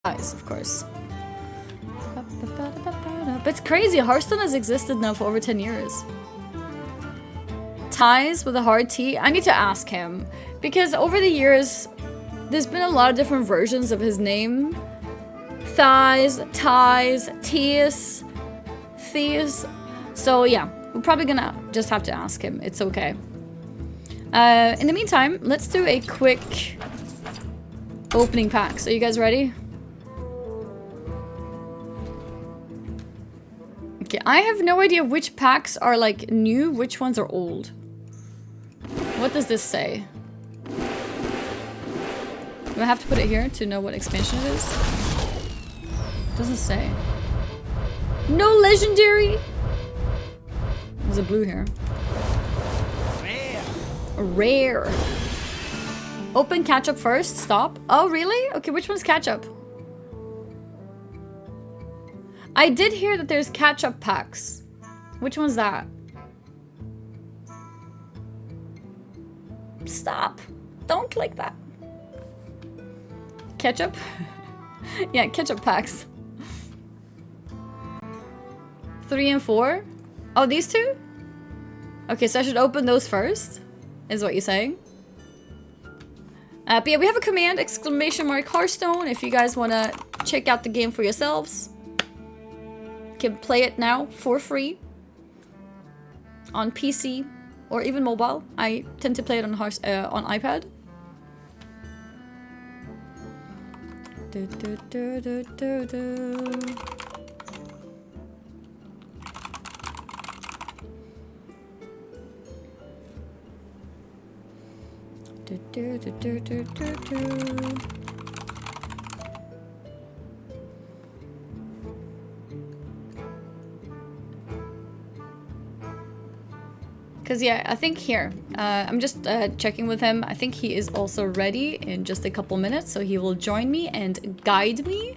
Thijs, of course. But it's crazy. Hearthstone has existed now for over 10 years. Thijs with a hard T. I need to ask him. Because over the years, there's been a lot of different versions of his name. Thijs, Thijs, Thies. So yeah, we're probably gonna just have to ask him. It's okay. In the meantime, let's do a quick opening pack. So you guys ready? Okay, I have no idea which packs are like new, which ones are old. What does this say? Do I have to put it here to know what expansion it is? Doesn't say. No legendary! There's a blue here. Rare. Open catch-up first. Stop. Oh, really? Okay, which one's catch-up? I did hear that there's catch-up packs. Which one's that? Stop. Don't click that. Ketchup? Yeah, ketchup packs. 3 and 4? Oh, these two? Okay, so I should open those first, is what you're saying. But yeah, we have a command, !Hearthstone, if you guys want to check out the game for yourselves. You can play it now for free on PC or even mobile. I tend to play it on iPad. Because yeah, I think here, I'm just checking with him. I think he is also ready in just a couple minutes, so he will join me and guide me.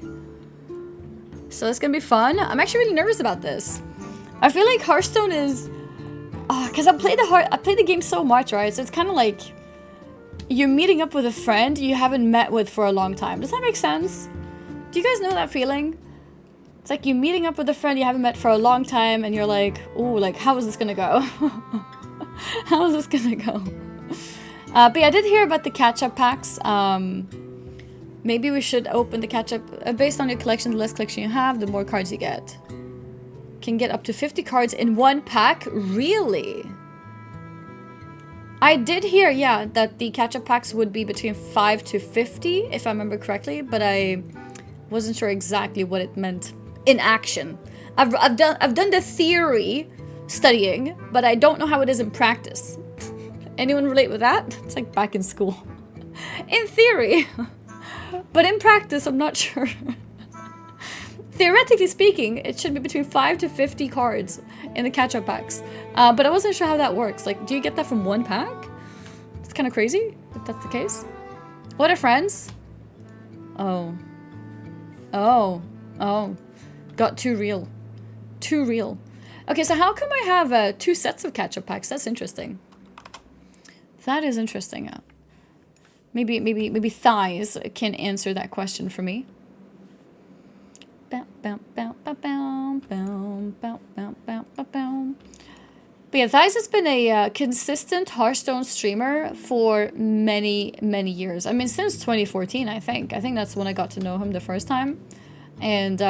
So it's gonna be fun. I'm actually really nervous about this. I feel like Hearthstone is, because I play the game so much, right? So it's kind of like you're meeting up with a friend you haven't met with for a long time. Does that make sense? Do you guys know that feeling? It's like you're meeting up with a friend you haven't met for a long time, and you're like, ooh, like how is this gonna go? How is this gonna go? But yeah, I did hear about the catch-up packs. Maybe we should open the catch-up. Based on your collection, the less collection you have, the more cards you get. Can get up to 50 cards in one pack? Really? I did hear, yeah, that the catch-up packs would be between 5 to 50, if I remember correctly, but I wasn't sure exactly what it meant in action. I've done the theory studying, but I don't know how it is in practice. Anyone relate with that? It's like back in school. In theory. But in practice, I'm not sure. Theoretically speaking, it should be between 5 to 50 cards in the catch-up packs. But I wasn't sure how that works. Like, do you get that from one pack? It's kind of crazy, if that's the case. What are friends? Oh. Oh. Oh. Got too real. Too real. Okay, so how come I have 2 sets of catch-up packs? That's interesting. That is interesting. Maybe Thijs can answer that question for me. But yeah, Thijs has been a consistent Hearthstone streamer for many, many years. I mean, since 2014, I think. I think that's when I got to know him the first time. And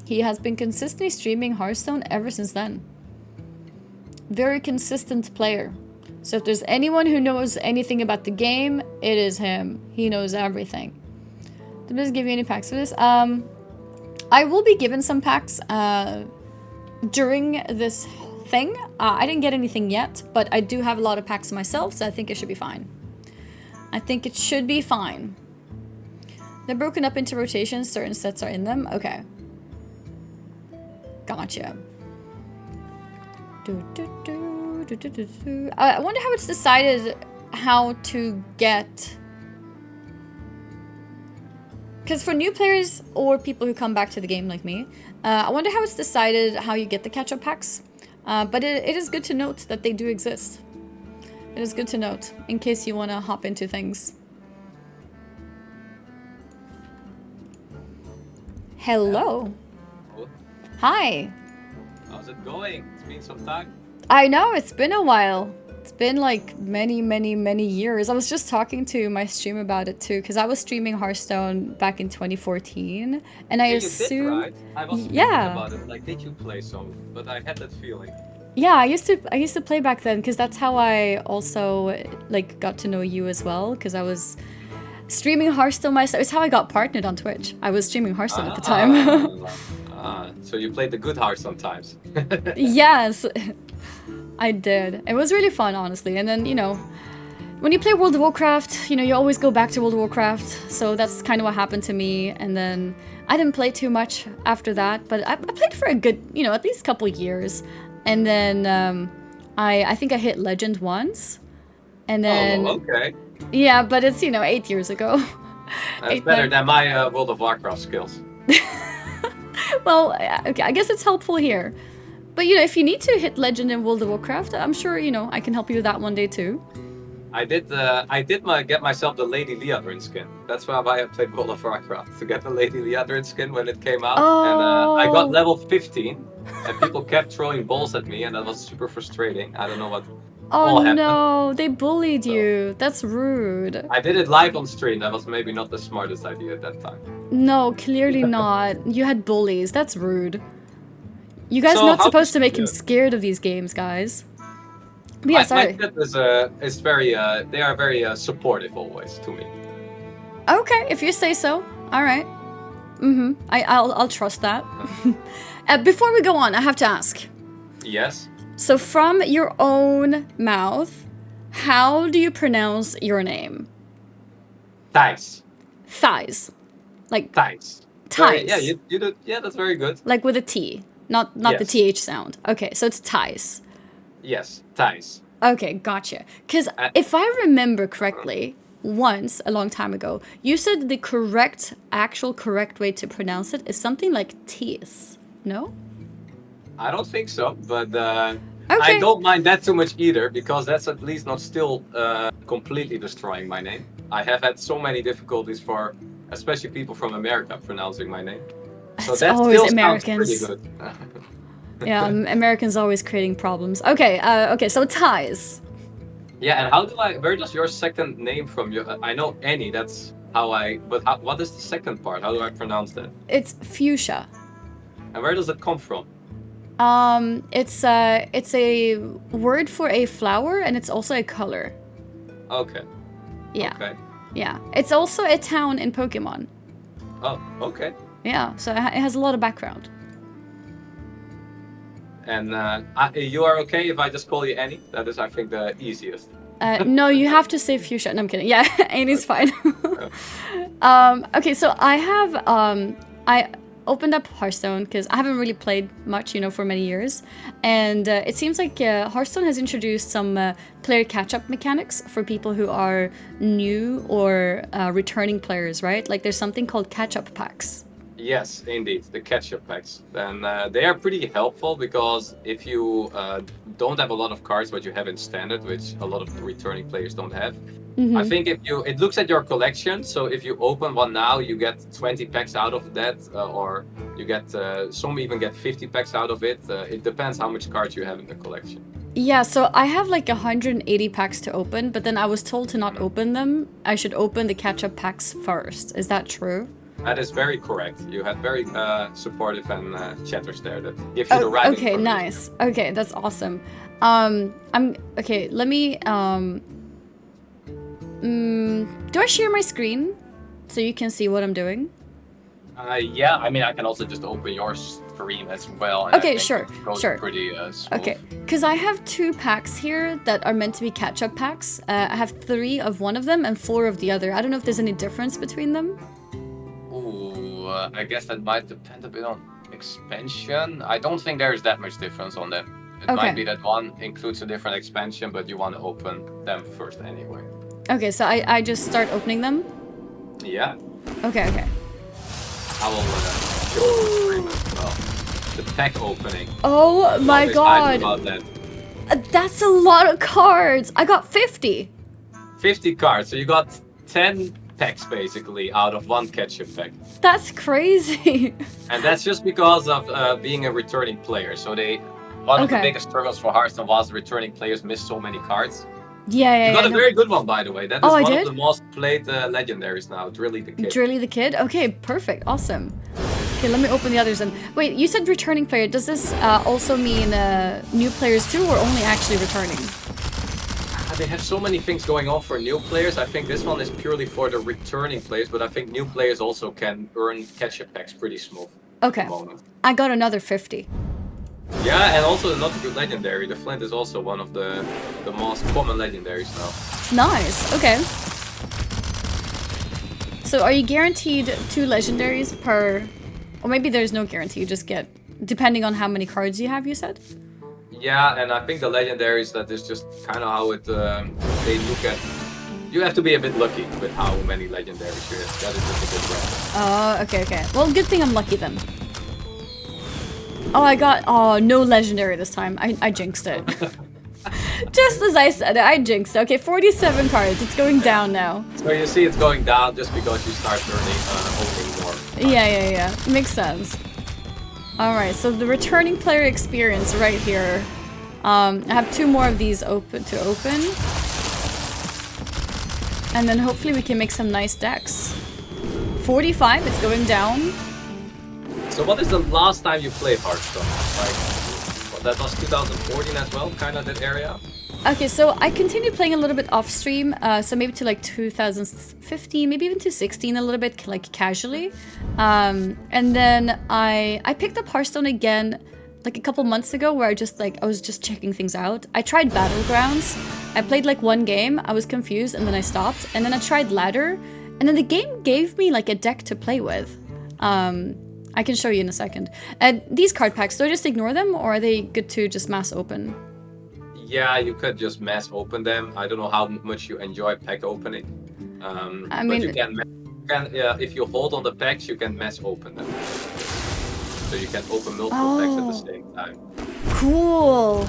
he has been consistently streaming Hearthstone ever since then. Very consistent player. So if there's anyone who knows anything about the game, it is him. He knows everything. Did I give you any packs for this? I will be given some packs during this thing. I didn't get anything yet, but I do have a lot of packs myself, so I think it should be fine. I think it should be fine. They're broken up into rotations. Certain sets are in them. Okay. Gotcha. I wonder how it's decided how to get... Because for new players or people who come back to the game like me, I wonder how it's decided how you get the catch-up packs. But it is good to note that they do exist. It is good to note in case you want to hop into things. Hello. Hello. Hi. How's it going? It's been some time. I know, it's been a while. It's been like many years. I was just talking to my stream about it too, because I was streaming Hearthstone back in 2014, and I Yeah, you did, assume, right? I was thinking yeah, about it. Like, did you play some? But I had that feeling. yeah, I used to play back then, because that's how I also like got to know you as well, because I was streaming Hearthstone myself. It's how I got partnered on Twitch. I was streaming Hearthstone at the time. So you played the good heart sometimes. Yes, I did. It was really fun, honestly. And then, when you play World of Warcraft, you always go back to World of Warcraft. So that's kind of what happened to me. And then I didn't play too much after that, but I played for a good, at least couple years. And then I think I hit Legend once. And then, Oh, okay. yeah, but it's, 8 years ago. That's Eight, better nine- than my World of Warcraft skills. Well, okay, I guess it's helpful here. But, if you need to hit Legend in World of Warcraft, I'm sure, I can help you with that one day too. I did get myself the Lady Liadrin skin. That's why I played World of Warcraft, to get the Lady Liadrin skin when it came out. And I got level 15, and people kept throwing balls at me, and that was super frustrating. I don't know what all Oh happened. no, they bullied you. That's rude. I did it live on stream. That was maybe not the smartest idea at that time. No, clearly not. You had bullies. That's rude. You guys So are not how supposed to did make you- him scared of these games, guys. But yeah, My sorry. kid is very they are very supportive always to me. Okay, if you say so. All right. I'll trust that. Before we go on, I have to ask. Yes. So from your own mouth, how do you pronounce your name? Thijs. Thijs. Like Thijs. Thijs. Yeah, you do. Yeah, that's very good. Like with a T, not the Yes. TH sound. Okay, so it's Thijs. Yes, Thijs. Okay, gotcha. Because if I remember correctly, once, a long time ago, you said the actual correct way to pronounce it is something like Tis. No? I don't think so, but I Okay. don't mind that too much either, because that's at least not still completely destroying my name. I have had so many difficulties for, especially people from America, pronouncing my name. So It's that always still Americans. sounds pretty good. Yeah, Americans always creating problems. Okay, so Ties. Yeah, and where does your second name from? I know Annie, that's how what is the second part? How do I pronounce that? It's fuchsia. And where does it come from? It's a word for a flower, and it's also a color. Okay. Yeah. Okay. Yeah. It's also a town in Pokemon. Oh, okay. Yeah, so it has a lot of background. And you are okay if I just call you Annie? That is, I think, the easiest. No, you have to say fuchsia. No, I'm kidding. Yeah, Annie's fine. Okay, so I opened up Hearthstone because I haven't really played much, for many years. And it seems like Hearthstone has introduced some player catch-up mechanics for people who are new or returning players, right? Like there's something called catch-up packs. Yes, indeed, the catch-up packs. And they are pretty helpful because if you don't have a lot of cards, what you have in standard, which a lot of returning players don't have, I think it looks at your collection. So if you open one now, you get 20 packs out of that, or you get some even get 50 packs out of it. It depends how much cards you have in the collection. Yeah, so I have like 180 packs to open, but then I was told to not open them. I should open the catch-up packs first. Is that true? That is very correct. You had very supportive and chatters there that give you the right Okay, information. nice. Okay, that's awesome. Okay, let me do I share my screen so you can see what I'm doing? Yeah, I mean, I can also just open your stream as well. And Okay, I think sure, it goes sure. Pretty smooth. Okay, because I have 2 packs here that are meant to be catch-up packs. I have 3 of one of them and 4 of the other. I don't know if there's any difference between them. Ooh, I guess that might depend a bit on expansion. I don't think there's that much difference on that. It Okay. might be that one includes a different expansion, but you want to open them first anyway. Okay, so I just start opening them? Yeah, Okay. I will show you the stream as well. The pack opening. Oh my Always hyped god. about that. That's a lot of cards. I got 50. 50 cards, so you got 10 packs basically out of one ketchup pack. That's crazy. And that's just because of being a returning player. So one of the biggest struggles for Hearthstone was returning players miss so many cards. Yeah, You got a very good one, by the way. That is one of the most played legendaries now. Drilly the Kid. Drilly the Kid? Okay, perfect. Awesome. Okay, let me open the others then. Wait, you said returning player. Does this also mean new players too, or only actually returning? They have so many things going on for new players. I think this one is purely for the returning players, but I think new players also can earn catch-up packs pretty smooth. Okay. I got another 50. Yeah, and also another good legendary. The Flint is also one of the most common legendaries now. Nice. Okay. So are you guaranteed 2 legendaries per... Or maybe there's no guarantee, you just get... Depending on how many cards you have, you said? Yeah, and I think the legendaries, that is just kind of how it they look at. You have to be a bit lucky with how many legendaries you have. That is just a bit random. Oh, okay. Well, good thing I'm lucky then. Oh, I got... Oh, no legendary this time. I jinxed it. Just as I said, I jinxed it. Okay, 47 cards. It's going down now. So you see it's going down just because you start opening more. Yeah. Makes sense. Alright, so the returning player experience right here. I have 2 more of these open. And then hopefully we can make some nice decks. 45, it's going down. So what is the last time you played Hearthstone? Like, that was 2014 as well, kind of that area? Okay, so I continued playing a little bit off stream, so maybe to like 2015, maybe even to 16 a little bit, like casually. And then I picked up Hearthstone again like a couple months ago, where I was just checking things out. I tried Battlegrounds. I played like 1 game, I was confused, and then I stopped. And then I tried Ladder, and then the game gave me like a deck to play with. I can show you in a second. These card packs, do I just ignore them, or are they good to just mass open? Yeah, you could just mass open them. I don't know how much you enjoy pack opening. I mean, but you can if you hold on the packs, you can mass open them. So you can open multiple packs at the same time. Cool.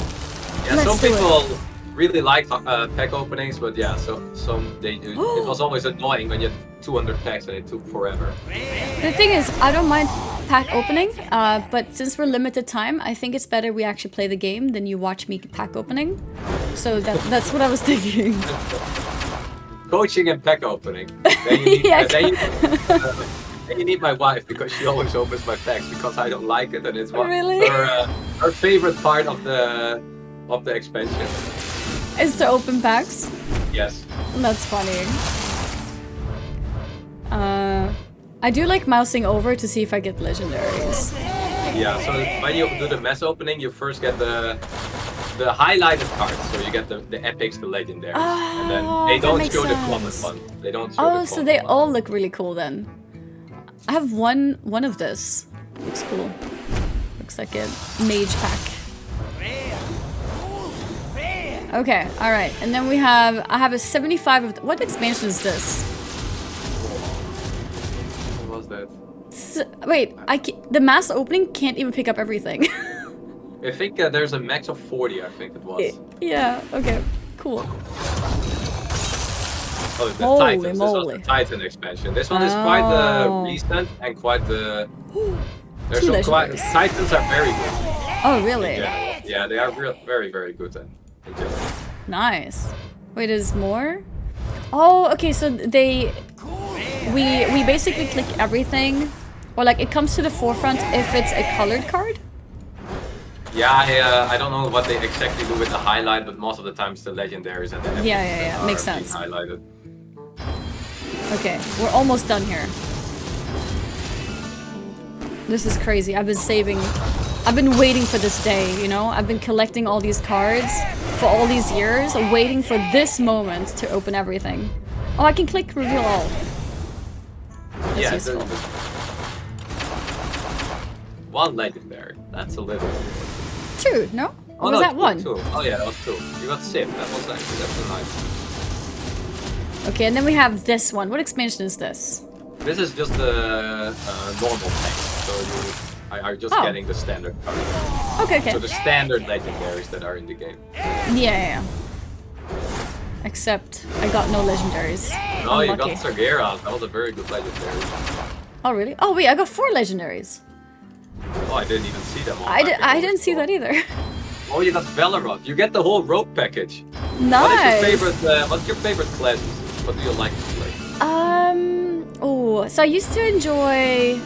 Yeah, some people really like pack openings, but yeah, so some they do. It was always annoying when you had 200 packs and it took forever. The thing is, I don't mind pack opening, but since we're limited time, I think it's better we actually play the game than you watch me pack opening. So that's what I was thinking. Coaching and pack opening. Then you need, then you need my wife, because she always opens my packs because I don't like it, and it's her favorite part of the expansion. Is to open packs? Yes. That's funny. I do like mousing over to see if I get legendaries. Yeah, so when you do the mass opening, you first get the highlighted cards, so you get the epics, the legendaries, and then they don't show the common one. They don't show the common so they one. all look really cool then. I have one of this. Looks cool. Looks like a mage pack. Okay, alright. And then I have a 75 of... What expansion is this? What was that? Wait, the mass opening can't even pick up everything. I think there's a max of 40, I think it was. Yeah, okay, cool. Oh, the Holy Titans. moly. This was the Titan expansion. This one is quite recent and quite the... Titans are very good. Oh, really? Yeah, they are very, very good in general. Nice. Wait, is more? Oh, okay, so we basically click everything, or like it comes to the forefront if it's a colored card? Yeah, I don't know what they exactly do with the highlight, but most of the time it's the legendaries and the epics yeah, makes sense. Highlighted. Okay, we're almost done here. This is crazy. I've been waiting for this day, you know? I've been collecting all these cards for all these years, waiting for this moment to open everything. Oh, I can click reveal all. That's useful. One legendary. That's a little. 2, no? Or was that 1? 2. Oh yeah, that was 2. You got Sif. That's nice. Okay, and then we have this one. What expansion is this? This is just the normal pack. So you are just getting the standard card. Okay. So the standard legendaries that are in the game. Yeah. Except I got no legendaries. No, you got Unlucky. Sagera. That was a very good legendary. Oh, really? Oh, wait, I got 4 legendaries. Oh, I didn't even see them all. I didn't see that either. Oh, you got Valorant. You get the whole rogue package. Nice. What's your favorite classes? What do you like to play? Oh, so I used to enjoy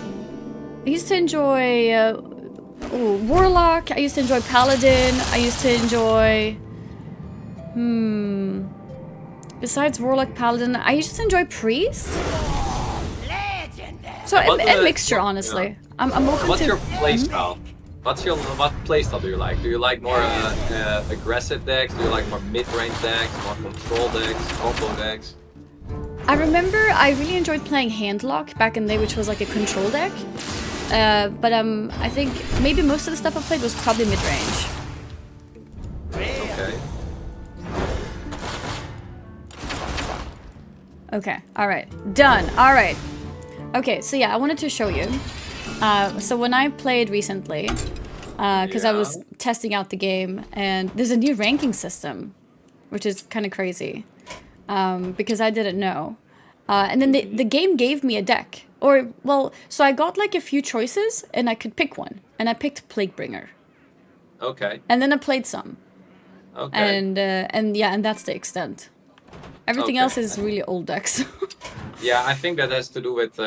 Warlock. I used to enjoy Paladin. I used to enjoy, besides Warlock, Paladin, I used to enjoy Priest. So a mixture, honestly. Yeah. I'm open What's to. your playstyle? What playstyle do you like? Do you like more aggressive decks? Do you like more mid-range decks? More control decks? Combo decks? I remember I really enjoyed playing Handlock back in the day, which was like a control deck. But I think maybe most of the stuff I played was probably mid-range. Okay. Okay, alright. Done. Alright. Okay, so yeah, I wanted to show you. So when I played recently, because I was testing out the game, and there's a new ranking system, which is kind of crazy, because I didn't know. And then the game gave me a deck. Or, well, so I got like a few choices, and I could pick one. And I picked Plaguebringer. Okay. And then I played some. Okay. And yeah, and that's the extent. Everything else is really old decks. Yeah, I think that has to do with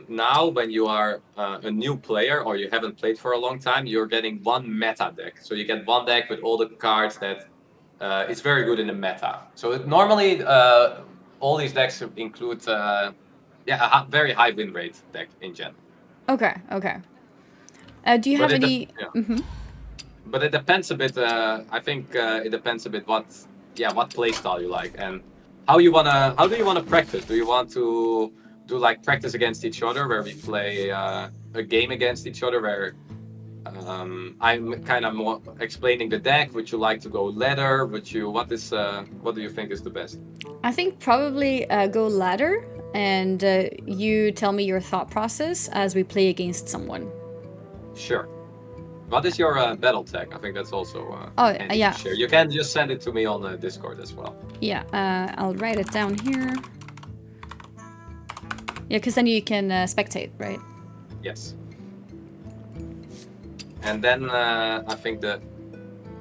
now when you are a new player or you haven't played for a long time, you're getting one meta deck. So you get one deck with all the cards that is very good in the meta. So normally all these decks include a very high win rate deck in gen. Okay. Do you have any? But it depends a bit. I think it depends a bit what playstyle you like and how do you wanna practice? Do you want to do like practice against each other where we play a game against each other where I'm kind of more explaining the deck? Would you like to go ladder? What do you think is the best? I think probably go ladder, and you tell me your thought process as we play against someone. Sure. What is your battle tag? I think that's also handy yeah. to share. You can just send it to me on Discord as well. Yeah, I'll write it down here. Yeah, because then you can spectate, right? Yes. And then I think the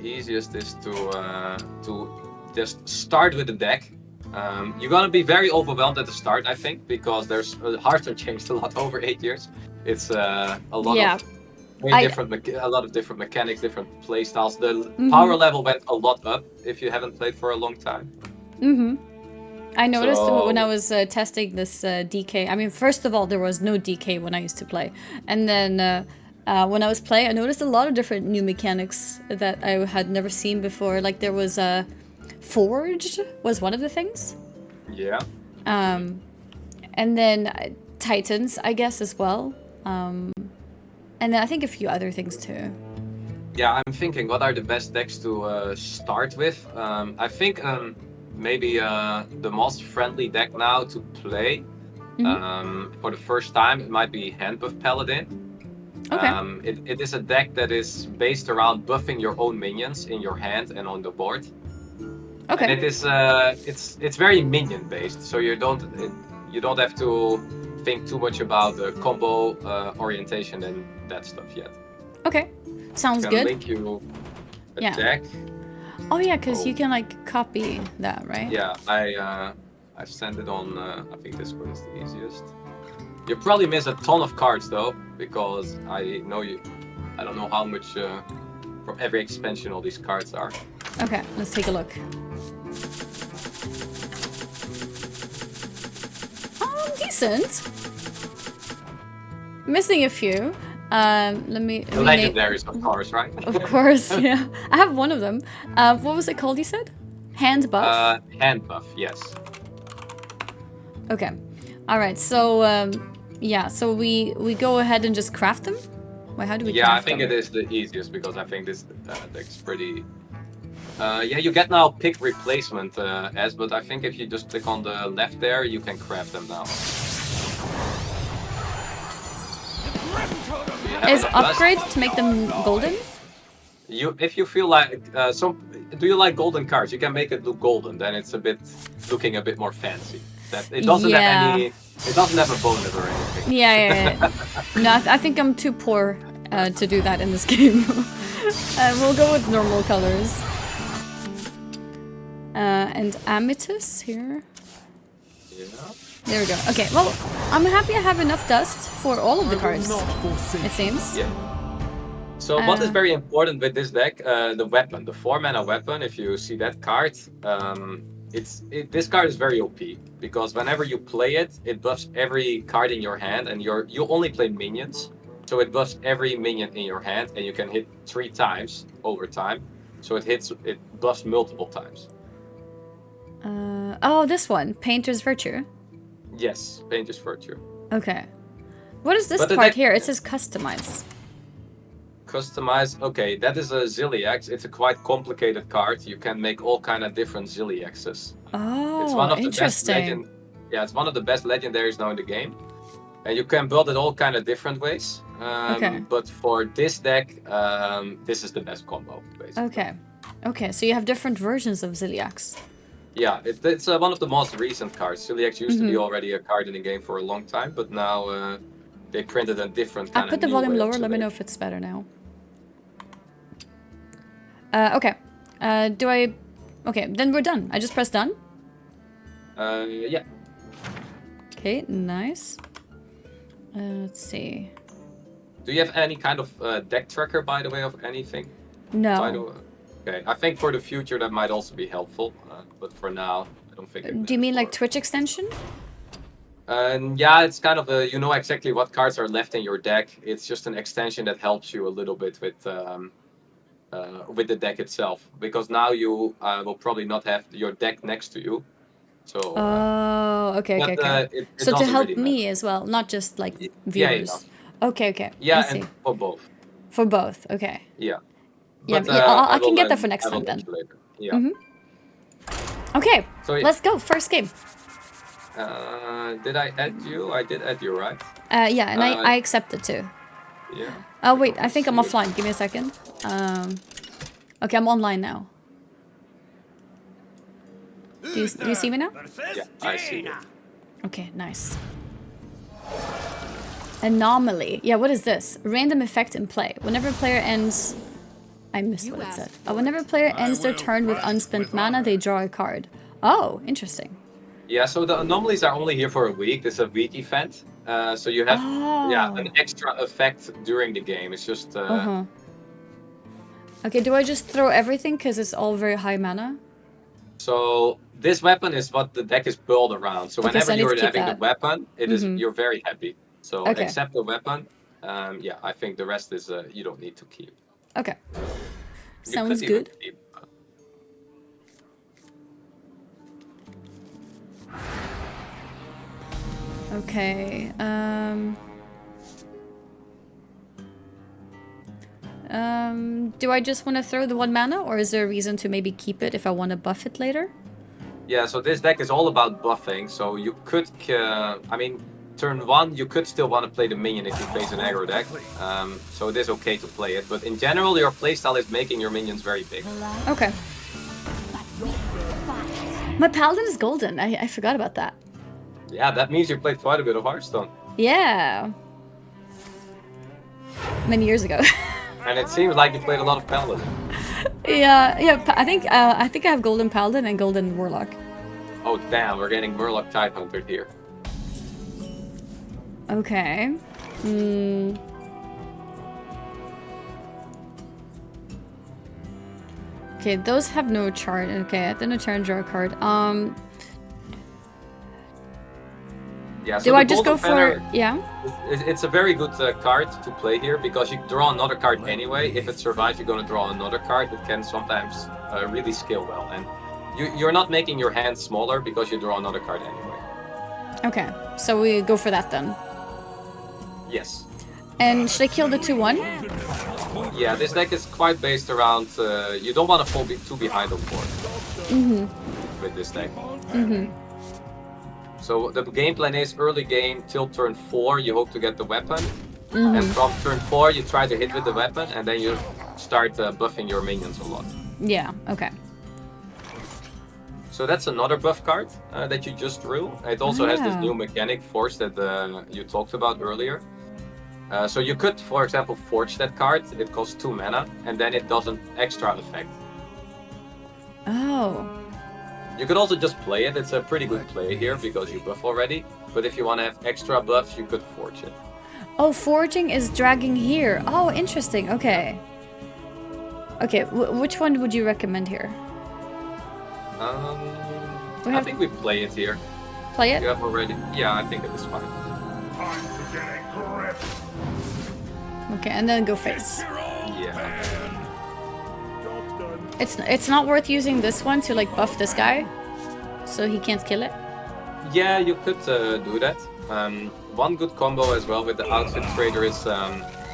easiest is to just start with the deck. You're gonna be very overwhelmed at the start, I think, because there's Hearthstone changed a lot over 8 years. It's a lot of a lot of different mechanics, different play styles. The power level went a lot up if you haven't played for a long time. I noticed when I was testing this DK. I mean, first of all, there was no DK when I used to play, and then when I was playing, I noticed a lot of different new mechanics that I had never seen before. Like there was Forged was one of the things. Yeah. And then Titans, I guess, as well. And then I think a few other things too. Yeah, I'm thinking, what are the best decks to start with? I think maybe the most friendly deck now to play for the first time, it might be Handbuff Paladin. Okay. It is a deck that is based around buffing your own minions in your hand and on the board. Okay. And it is it's very minion based, so you don't have to think too much about the combo orientation and that stuff yet. Okay, sounds good. Link you a deck. Oh yeah, because you can like copy that, right? Yeah, I sent it on. I think Discord is the easiest. You probably miss a ton of cards though, because I don't know how much from every expansion all these cards are. Okay, let's take a look. Decent. Missing a few. Let me. The legendaries, of course, right? Of course, yeah. I have one of them. What was it called? You said, hand buff. Hand buff, yes. Okay. All right. So yeah. So we go ahead and just craft them. Wait, how do we? Yeah, I think it is the easiest because I think this deck's pretty. Yeah, you get now pick replacement but I think if you just click on the left there, you can craft them now. Is upgrade to make them golden? If you feel like do you like golden cards? You can make it look golden, then it's looking a bit more fancy. That it doesn't have any. It doesn't have a bonus or anything. Yeah. No, I think I'm too poor to do that in this game. We'll go with normal colors. And Amethyst here. Yeah. There we go. Okay, well, I'm happy I have enough dust for all of the cards, it seems. Yeah. So what is very important with this deck, the weapon, the 4-mana weapon, if you see that card, this card is very OP, because whenever you play it, it buffs every card in your hand, and you only play minions, so it buffs every minion in your hand, and you can hit 3 times over time, so it buffs multiple times. Oh, this one, Painter's Virtue. Yes, Painter's Virtue. Okay. What is this part here? It says customize. Customize. Okay, that is a Zilliax. It's a quite complicated card. You can make all kind of different Zilliaxes. Oh, it's one of interesting. It's one of the best legendaries now in the game, and you can build it all kind of different ways. Okay. But for this deck, this is the best combo, basically. Okay. Okay, so you have different versions of Zilliax. Yeah, it's one of the most recent cards. Zilliax used to be already a card in the game for a long time, but now they printed a different kind I put the volume lower. Let me know if it's better now. Okay. Okay, then we're done. I just press done. Yeah. Okay, nice. Let's see. Do you have any kind of deck tracker, by the way, of anything? No. Okay, I think for the future that might also be helpful, but for now, I don't think. Do you mean like Twitch extension? Yeah, it's kind of you know exactly what cards are left in your deck. It's just an extension that helps you a little bit with the deck itself, because now you will probably not have your deck next to you. So. Okay. So to help me as well, not just like viewers. Yeah. Okay. Yeah, I see. and for both. For both. Okay. Yeah. Yeah, but, I can get that for next time then. Yeah. Okay, so, let's go. First game. Did I add you? I did add you, right? Yeah, and I accepted too. Yeah. Oh wait, I think I'm offline. Give me a second. Okay, I'm online now. Do you see me now? Yeah, I see you. Okay, nice. Anomaly. Yeah, what is this? Random effect in play. Whenever a player ends... I missed what it said. Whenever a player ends their turn with unspent mana, they draw a card. Oh, interesting. Yeah, so the anomalies are only here for a week. This is a week event. So you have an extra effect during the game. It's just... Okay, do I just throw everything because it's all very high mana? So this weapon is what the deck is built around. So whenever you're having the weapon, you're very happy. So accept the weapon. Yeah, I think the rest is you don't need to keep. Okay. Sounds good. Okay. Do I just want to throw the 1 mana, or is there a reason to maybe keep it if I want to buff it later? Yeah, so this deck is all about buffing. So you could, I mean, turn 1, you could still want to play the minion if you face an aggro deck. So it is okay to play it, but in general, your playstyle is making your minions very big. Okay. My paladin is golden. I forgot about that. Yeah, that means you played quite a bit of Hearthstone. Yeah. Many years ago. And it seems like you played a lot of paladin. Yeah. I think I have golden paladin and golden warlock. Oh damn, we're getting Murloc type hunter here. Okay. Okay, those have no chart. Okay, at the end of turn, draw a card. Yeah, so do I just go for... Yeah? It's a very good card to play here, because you draw another card anyway. If it survives, you're going to draw another card. It can sometimes really scale well. And you're not making your hand smaller because you draw another card anyway. Okay, so we go for that then. Yes. And should I kill the 2/1? Yeah, this deck is quite based around... you don't want to fall too behind on board with this deck. So the game plan is early game till turn 4, you hope to get the weapon. And from turn 4, you try to hit with the weapon, and then you start buffing your minions a lot. Yeah, okay. So that's another buff card that you just drew. It also has this new mechanic, Force, that you talked about earlier. So you could, for example, forge that card. It costs 2 mana, and then it does an extra effect. Oh. You could also just play it. It's a pretty good play here because you buff already. But if you want to have extra buffs, you could forge it. Oh, forging is dragging here. Oh, interesting. Okay. Okay, which one would you recommend here? I think we play it here. Play it? You have already. Yeah, I think it is fine. Time to get a grip. Okay, and then go face. Yeah. It's not worth using this one to like buff this guy, so he can't kill it. Yeah, you could do that. One good combo as well with the outfit trader is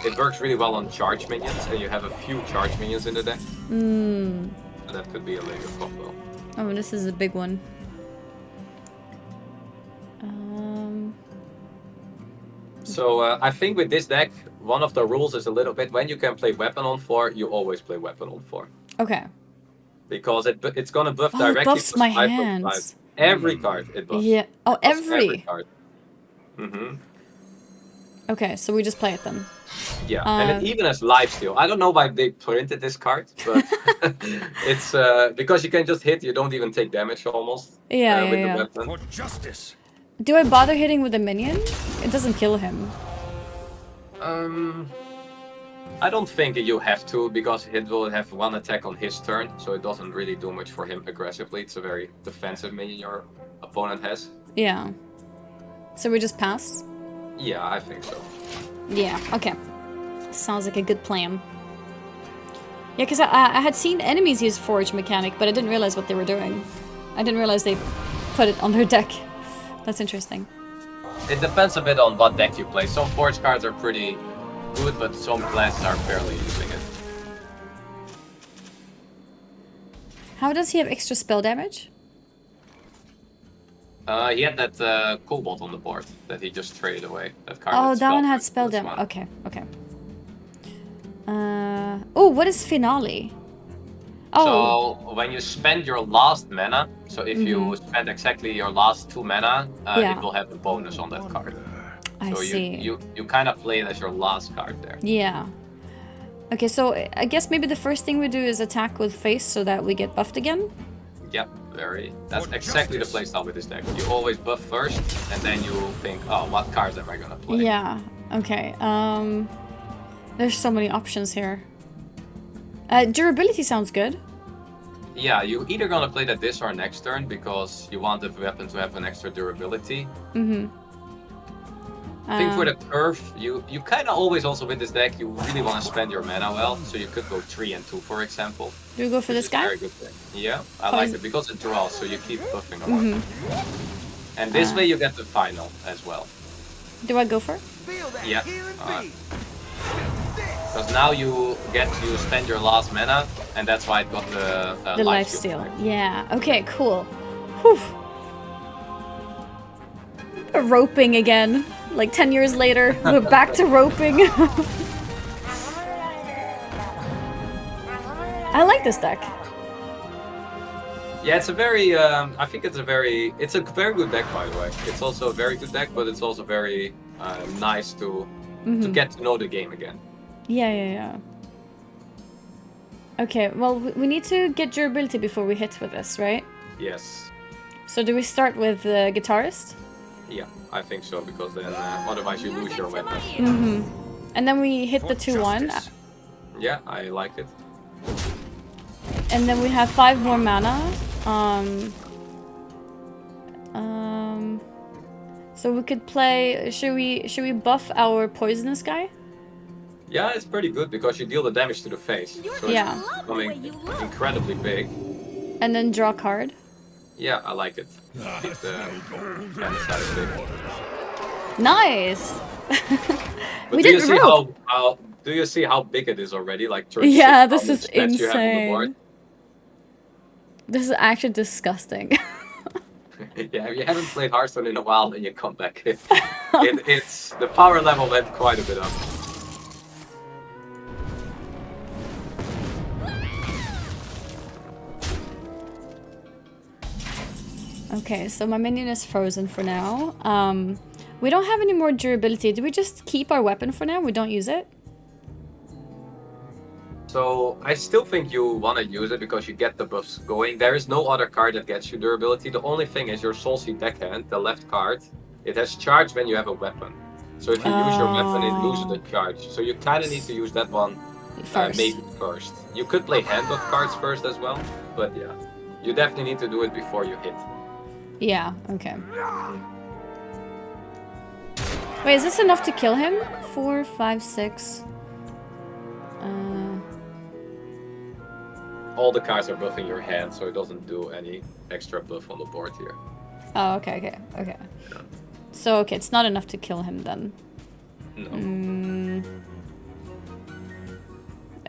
it works really well on charge minions, and you have a few charge minions in the deck. So that could be a later combo. Oh, this is a big one. So I think with this deck, one of the rules is a little bit when you can play weapon on 4, you always play weapon on 4. Okay. Because it's gonna buff Oh, directly. it buffs my 5/5. hands. Every card it buffs. Yeah. Oh, It buffs every. card. Okay, so we just play it then. Yeah, and it even has lifesteal. I don't know why they printed this card, but it's because you can just hit. You don't even take damage almost. Yeah, with yeah. the weapon. For justice. Do I bother hitting with a minion? It doesn't kill him. I don't think you have to because it will have one attack on his turn, so it doesn't really do much for him aggressively. It's a very defensive minion your opponent has. Yeah. So we just pass? Yeah, I think so. Yeah, okay. Sounds like a good plan. Yeah, because I had seen enemies use Forge mechanic, but I didn't realize what they were doing. I didn't realize they put it on their deck. That's interesting. It depends a bit on what deck you play. Some Forge cards are pretty good, but some classes are barely using it. How does he have extra spell damage? He had that Cobalt on the board that he just traded away. That card. Oh, had that one had damage. spell This damage. one. Okay, okay. Oh, what is Finale? Oh, So when you spend your last mana, so if you spend exactly your last 2 mana, Yeah. it will have a bonus on that card. I So see. you kind of play it as your last card there. Yeah. Okay, so I guess maybe the first thing we do is attack with face so that we get buffed again. Yep, that's For exactly justice. the playstyle with this deck. You always buff first, and then you think, oh, what cards am I gonna play? Yeah. Okay. There's so many options here. Durability sounds good. Yeah, you either gonna play that this or next turn because you want the weapon to have an extra durability. I think for the curve, you kind of always also with this deck, you really want to spend your mana well. So you could go 3 and 2, for example. Do we go for which this is guy? Very good thing. Yeah, I How like is- it because it draws, so you keep buffing a lot. And this way you get the final as well. Do I go for it? Feel that Yeah. healing beat. Because now you spend your last mana, and that's why it got the The lifesteal. lifesteal. Yeah. Okay, cool. Whew. We're roping again. Like 10 years later, we're back to roping. I like this deck. Yeah, it's a very. I think it's a very good deck, by the way. It's also a very good deck, but it's also very nice to get to know the game again. Yeah, yeah, yeah. Okay, well, we need to get durability before we hit with this, right? Yes. So do we start with the guitarist? Yeah, I think so, because then otherwise you lose your weapon. And then we hit For the 2-1. justice. Yeah, I like it. And then we have 5 more mana. So we could play. Should we buff our poisonous guy? Yeah, it's pretty good because you deal the damage to the face. So Yeah. it's becoming incredibly big. And then draw a card. Yeah, I like it. It's kind of satisfying. Nice. But We do you did see rope. do you see how big it is already? Like 36 Yeah, this how much is stats you have on the board? insane. This is actually disgusting. Yeah, if you haven't played Hearthstone in a while, then you come back. It's the power level went quite a bit up. Okay, so my minion is frozen for now. We don't have any more durability. Do we just keep our weapon for now? We don't use it? So I still think you want to use it because you get the buffs going. There is no other card that gets you durability. The only thing is your Soul Seed deckhand, the left card. It has charge when you have a weapon. So if you use your weapon, it loses the charge. So you kind of need to use that one maybe first. You could play hand buff cards first as well, but yeah, you definitely need to do it before you hit. Yeah. Okay. Wait, is this enough to kill him? 4, 5, 6. All the cards are buffing your hand, so it doesn't do any extra buff on the board here. Oh, okay. Yeah. So, okay, it's not enough to kill him then. No.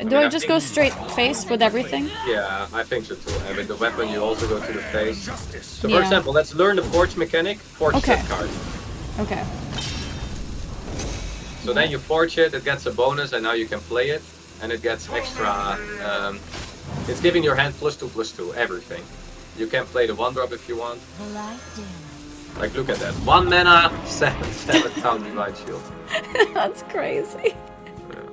Do I just go straight face with everything? Yeah, I think so too. And with the weapon, you also go to the face. So, for Yeah. example, let's learn the Forge mechanic. Forge Okay. that card. Okay. So then you forge it, it gets a bonus, and now you can play it. And it gets extra... it's giving your hand +2/+2, everything. You can play the 1-drop if you want. Like, look at that. 1 mana, 7 down Divine Shield. That's crazy. Yeah.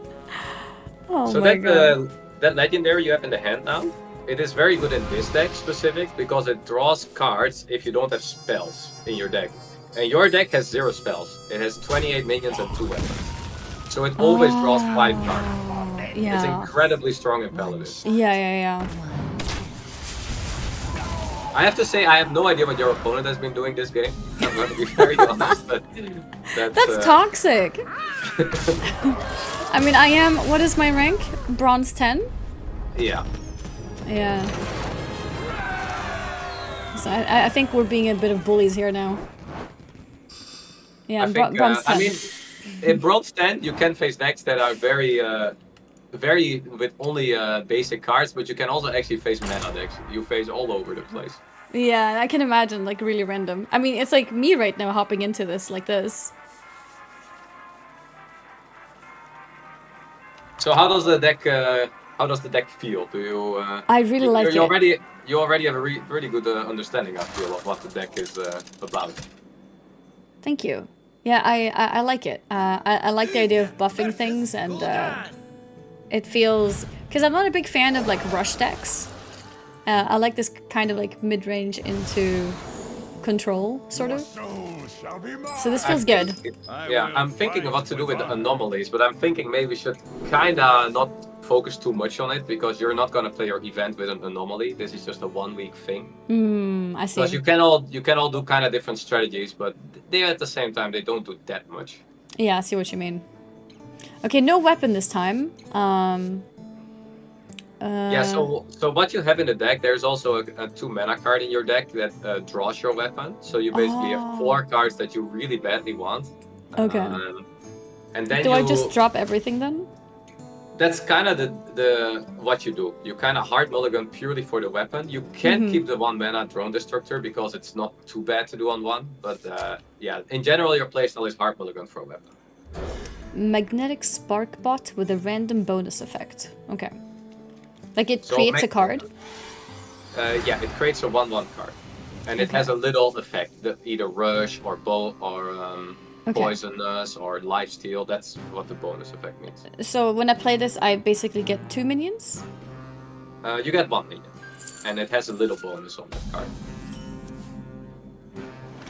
Oh So my god. that legendary you have in the hand now, it is very good in this deck specific because it draws cards if you don't have spells in your deck. And your deck has 0 spells. It has 28 minions and 2 weapons. So it always draws 5 cards. Yeah. It's incredibly strong in Paladin. Yeah. I have to say, I have no idea what your opponent has been doing this game. I'm going to be very honest, but That's toxic. I mean, I am... What is my rank? Bronze 10? Yeah. Yeah. So I think we're being a bit of bullies here now. Yeah, I think, bronze 10. I mean, in bronze 10, you can face decks that are very with only basic cards, but you can also actually face meta decks. You face all over the place. Yeah, I can imagine, like, really random. I mean, it's like me right now hopping into this like this. So how does the deck feel? Do you? I really like you it. You already have a really good understanding, I feel, of what the deck is about. Thank you. Yeah, I like it. I like the idea of buffing things, and it feels... Because I'm not a big fan of, like, rush decks. I like this kind of, like, mid-range into control, sort of. So this feels good. Yeah, I'm thinking of what to do with the anomalies, but I'm thinking maybe we should kinda not focus too much on it, because you're not gonna play your event with an anomaly. This is just a 1-week thing. I see. Because you can all do kind of different strategies, but they at the same time they don't do that much. Yeah, I see what you mean. Okay, no weapon this time. Yeah, so what you have in the deck, there's also a 2 mana card in your deck that draws your weapon. So you basically have 4 cards that you really badly want. Okay. And then Do I just drop everything then? That's kind of the what you do. You kind of hard mulligan purely for the weapon. You can keep the 1 mana drone destructor because it's not too bad to do on 1. But yeah, in general, your playstyle is hard mulligan for a weapon. Magnetic Spark Bot with a random bonus effect. Okay. Like it creates a card? Yeah, it creates a 1/1 card. And it has a little effect, either rush or bow or poisonous or lifesteal. That's what the bonus effect means. So when I play this, I basically get 2 minions? You get 1 minion. And it has a little bonus on that card.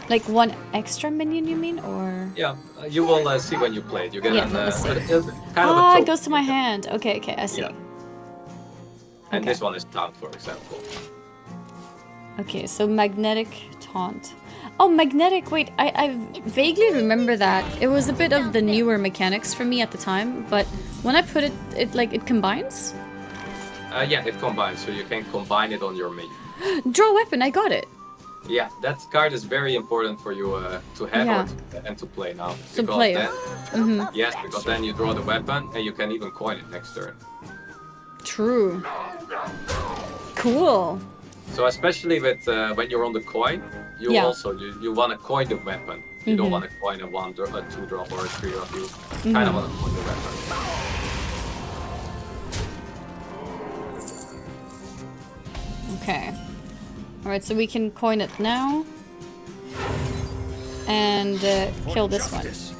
Like 1 extra minion, you mean? Or... Yeah, you will see when you play it. You get let's see. kind of a it goes to my hand. Okay, I see. Yeah. And this one is taunt, for example. Okay, so magnetic taunt. Oh, magnetic, wait, I vaguely remember that. It was a bit of the newer mechanics for me at the time, but when I put it it combines? Yeah, it combines, so you can combine it on your minion. Draw weapon, I got it. Yeah, that card is very important for you to have and to play now. To play it. Yes, because then you draw the weapon and you can even coin it next turn. True. Cool. So especially with when you're on the coin, you also you want to coin the weapon. You don't want to coin a 1-drop, a 2-drop, or a 3-drop. You kind of want to coin the weapon. Okay. Alright, so we can coin it now. And kill this one. Justice.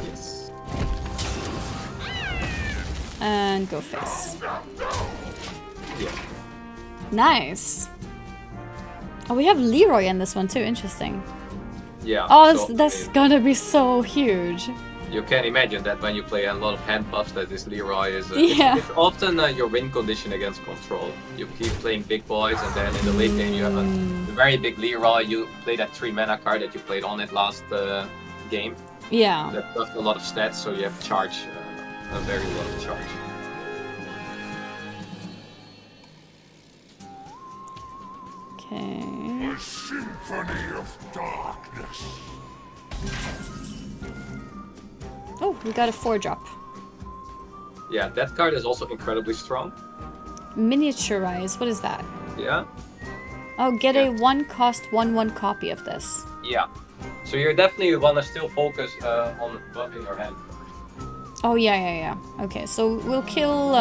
Yes. And go face. Yeah. Nice. Oh, we have Leroy in this one too. Interesting. Yeah. Oh, so, that's gonna be so huge. You can imagine that when you play a lot of hand buffs, that this Leroy is. Yeah. It's often your win condition against control. You keep playing big boys, and then in the late game you have a very big Leroy. You play that 3 mana card that you played on it last game. Yeah. That does a lot of stats, so you have charge, a very lot of charge. Okay. A symphony of darkness. Oh, we got a 4-drop. Yeah, that card is also incredibly strong. Miniaturize. What is that? Yeah. Oh, get Yeah. a 1-cost 1/1 copy of this. Yeah. So you definitely want to still focus on buffing your hand first. Oh yeah. Okay, so we'll kill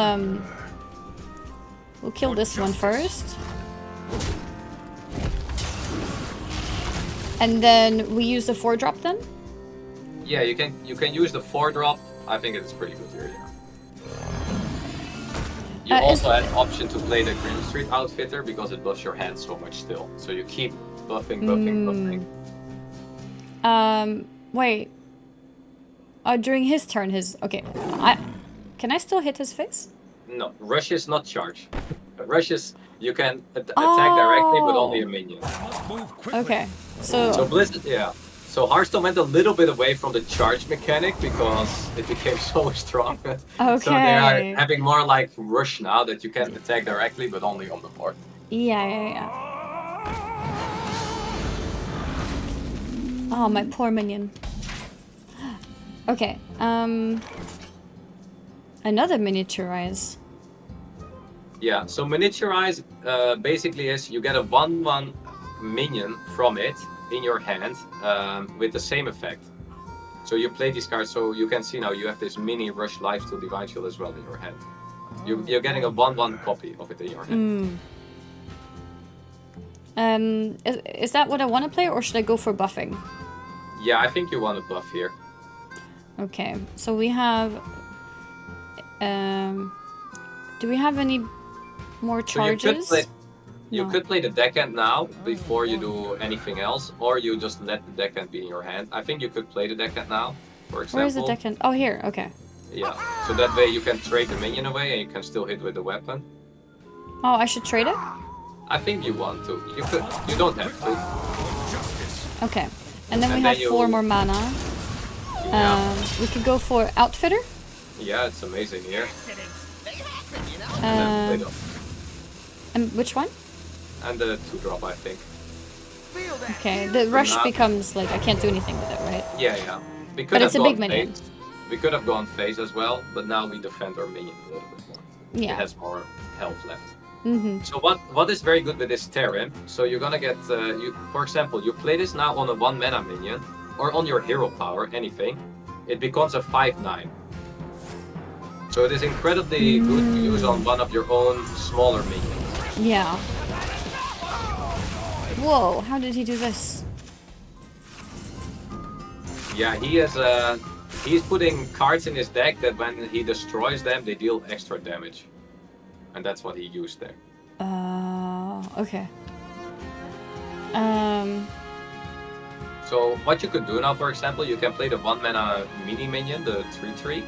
this one first. And then we use the 4-drop then? Yeah, you can use the 4-drop. I think it's pretty good here. Yeah. You also had option to play the Green Street Outfitter because it buffs your hand so much still. So you keep buffing. Wait. During his turn, okay. Can I still hit his face? No, rush is not charge. Rush is you can attack directly, but only a minion. Move quickly. Okay. So So Blizzard, yeah. So Hearthstone went a little bit away from the charge mechanic because it became so strong. So they are okay. having more like rush now that you can attack directly, but only on the board. Yeah. Oh, my poor minion. Okay. Another miniaturize. Yeah. So miniaturize basically is you get a 1/1 minion from it in your hand with the same effect. So you play these cards, so you can see now you have this mini Rush Life to Divine Shield as well in your hand. You're getting a 1/1 copy of it in your hand. Is that what I want to play, or should I go for buffing? Yeah, I think you want to buff here. Okay, so we have. Do we have any more So you charges? You No. could play the deckhand now before you do anything else, or you just let the deckhand be in your hand. I think you could play the deckhand now, for example. Where is the deckhand? Oh, here. Okay. Yeah, so that way you can trade the minion away and you can still hit with the weapon. Oh, I should trade it. I think you want to. You could. You don't have to. Okay, and then we And have then 4 you- more mana. Yeah, We could go for outfitter. yeah, it's amazing here. And Um, then play the, and which one? and the 2-drop, I think. Okay, the rush now- becomes like I can't do anything with it, right? Yeah. We could But have it's a gone big minion. phase. We could have gone phase as well, but now we defend our minion a little bit more. Yeah. It has more health left. Mm-hmm. So what is very good with this Tavern? So you're gonna get for example, you play this now on a 1 mana minion or on your hero power, anything. It becomes a 5/9. So it is incredibly good to use on one of your own smaller minions. Yeah. Whoa! How did he do this? Yeah, he's putting cards in his deck that when he destroys them, they deal extra damage, and that's what he used there. Okay. So what you could do now, for example, you can play the 1 mana mini minion, the 3/3.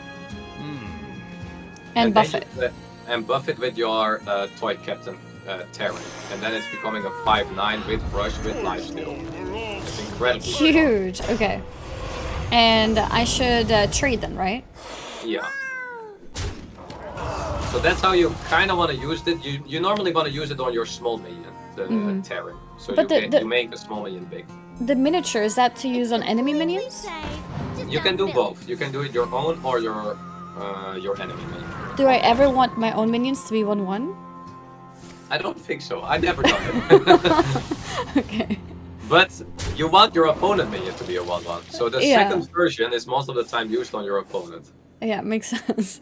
And buff then it. And buff it with your toy captain Terran, and then it's becoming a 5/9 with rush with lifesteal. It's incredible. Huge. Okay. And I should trade them, right? Yeah. So that's how you kind of want to use it. You normally want to use it on your small minion, the Terran. So But you make the small minion big. The miniature, is that to use on enemy minions? You can do both. You can do it your own or your enemy minion. Do I ever want my own minions to be 1/1? I don't think so. I never done it. Okay. But you want your opponent minion to be a 1/1. So the Yeah. second version is most of the time used on your opponent. Yeah, makes sense.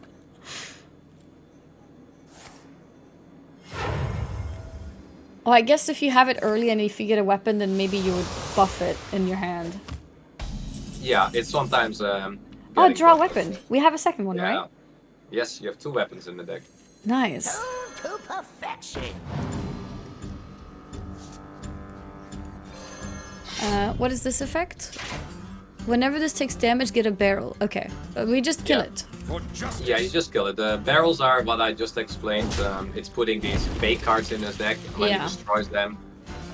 Oh, I guess if you have it early and if you get a weapon, then maybe you would buff it in your hand. Yeah, it's sometimes. Oh, getting draw buffed. weapon. We have a second one, Yeah. right? Yes, you have 2 weapons in the deck. Nice. To perfection. What is this effect? Whenever this takes damage, get a barrel. Okay, we just kill Yeah. it. For justice. Yeah, you just kill it. The barrels are what I just explained. It's putting these fake cards in his deck. When Yeah. he destroys them,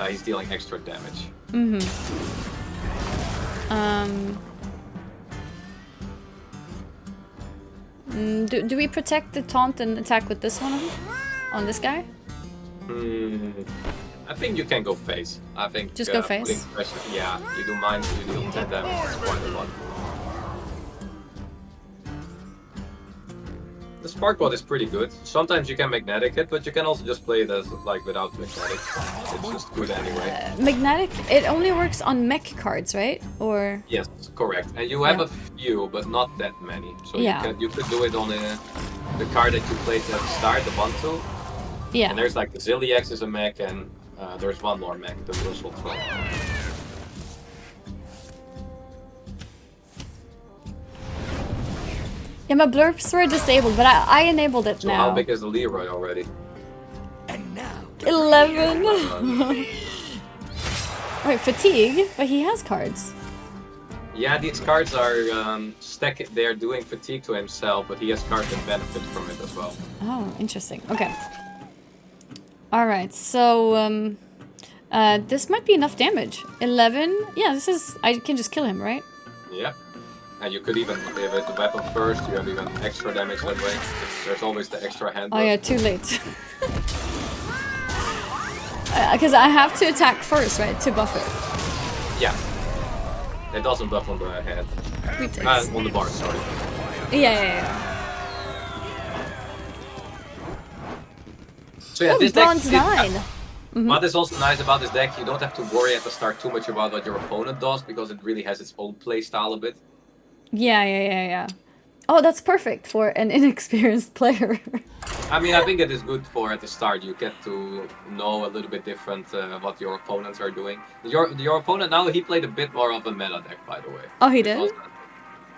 he's dealing extra damage. Do we protect the taunt and attack with this one on this guy? I think you can go face. I think Just go face? putting pressure- Yeah, you do mine, you deal 10 damage. It's quite a lot. The Sparkbot is pretty good. Sometimes you can magnetic it, but you can also just play it as like without magnetic. It's just good anyway. Magnetic, it only works on mech cards, right? Or Yes, correct. And you have Yeah. a few, but not that many. So Yeah. you could do it on the card that you played at the start, the 1-2. yeah. And there's like the Zilliax is a mech, and there's one more mech, the Russell 12. Yeah, my blurps were disabled, but I enabled it So now. how big is the Leroy already? And now, 11. Wait, fatigue? But he has cards. Yeah, these cards are they are doing fatigue to himself, but he has cards that benefit from it as well. Oh, interesting. Okay. Alright, so this might be enough damage. 11. Yeah, this is... I can just kill him, right? Yeah. And you could even give it the weapon first, you have even extra damage that way. There's always the extra hand. Oh yeah, too late. Because I have to attack first, right? To buff it. Yeah. It doesn't buff on the head. Retake. On the bar, sorry. Yeah. So yeah, Oh, this deck bronze is- 9. What is also nice about this deck, you don't have to worry at the start too much about what your opponent does, because it really has its own play style a bit. Yeah. Oh, that's perfect for an inexperienced player. I mean, I think it is good for at the start. You get to know a little bit different what your opponents are doing. Your opponent now, he played a bit more of a meta deck, by the way. Oh, he did?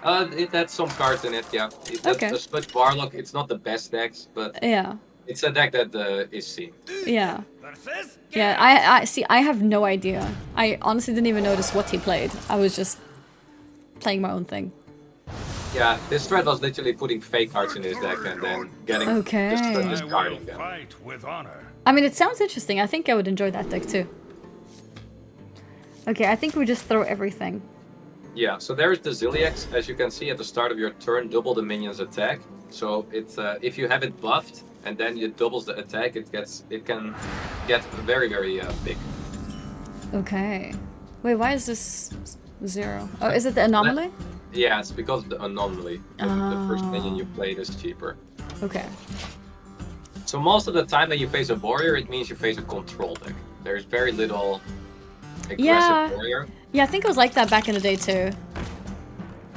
It had some cards in it, yeah. Okay. The Sludge Warlock, it's not the best decks, but Yeah. it's a deck that is seen. Yeah. Versus? Yeah, I see. I have no idea. I honestly didn't even notice what he played. I was just playing my own thing. Yeah, this thread was literally putting fake cards in his deck and then getting Okay. this I card will again. fight with honor. I mean, it sounds interesting. I think I would enjoy that deck too. Okay, I think we just throw everything. Yeah, so there's the Zilliax. As you can see at the start of your turn, double the minion's attack. So it's if you have it buffed and then it doubles the attack, it can get very big. Okay. Wait, why is this 0? Oh, is it the anomaly? Yeah, it's because of the anomaly. The first minion you played is cheaper. Okay. So most of the time that you face a warrior, it means you face a control deck. There's very little aggressive Yeah. warrior. Yeah, I think it was like that back in the day too.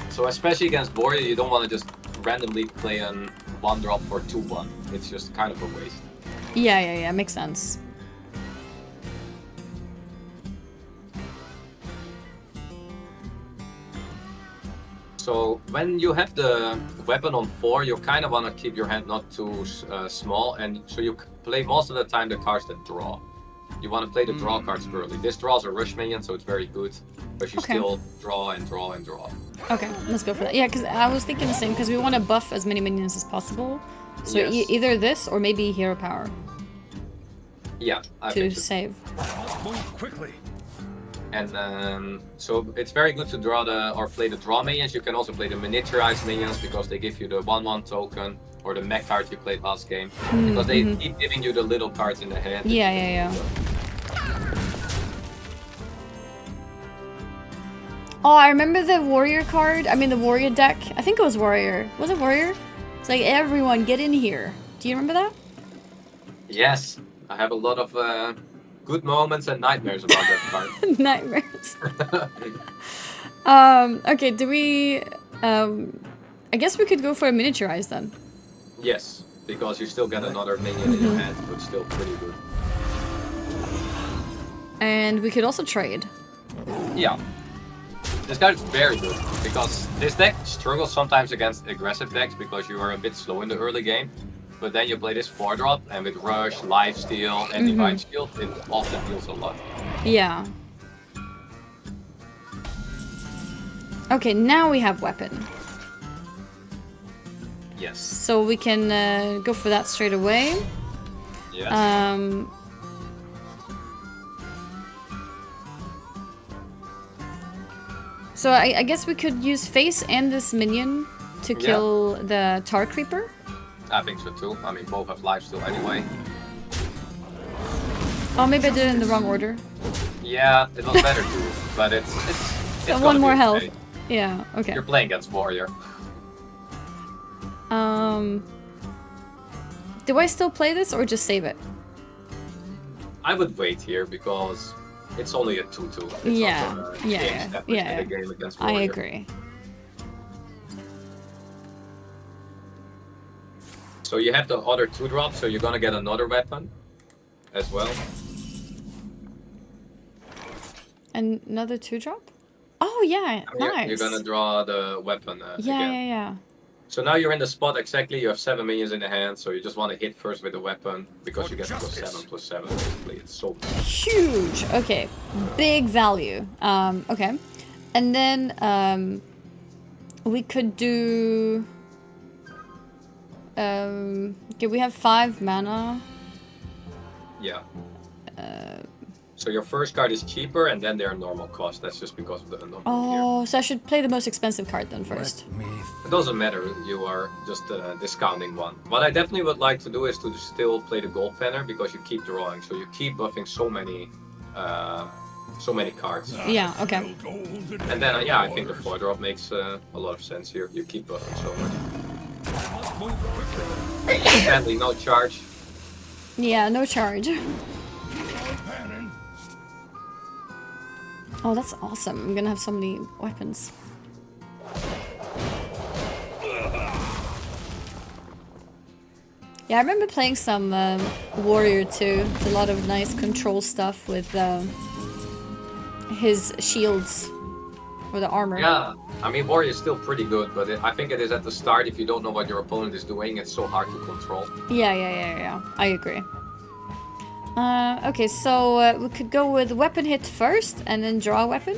So especially against warrior, you don't want to just randomly play an 1-drop for 2-1. It's just kind of a waste. Yeah, makes sense. So when you have the weapon on 4, you kind of want to keep your hand not too small, and so you play most of the time the cards that draw. You want to play the draw cards early. This draws a rush minion, so it's very good, but you Okay. still draw and draw and draw. Okay, let's go for that. Yeah, because I was thinking the same, because we want to buff as many minions as possible. So Yes. either this or maybe hero power Yeah, I to think so. save. Move quickly. And so it's very good to draw or play the draw minions. You can also play the miniaturized minions because they give you the 1/1 token, or the mech card you played last game, because they keep giving you the little cards in the hand. Yeah. Oh, I remember the warrior card. I mean, the warrior deck. I think it was warrior. Was it warrior? It's like, everyone get in here. Do you remember that? Yes, I have a lot of good moments and nightmares about that card. Nightmares. Okay, do we... I guess we could go for a miniaturized then. Yes, because you still get another minion in your hand, so it's still pretty good. And we could also trade. Yeah. This card is very good because this deck struggles sometimes against aggressive decks because you are a bit slow in the early game. But then you play this 4-drop, and with Rush, Lifesteal, and Divine Shield, it often deals a lot. Yeah. Okay, now we have weapon. Yes. So we can go for that straight away. Yes. So I guess we could use face and this minion to kill the Tar Creeper. I think so too. I mean, both have lifesteal anyway. Oh, maybe I did it in the wrong order. Yeah, it was better too, but it's So gonna one be more okay. health. Yeah, okay. You're playing against Warrior. Do I still play this or just save it? I would wait here because it's only a 2-2. It's Yeah, not gonna yeah, change that much in the game against I Warrior. agree. So you have the other 2-drop, so you're gonna get another weapon as well. Another 2-drop? Oh yeah, nice. You're gonna draw the weapon yeah, again. yeah. So now you're in the spot exactly. You have 7 minions in the hand, so you just want to hit first with the weapon because you get +7/+7. Basically, it's so Huge. Okay, big value. Okay, and then we could do. Okay, we have 5 mana. Yeah. So your first card is cheaper, and then they're normal cost. That's just because of the normal here. Oh, so I should play the most expensive card then first. It doesn't matter. You are just discounting one. What I definitely would like to do is to still play the gold banner because you keep drawing, so you keep buffing so many cards. Yeah. Okay. And then yeah, I think the 4-drop makes a lot of sense here. You keep buffing so much. Sadly, no charge. Yeah. No charge. Oh, that's awesome. I'm gonna have so many weapons. Yeah, I remember playing some Warrior too. It's a lot of nice control stuff with his shields or the armor. Yeah, I mean Warrior is still pretty good, but I think it is at the start. If you don't know what your opponent is doing, it's so hard to control. Yeah. I agree. Okay, so we could go with weapon hit first and then draw a weapon.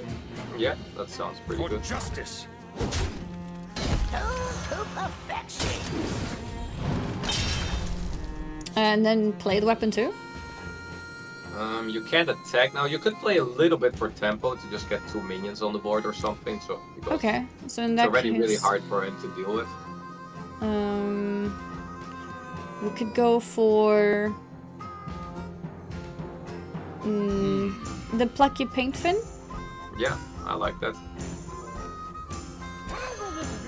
Yeah, that sounds pretty good. Justice. To perfection. And then play the weapon too. You can't attack now. You could play a little bit for tempo to just get 2 minions on the board or something. So because Okay, so in it's that already case, really hard for him to deal with. we could go for the Plucky Paintfin. Yeah, I like that.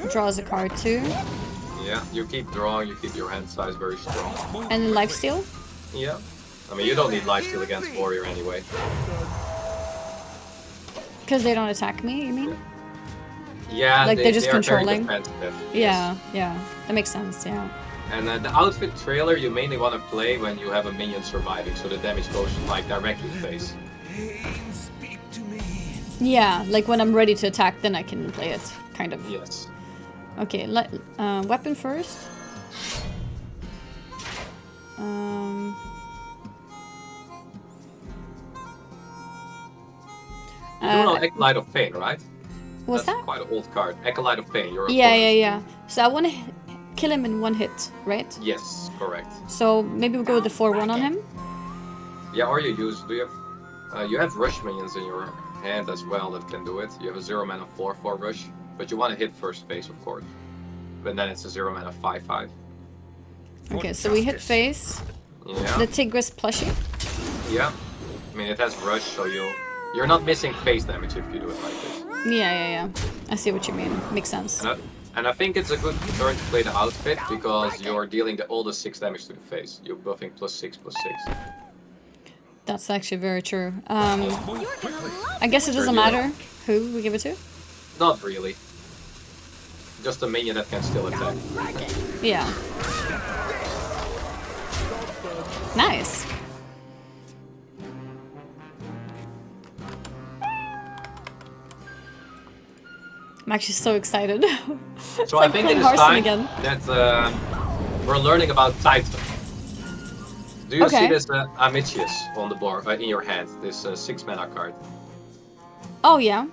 Draws a card too. Yeah, you keep drawing. You keep your hand size very strong. And then Lifesteal. Yeah, I mean you don't need lifesteal against Warrior anyway. Because they don't attack me, you mean? Yeah, Like, they're just they are very controlling? defensive, Yeah, yes. yeah. That makes sense, yeah. And the outfit trailer you mainly want to play when you have a minion surviving, so the damage goes like directly face. Speak to me. Yeah, like when I'm ready to attack, then I can play it, kind of. Yes. Okay, weapon first. You do know Acolyte of Pain, right? What's That's that? quite an old card. Acolyte of Pain. Your Yeah. opponent's- So I want to kill him in one hit, right? Yes, correct. So maybe we'll go with the 4-1 on him. Yeah, or you have rush minions in your hand as well that can do it. You have a 0 mana 4/4 rush, but you want to hit first phase, of course. But then it's a 0 mana 5/5. Okay, so we hit face. Yeah. The Tigris plushie. Yeah. I mean, it has rush, so you're not missing face damage if you do it like this. Yeah. I see what you mean. Makes sense. And I think it's a good turn to play the outfit because you're dealing all the 6 damage to the face. You're buffing +6/+6. That's actually very true. I guess it doesn't matter who we give it to. Not really. Just a minion that can still attack. Yeah. Nice. actually so excited. It's So like I think playing it is Hearthstone time again. that we're learning about Titan. Do you see Okay. this Amichius on the board in your hand? This 6 mana card. Oh yeah.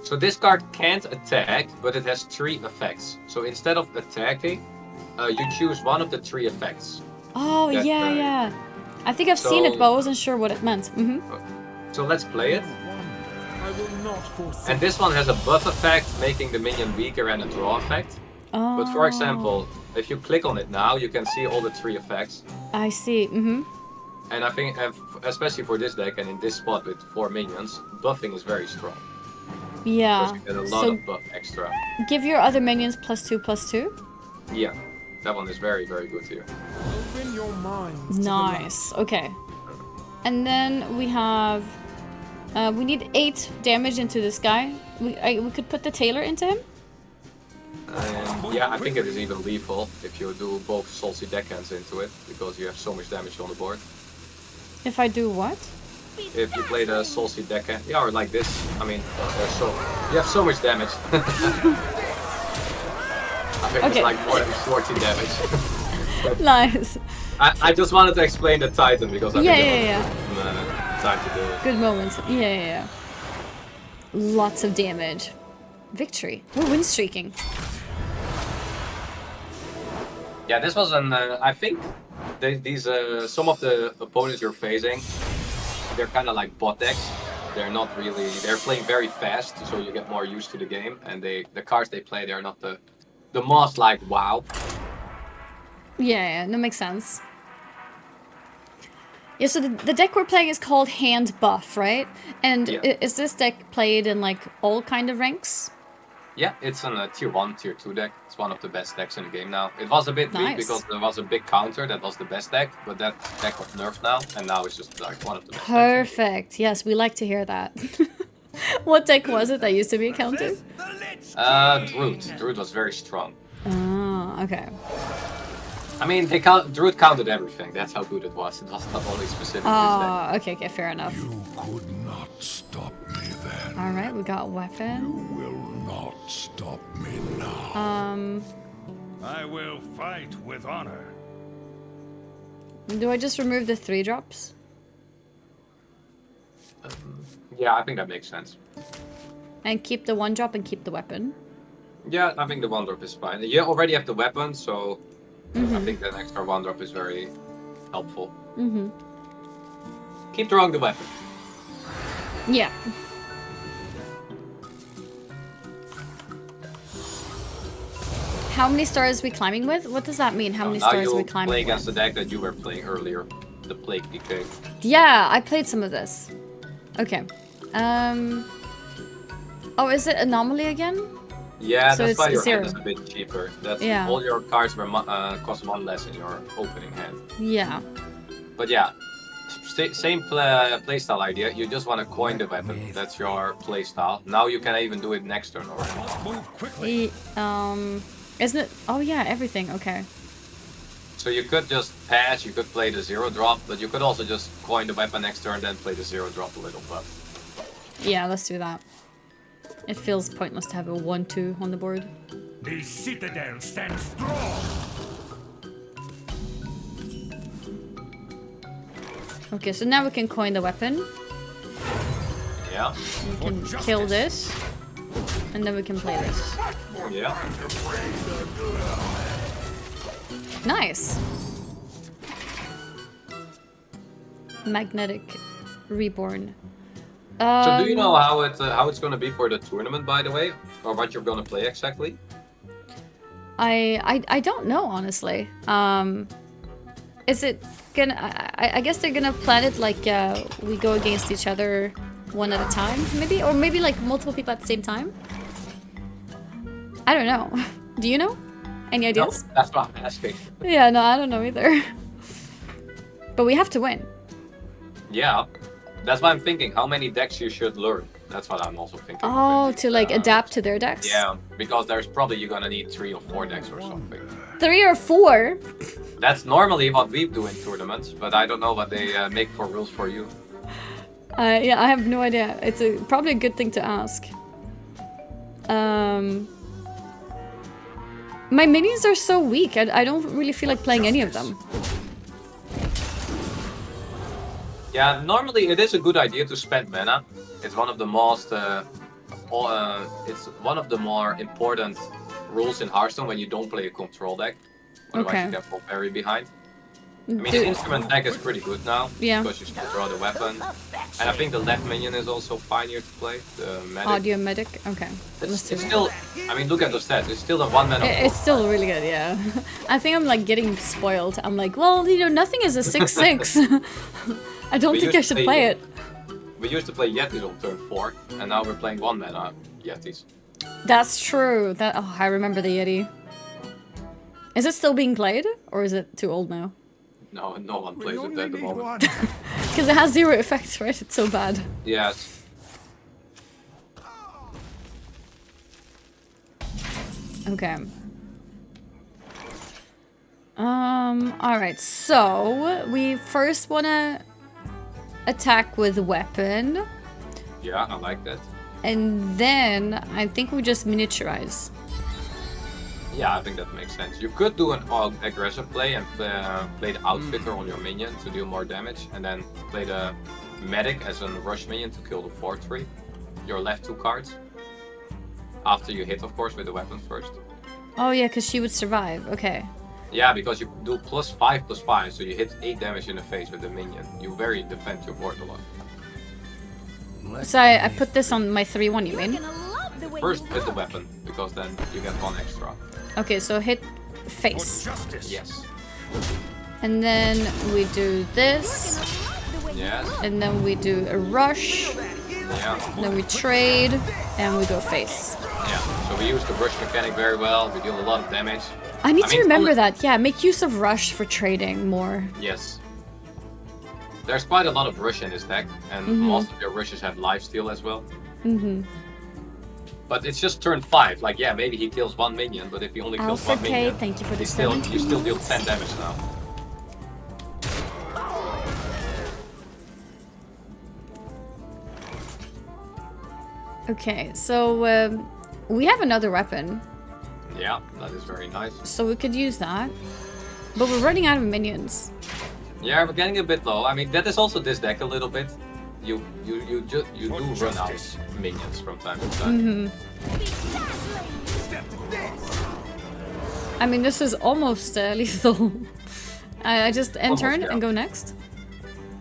So this card can't attack, but it has 3 effects. So instead of attacking, you choose one of the 3 effects. Oh That, yeah, yeah. I think I've seen it, so- but I wasn't sure what it meant. So let's play it. I will not forsake. And this one has a buff effect, making the minion weaker, and a draw effect. Oh. But for example, if you click on it now, you can see all the 3 effects. I see. And I think, especially for this deck and in this spot with 4 minions, buffing is very strong. Yeah. Because you get a lot So of buff extra. give your other minions +2/+2. Yeah, that one is very, very good here. Open your minds. Nice. Okay. And then we have. We need 8 damage into this guy. We could put the tailor into him. Yeah, I think it is even lethal if you do both Salty Deckhands into it, because you have so much damage on the board. If I do what? If you play the Salty Deckhand, yeah, or like this, I mean, you have so much damage. I think Okay. it's like more than 14 damage. Nice. I just wanted to explain the Titan because I Yeah, think yeah, it was time to do it. Good moments. Yeah. Lots of damage. Victory. We're win streaking. Yeah, this was an. I think these some of the opponents you're facing, they're kind of like bot decks. They're not really. They're playing very fast, so you get more used to the game. And the cards they play, they're not the most like wow. Yeah, that makes sense. Yeah, so the deck we're playing is called Hand Buff, right? And Yeah. is this deck played in like all kind of ranks? Yeah, it's a tier 1, tier 2 deck. It's one of the best decks in the game now. It was a bit weak Nice. because there was a big counter that was the best deck, but that deck was nerfed now, and now it's just like one of the best decks. Perfect. Yes, we like to hear that. What deck was it that used to be a counter? Druid. Druid was very strong. Oh, okay. I mean, Druid counted everything. That's how good it was. It was not only specific to this deck. Oh, okay, fair enough. You could not stop me then. All right, we got a weapon. You will not stop me now. I will fight with honor. Do I just remove the 3 drops? Yeah, I think that makes sense. And keep the 1 drop and keep the weapon? Yeah, I think the 1 drop is fine. You already have the weapon, so I think that extra 1 drop is very helpful. Keep drawing the weapon. Yeah. How many stars are we climbing with? What does that mean? How many Now stars are we you climbing play with? against the deck that you were playing earlier, the Plague Decay. Yeah, I played some of this. Okay. Oh, is it Anomaly again? Yeah, So that's why it's your 0. hand is a bit cheaper. That's Yeah. all your cards were cost 1 less in your opening hand. Yeah. But yeah, same playstyle idea. You just want to coin the weapon. That's your playstyle. Now you can even do it next turn already. Move quickly. Isn't it? Oh yeah, everything. Okay. So you could just pass. You could play the 0 drop, but you could also just coin the weapon next turn, then play the 0 drop a little buff. Yeah, let's do that. It feels pointless to have a 1/2 on the board. The citadel stands strong. Okay, so now we can coin the weapon. Yeah, We can kill this. And then we can play this. yeah. Nice. Magnetic Reborn. So do you know how it's gonna be for the tournament, by the way, or what you're gonna play exactly? I don't know, honestly. Is it gonna? I guess they're gonna plan it like we go against each other one at a time, maybe, or maybe like multiple people at the same time. I don't know. Do you know? Any No, ideas? that's what I'm asking. Yeah, no, I don't know either. But we have to win. Yeah, that's why I'm thinking how many decks you should learn. That's what I'm also thinking. Oh, Maybe, to like adapt to their decks. Yeah, because there's probably you're gonna need 3 or 4 decks or something. 3 or 4. That's normally what we do in tournaments, but I don't know what they make for rules for you. Yeah, I have no idea. It's probably a good thing to ask. My minions are so weak. I don't really feel like playing any of them. Yeah, normally it is a good idea to spend mana. It's one of the most, it's one of the more important rules in Hearthstone when you don't play a control deck. Otherwise Okay. you get fall very behind. I mean, the instrument deck is pretty good now. Yeah. Because you still draw the weapon. And I think the left minion is also fine here to play. The medic. Audio medic. Okay. It's still, I mean, look at the stats. It's still a 1 mana. It's still really good, yeah. I think I'm like getting spoiled. I'm like, well, you know, nothing is a 6/6. I don't think I should play it. We used to play Yetis on turn 4, and now we're playing 1 mana Yetis. That's true. I remember the Yeti. Is it still being played, or is it too old now? No, no one plays it at the moment. Because it has 0 effects, right? It's so bad. Yes. Okay. Alright, so we first wanna attack with a weapon, Yeah, I like that. and then I think we just miniaturize. Yeah, I think that makes sense. You could do an aggressive play and play the Outfitter on your minion to deal more damage, and then play the Medic as a rush minion to kill the 4/3. Your left 2 cards. After you hit, of course, with the weapon first. Oh yeah, because she would survive. Okay. Yeah, because you do +5/+5, so you hit 8 damage in the face with the minion. You very defend your board a lot. So I put this on my 3/1, you mean? First hit the weapon, because then you get 1 extra. Okay, so hit face. Yes. And then we do this. Yes. And then we do a rush. Yeah. Then we trade. And we go face. Yeah. So we use the rush mechanic very well. We deal a lot of damage. I need to mean, remember that. Yeah, make use of rush for trading more. Yes. There's quite a lot of rush in this deck, and most of your rushes have lifesteal as well. But it's just turn 5. Like, yeah, maybe he kills 1 minion, but if he only kills Alpha 1 K, minion, thank you for the you still 17 deal months. 10 damage now. Okay, so we have another weapon, Yeah, that is very nice. so we could use that. But we're running out of minions. Yeah, we're getting a bit low. I mean, that is also this deck a little bit. You do run out of minions from time to time. I mean, this is almost lethal. I just end turn yeah. and go next.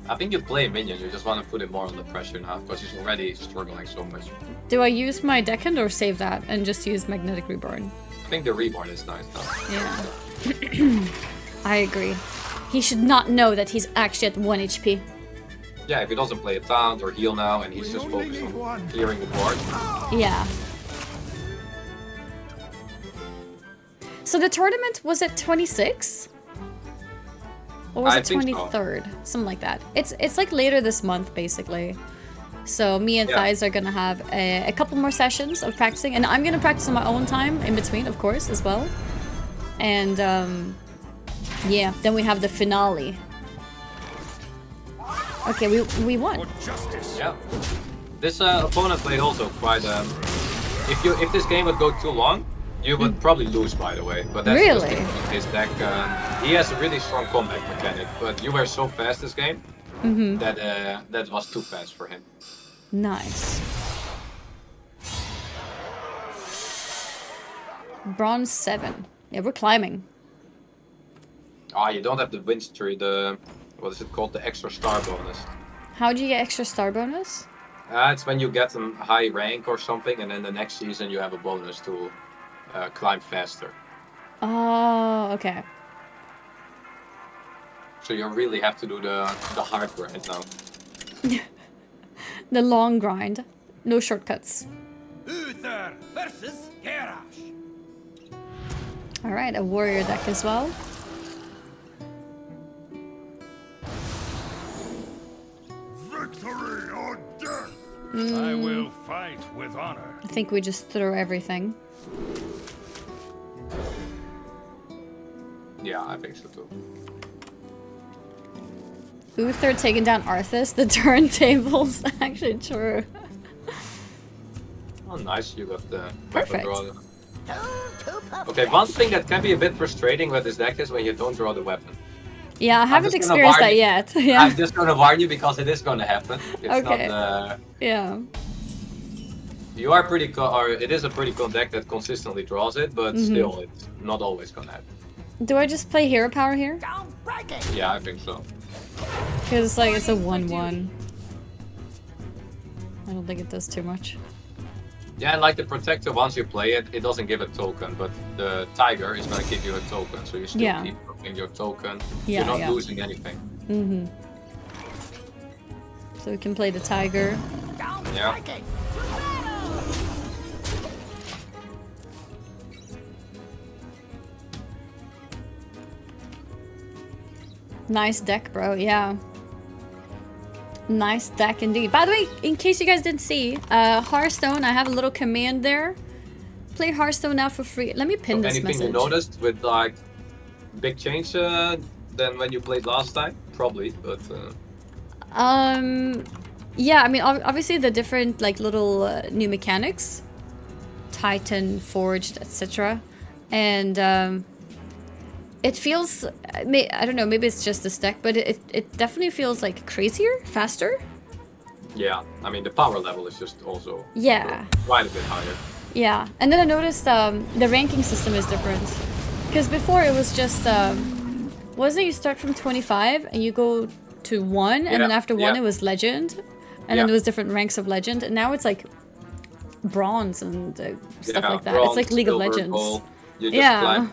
I think you play a minion, you just want to put him more under pressure now, because he's already struggling so much. Do I use my deckhand or save that and just use Magnetic Reborn? I think the Reborn is nice though. Yeah. I agree. He should not know that he's actually at 1 HP. Yeah, if he doesn't play a taunt or heal now, and he's just focused on clearing the board. Yeah. So the tournament, was it 26? Or was I it think so. 23rd? Something like that. It's like later this month, basically. So me and Yeah. Thijs are gonna have a couple more sessions of practicing, and I'm gonna practice on my own time in between, of course, as well. And yeah, then we have the finale. Okay, we won. Yeah. This opponent played also quite. If this game would go too long, you would probably lose, by the way. But that's just Really? his deck. He has a really strong combat mechanic, but you were so fast this game that that was too fast for him. Nice. Bronze 7. Yeah, we're climbing. Ah, you don't have the win tree. The what is it called? The extra star bonus. How do you get extra star bonus? It's when you get them high rank or something, and then the next season you have a bonus to climb faster. Oh, okay. So you really have to do the hard grind now. The long grind. No shortcuts. Uther versus Garrosh. Alright, a warrior deck as well. Victory or death! I will fight with honor. I think we just throw everything. Yeah, I think so too. Uther taking down Arthas, the turntables. Actually true. Oh, nice. You got the Perfect. weapon draw. Okay, one thing that can be a bit frustrating with this deck is when you don't draw the weapon. Yeah, I haven't just gonna experienced warn that you. yet. Yeah. I'm just gonna warn you because it is gonna happen. It's Okay. not. Yeah. You are pretty or it is a pretty cool deck that consistently draws it, but still, it's not always gonna happen. Do I just play hero power here? Yeah, I think so. Because like it's a 1/1. I don't think it does too much. Yeah, and like the protector, once you play it, it doesn't give a token, but the tiger is gonna give you a token, so you still keep dropping your token. Yeah, You're not losing anything. So we can play the tiger. Yeah. Nice deck, bro. Yeah. Nice deck indeed. By the way, in case you guys didn't see, Hearthstone, I have a little command there. Play Hearthstone now for free. Let me pin this Anything message. you noticed with like big change than when you played last time? Probably, but yeah, I mean, obviously the different like little new mechanics, Titan, Forged, etc. And it feels, I don't know, maybe it's just this deck, but it definitely feels like crazier, faster. yeah, I mean the power level is just also Yeah. quite a bit higher. Yeah, and then I noticed the ranking system is different. Because before it was just, wasn't it you start from 25 and you go to 1, and then after 1 it was legend, and then there was different ranks of legend, and now it's like bronze and stuff like that. Bronze, It's like League of silver, Legends. gold. You just climb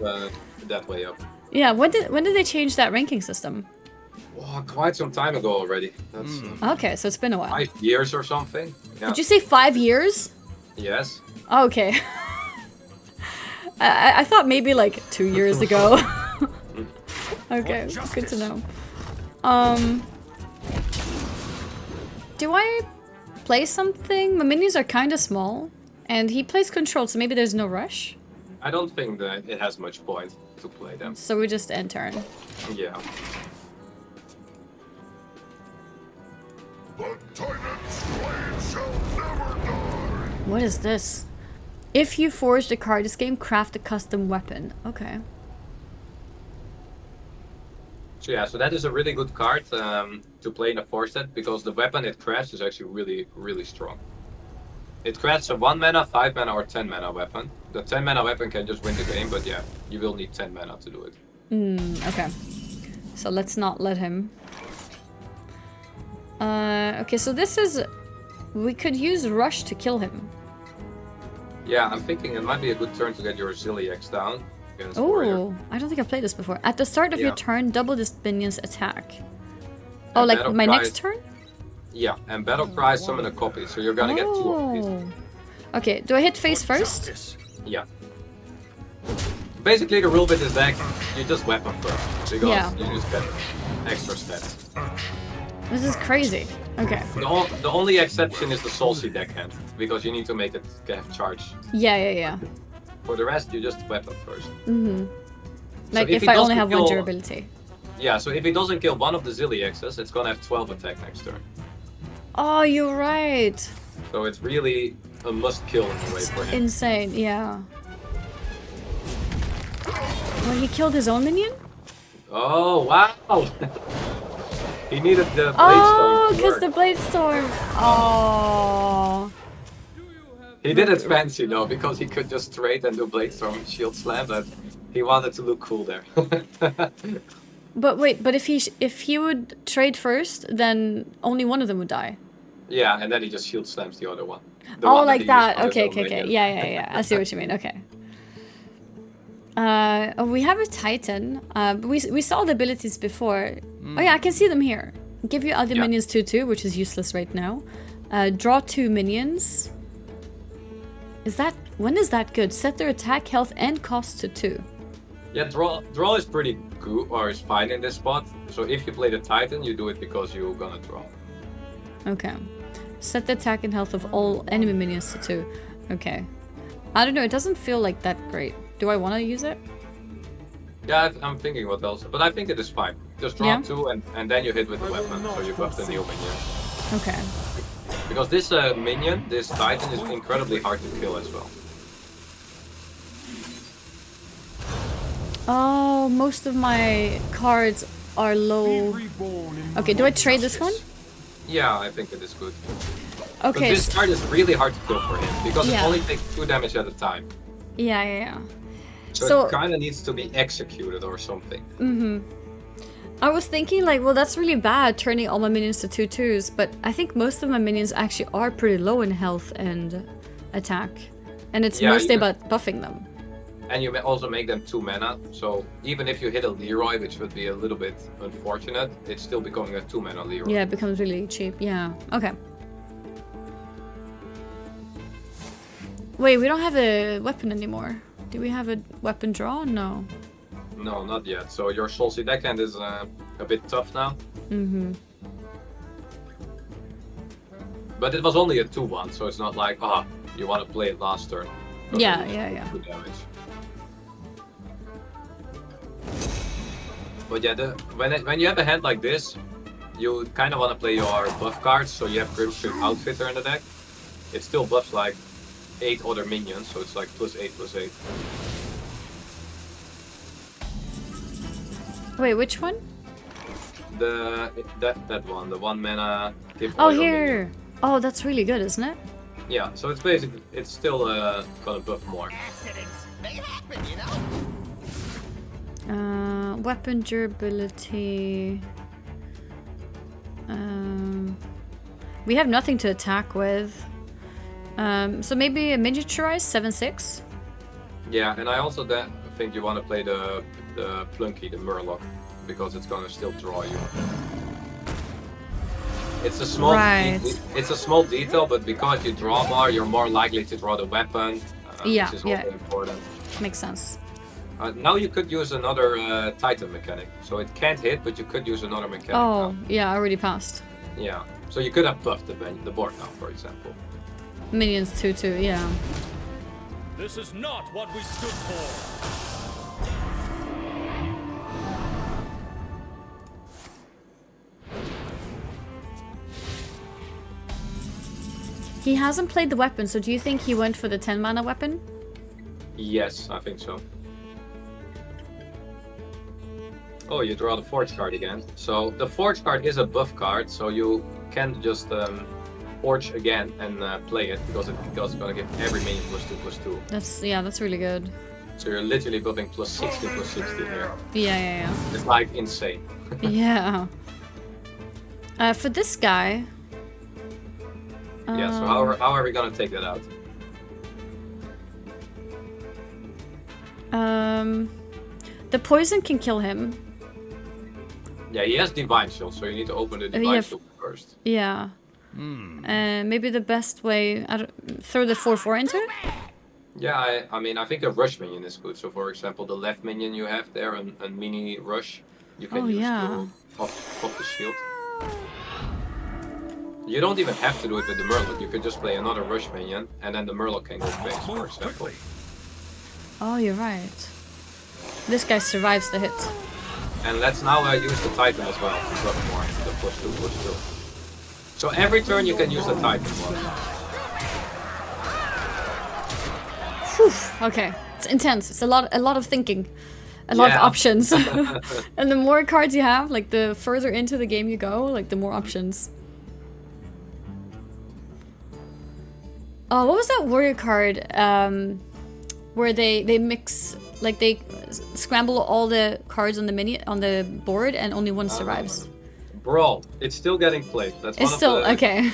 that way up. Yeah, when did they change that ranking system? Oh, quite some time ago already. That's Okay, so it's been a while. 5 years or something. Yeah. Did you say 5 years? Yes. Okay. I thought maybe like 2 years ago. Okay, good to know. Do I play something? My minions are kind of small, and he plays control, so maybe there's no rush. I don't think that it has much point to play them. So we just end turn. Yeah. The Titan's blade shall never die. What is this? If you forged a card this game, craft a custom weapon. Okay. So yeah, so that is a really good card to play in a 4-set because the weapon it crafts is actually really, really strong. It crafts a 1 mana, 5 mana, or 10 mana weapon. The 10 mana weapon can just win the game, but yeah, you will need 10 mana to do it. Okay. So let's not let him. Okay, so this is... We could use Rush to kill him. Yeah, I'm thinking it might be a good turn to get your Zilliax down against Warrior. Oh, I don't think I played this before. At the start of your Yeah. turn, double this minion's attack. Oh, And like Battle my Cry- next turn? Yeah, and Battle Cry summon a copy, so you're gonna get 2 of these. Oh. Okay, do I hit face first? Justice. Yeah. Basically, the rule with this deck, you just weapon first, because Yeah. you just get extra stats. This is crazy. Okay. The only exception is the Soul Seed deckhand, because you need to make it have charge. Yeah. For the rest, you just weapon first. Like if if he I only doesn't have one kill- durability. Yeah, so if he doesn't kill one of the Zilliaxes, it's gonna have 12 attack next turn. Oh, you're right. So it's really a must kill in a way for him. Insane, yeah. Well, he killed his own minion? Oh, wow! He needed the Blade Oh, Stone to because work. the Blade Storm. Oh. He did it fancy though, because he could just trade and do Blade Storm and Shield Slam, but he wanted to look cool there. But wait, but if he would trade first, then only one of them would die. Yeah, and then he just Shield Slams the other one. The Oh, one like he that. used on his Okay, own okay. minion. Yeah. I see what you mean. Okay. Oh, we have a Titan. But we saw the abilities before. Oh yeah, I can see them here. Give you other Yeah. minions 2/2, which is useless right now. Draw 2 minions. When is that good? Set their attack, health, and cost to 2. Yeah, draw is pretty good, or is fine in this spot. So if you play the Titan, you do it because you're gonna draw. Okay. Set the attack and health of all enemy minions to 2. Okay. I don't know, it doesn't feel like that great. Do I want to use it? Yeah, I'm thinking what else, but I think it is fine. Just draw Yeah? 2 and then you hit with the weapon, so you buff the new minion. Okay. Because this minion, this Titan, is incredibly hard to kill as well. Oh, most of my cards are low. Okay, do I trade this one? Yeah, I think it is good. Okay. But this card is really hard to kill for him because Yeah. it only takes 2 damage at a time. Yeah. So it kind of needs to be executed or something. I was thinking like, well, that's really bad turning all my minions to 2/2s, but I think most of my minions actually are pretty low in health and attack. And it's Yeah, mostly you can- about buffing them. And you may also make them 2 mana, so even if you hit a Leroy, which would be a little bit unfortunate, it's still becoming a 2 mana Leroy. Yeah, it becomes really cheap. Yeah. Okay. Wait, we don't have a weapon anymore. Do we have a weapon draw? No. No, not yet. So your Solcy deckhand is a bit tough now. But it was only a 2-1, so it's not like, you want to play it last turn. Because Yeah, then you yeah, do yeah. good damage. But yeah, when you have a hand like this, you kind of want to play your buff cards, so you have Grimstream Outfitter in the deck. It still buffs like 8 other minions, so it's like +8/+8. Wait, which one? That one, the 1 mana. Give Oh, all your here. minions. Oh, that's really good, isn't it? Yeah, so it's basically still gonna buff more. Accidents, they happen, you know? Weapon durability. We have nothing to attack with. So maybe a miniaturize 7/6. Yeah, and I also think you want to play the Plunky, the Murloc, because it's gonna still draw you. It's a small Right. it's a small detail, but because you draw more, you're more likely to draw the weapon, Yeah, which is also yeah. important. Makes sense. Now you could use another Titan mechanic, so it can't hit, but you could use another mechanic. Oh, now. yeah, I already passed. Yeah, so you could have buffed the board now, for example. Minions 2/2, yeah. This is not what we stood for. He hasn't played the weapon, so do you think he went for the 10 mana weapon? Yes, I think so. Oh, you draw the Forge card again. So the Forge card is a buff card, so you can just Forge again and play it because it's gonna give every minion +2/+2. That's really good. So you're literally buffing +60/+60 here. Yeah. It's like insane. Yeah. For this guy. Yeah. So how are we gonna take that out? The poison can kill him. Yeah, he has Divine Shield, so you need to open the Divine yeah, Shield first. Yeah. Maybe the best way, throw the 4/4 into it? Yeah, I mean, I think a rush minion is good. So, for example, the left minion you have there, a mini rush, you can use to pop the shield. You don't even have to do it with the Murloc. You could just play another rush minion, and then the Murloc can go face, for example. Oh, you're right. This guy survives the hit. And let's now use the Titan as well to buff more, the +2/+2. So every turn you can use the Titan one. Whew, okay, it's intense. It's a lot of thinking, a lot of Yeah. options. And the more cards you have, like the further into the game you go, like the more options. Oh, what was that warrior card? Where they mix, like they scramble all the cards on the board and only one survives. Brawl. It's still getting played. That's It's one still of the, okay.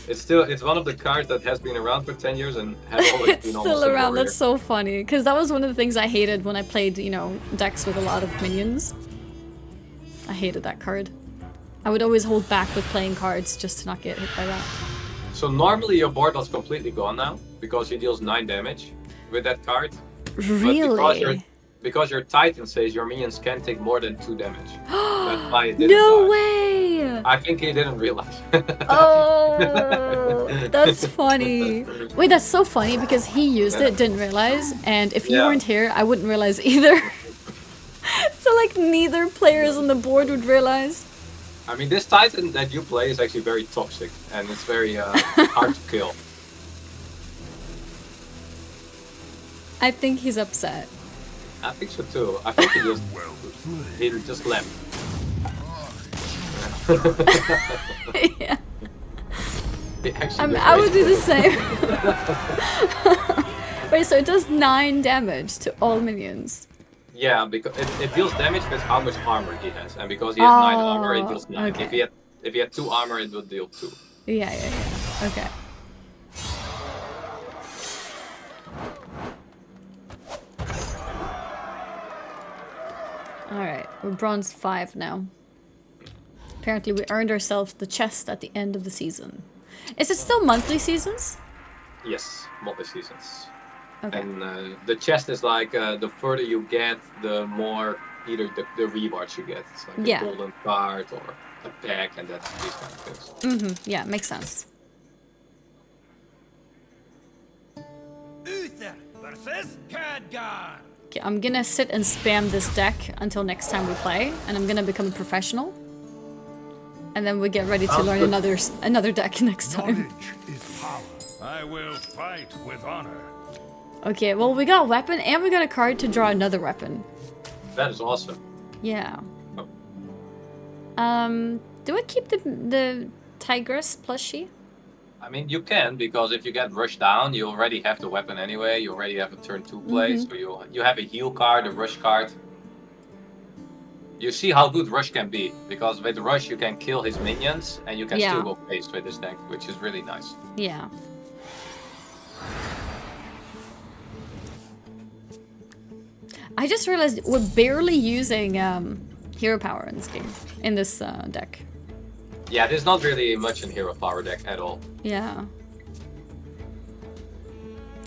It's one of the cards that has been around for 10 years and has always It's been still almost a around. warrior. That's so funny because that was one of the things I hated when I played, decks with a lot of minions. I hated that card. I would always hold back with playing cards just to not get hit by that. So normally your board was completely gone now because he deals 9 damage with that card. Really? Because your Titan says your minions can take more than 2 damage. That's why it didn't No die. way! I think he didn't realize. Oh, that's funny. Wait, that's so funny because he used it, didn't realize, and if you Yeah. weren't here, I wouldn't realize either. So like neither players on the board would realize. I mean, this Titan that you play is actually very toxic, and it's very hard to kill. I think he's upset. I think so too. I think he just left. Yeah. He actually I would do the same. Wait, so it does 9 damage to all minions. Yeah, because it deals damage with how much armor he has, and because he has 9 armor, it deals 9. Okay. If he had 2 armor, it would deal 2. Yeah. Okay. Alright, we're bronze 5 now. Apparently we earned ourselves the chest at the end of the season. Is it still monthly seasons? Yes, multi-seasons. Okay. And the chest is like, the further you get, the more either the rewards you get. It's like a golden card or a pack, and that's these kind of things. Yeah, makes sense. Uther versus Khadgar. Okay, I'm gonna sit and spam this deck until next time we play, and I'm gonna become a professional. And then we get ready to learn another deck next time. Knowledge is power. I will fight with honor. Okay, well we got a weapon and we got a card to draw another weapon. That is awesome. Yeah. Oh. Do I keep the Tigress plushie? I mean, you can, because if you get rushed down, you already have the weapon anyway. You already have a turn 2 play, so you have a heal card, a rush card. You see how good rush can be, because with rush you can kill his minions, and you can still go face with this deck, which is really nice. Yeah. I just realized we're barely using hero power in this game, in this deck. Yeah, there's not really much in hero power deck at all. Yeah.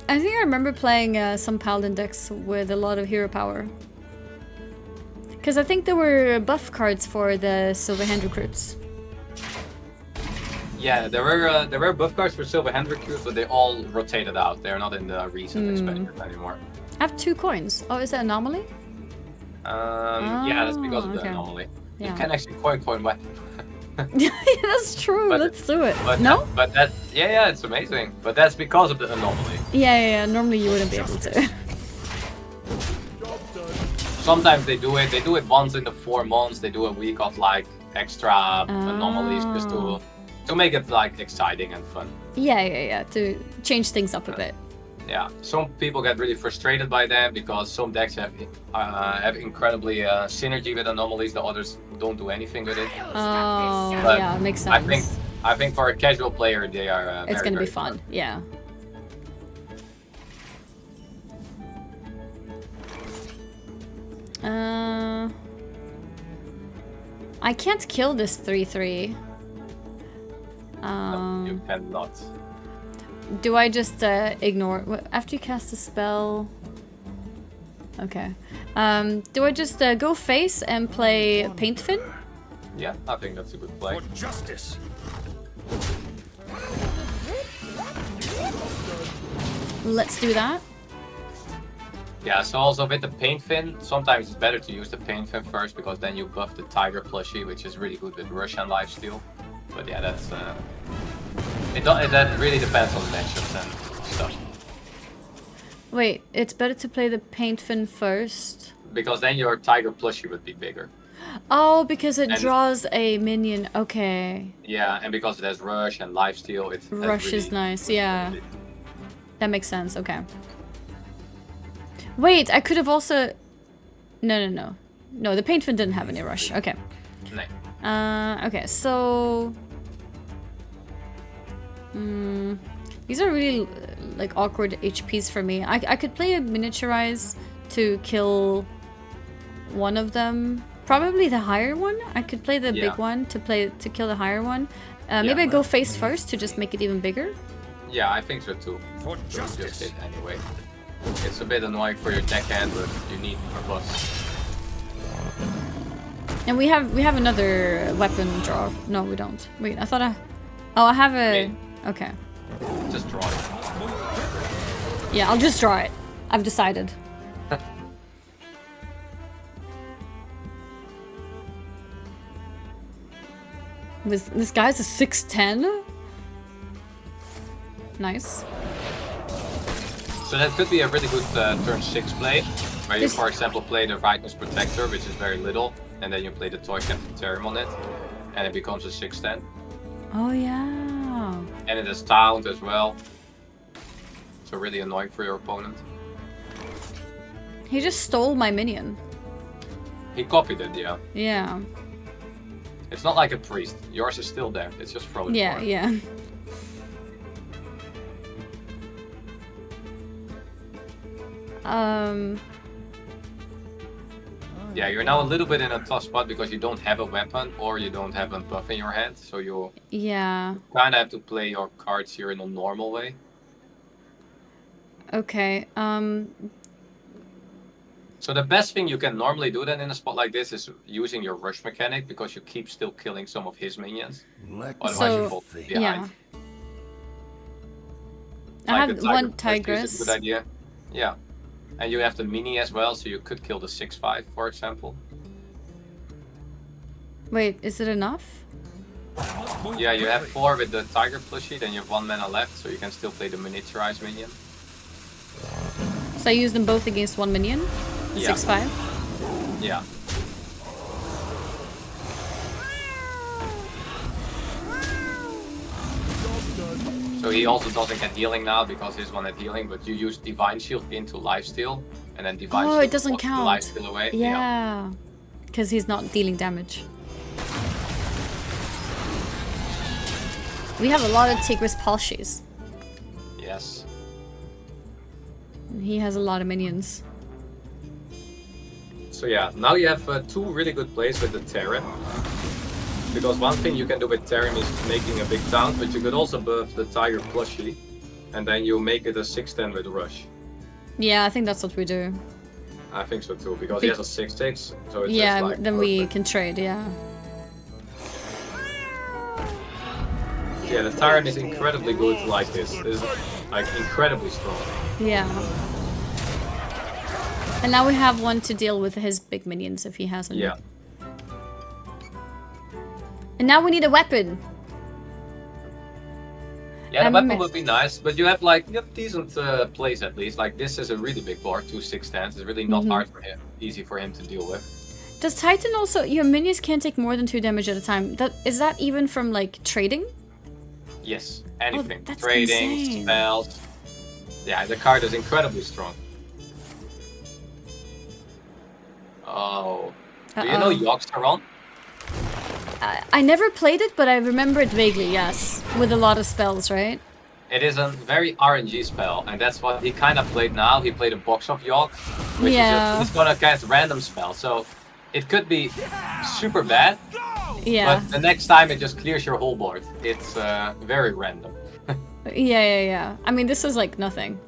I think I remember playing some paladin decks with a lot of hero power. Because I think there were buff cards for the Silver Hand recruits. Yeah, there were buff cards for Silver Hand recruits, but they all rotated out. They're not in the recent expansion anymore. I have 2 coins. Oh, is that anomaly? Yeah, that's because of the okay. anomaly. Yeah. You can actually coin weapon. That's true. But- Let's do it. But No? yeah, it's amazing. But that's because of the anomaly. Yeah. Normally you wouldn't be able to. Sometimes they do it. They do it once in the 4 months. They do a week of like extra anomalies just to make it like exciting and fun. Yeah. To change things up a bit. Yeah, some people get really frustrated by them because some decks have incredibly synergy with anomalies. The others don't do anything with it. Oh, But yeah, makes sense. I think for a casual player they are. It's very, gonna be very fun. Yeah. I can't kill this 3/3. No, you cannot. Do I just ignore after you cast a spell? Okay. Do I just go face and play Paint Fin? Yeah, I think that's a good play. For justice. Let's do that. Yeah, so also with the Paint Fin, sometimes it's better to use the Paint Fin first because then you buff the Tiger plushie, which is really good with Rush and Lifesteal. But yeah, that's that really depends on the matchups and stuff. Wait, it's better to play the Paint Fin first. Because then your Tiger plushie would be bigger. Oh, because it And- draws a minion. Okay. Yeah, and because it has Rush and Lifesteal, it Rush really, is nice, yeah. That makes sense, okay. Wait, I could have also... No. No, the Paint Fin didn't have any rush. Okay. Okay, so... these are really, like, awkward HPs for me. I could play a Miniaturize to kill one of them. Probably the higher one. I could play the big one to kill the higher one. Maybe I go face first to just make it even bigger. Yeah, I think so too. For So just justice. hit anyway. It's a bit annoying for your deckhand, but you need a plus. And we have another weapon draw. No, we don't. Wait, I thought I... Oh, I have a... Okay. Okay. Just draw it. Yeah, I'll just draw it. I've decided. This guy's a 6'10"? Nice. So that could be a really good turn 6 play, where you, This- for example, play the Rightness Protector, which is very little, and then you play the Toy Captain Tavern on it, and it becomes a 6/10. Oh yeah. And it has Taunt as well. So really annoying for your opponent. He just stole my minion. He copied it, yeah. Yeah. It's not like a priest. Yours is still there. It's just throwing Yeah, yeah. Yeah, you're now a little bit in a tough spot because you don't have a weapon or you don't have a buff in your hand. So you Yeah. kind of have to play your cards here in a normal way. Okay. So the best thing you can normally do then in a spot like this is using your rush mechanic because you keep still killing some of his minions. Let Otherwise So, you fall behind. yeah. I Like have the one Tiger Push is a tigress. good idea. Yeah. And you have the mini as well, so you could kill the 6/5, for example. Wait, is it enough? Yeah, you have 4 with the Tiger plushie, then you have 1 mana left, so you can still play the miniaturized minion. So I use them both against one minion? The Yeah. 6/5? Yeah. So he also doesn't get healing now because his one had healing, but you use Divine Shield into Lifesteal, and then Divine Oh, Shield it doesn't blocks the count. Lifesteal away. Yeah. Because he's not dealing damage. We have a lot of Tigris Palshies. Yes. He has a lot of minions. So yeah, now you have 2 really good plays with the Terran. Because one thing you can do with Terran is making a big taunt, but you could also buff the Tiger plushie, and then you make it a 6/10 with Rush. Yeah, I think that's what we do. I think so too, because he has a 6/6, so it's Yeah, just like then we perfect. can trade, yeah. Yeah, the Tyrant is incredibly good like this. Is like incredibly strong. Yeah. And now we have one to deal with his big minions if he has any. Yeah. And now we need a weapon. Yeah, the Um, weapon would be nice, but you have decent plays at least. Like this is a really big board, 2 6/10s. It's really not hard for him, easy for him to deal with. Does Titan also... Your minions can't take more than 2 damage at a time. Is that even from, like, trading? Yes, anything. that's Trading, insane. spells. Yeah, the card is incredibly strong. Oh. Do you know Yoxaron? I never played it, but I remember it vaguely, yes. With a lot of spells, right? It is a very RNG spell, and that's what he kind of played now. He played a box of Yogg, which is Yeah. just, it's gonna cast random spells. So it could be super bad, Yeah. but the next time it just clears your whole board. It's very random. Yeah. I mean, this is like nothing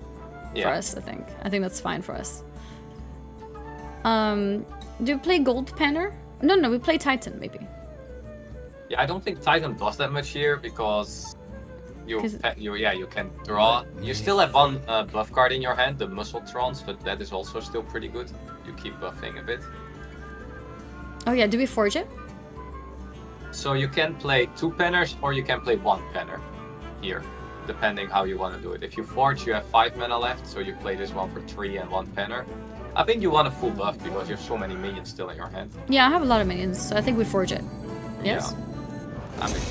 for Yeah. us, I think. I think that's fine for us. Do we play Gold Panner? No, we play Titan, maybe. Yeah, I don't think Titan does that much here because you 'Cause- you can draw. You still have one buff card in your hand, the Muscletrons, but that is also still pretty good. You keep buffing a bit. Oh yeah, do we forge it? So you can play 2 penners or you can play 1 penner here, depending how you want to do it. If you forge, you have 5 mana left, so you play this one for 3 and 1 penner. I think you want a full buff because you have so many minions still in your hand. Yeah, I have a lot of minions, so I think we forge it. Yes? Yeah. I think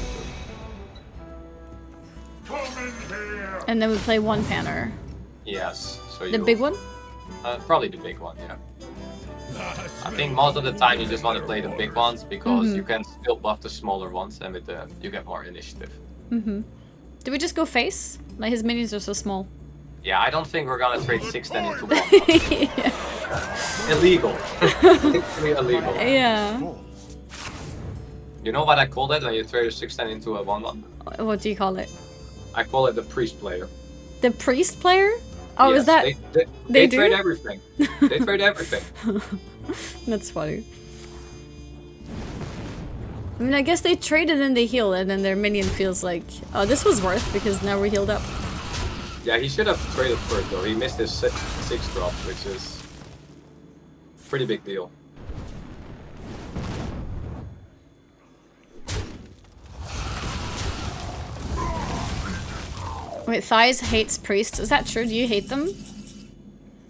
so too. And then we play 1 Panner. Yes. So The big one? Probably the big one, yeah. I think most of the time you just want to play the big ones because you can still buff the smaller ones, and with the you get more initiative. Do we just go face? Like his minions are so small. Yeah, I don't think we're gonna trade 6/10 into 1. Illegal. Literally illegal. Yeah. You know what I call that when you trade a 6/10 into a 1/1? What do you call it? I call it the priest player. The priest player? Oh, Yes, is that... They they trade do? everything. They trade everything. That's funny. I mean, I guess they trade and then they heal, and then their minion feels like, oh, this was worth because now we're healed up. Yeah, he should have traded first though. He missed his 6 drop, which is pretty big deal. Wait, Thijs hates priests. Is that true? Do you hate them?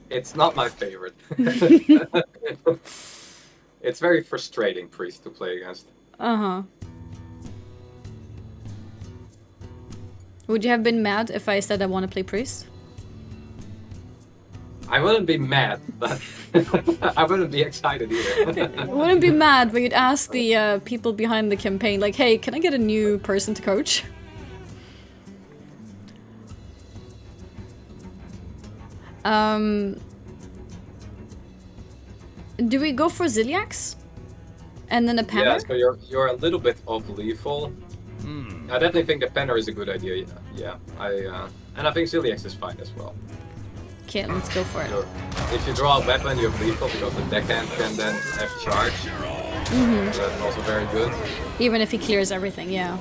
It's not my favorite. It's very frustrating priest to play against. Uh-huh. Would you have been mad if I said I want to play priest? I wouldn't be mad, but I wouldn't be excited either. Wouldn't be mad, but you'd ask the people behind the campaign, like, hey, can I get a new person to coach? Do we go for Ziliax? And then a Panner? Yeah, so you're a little bit off lethal. I definitely think the Panner is a good idea. Yeah, and I think Ziliax is fine as well. Okay, let's go for it. So if you draw a weapon, you have lethal because the deckhand can then have charge. So that's also very good. Even if he clears everything, yeah.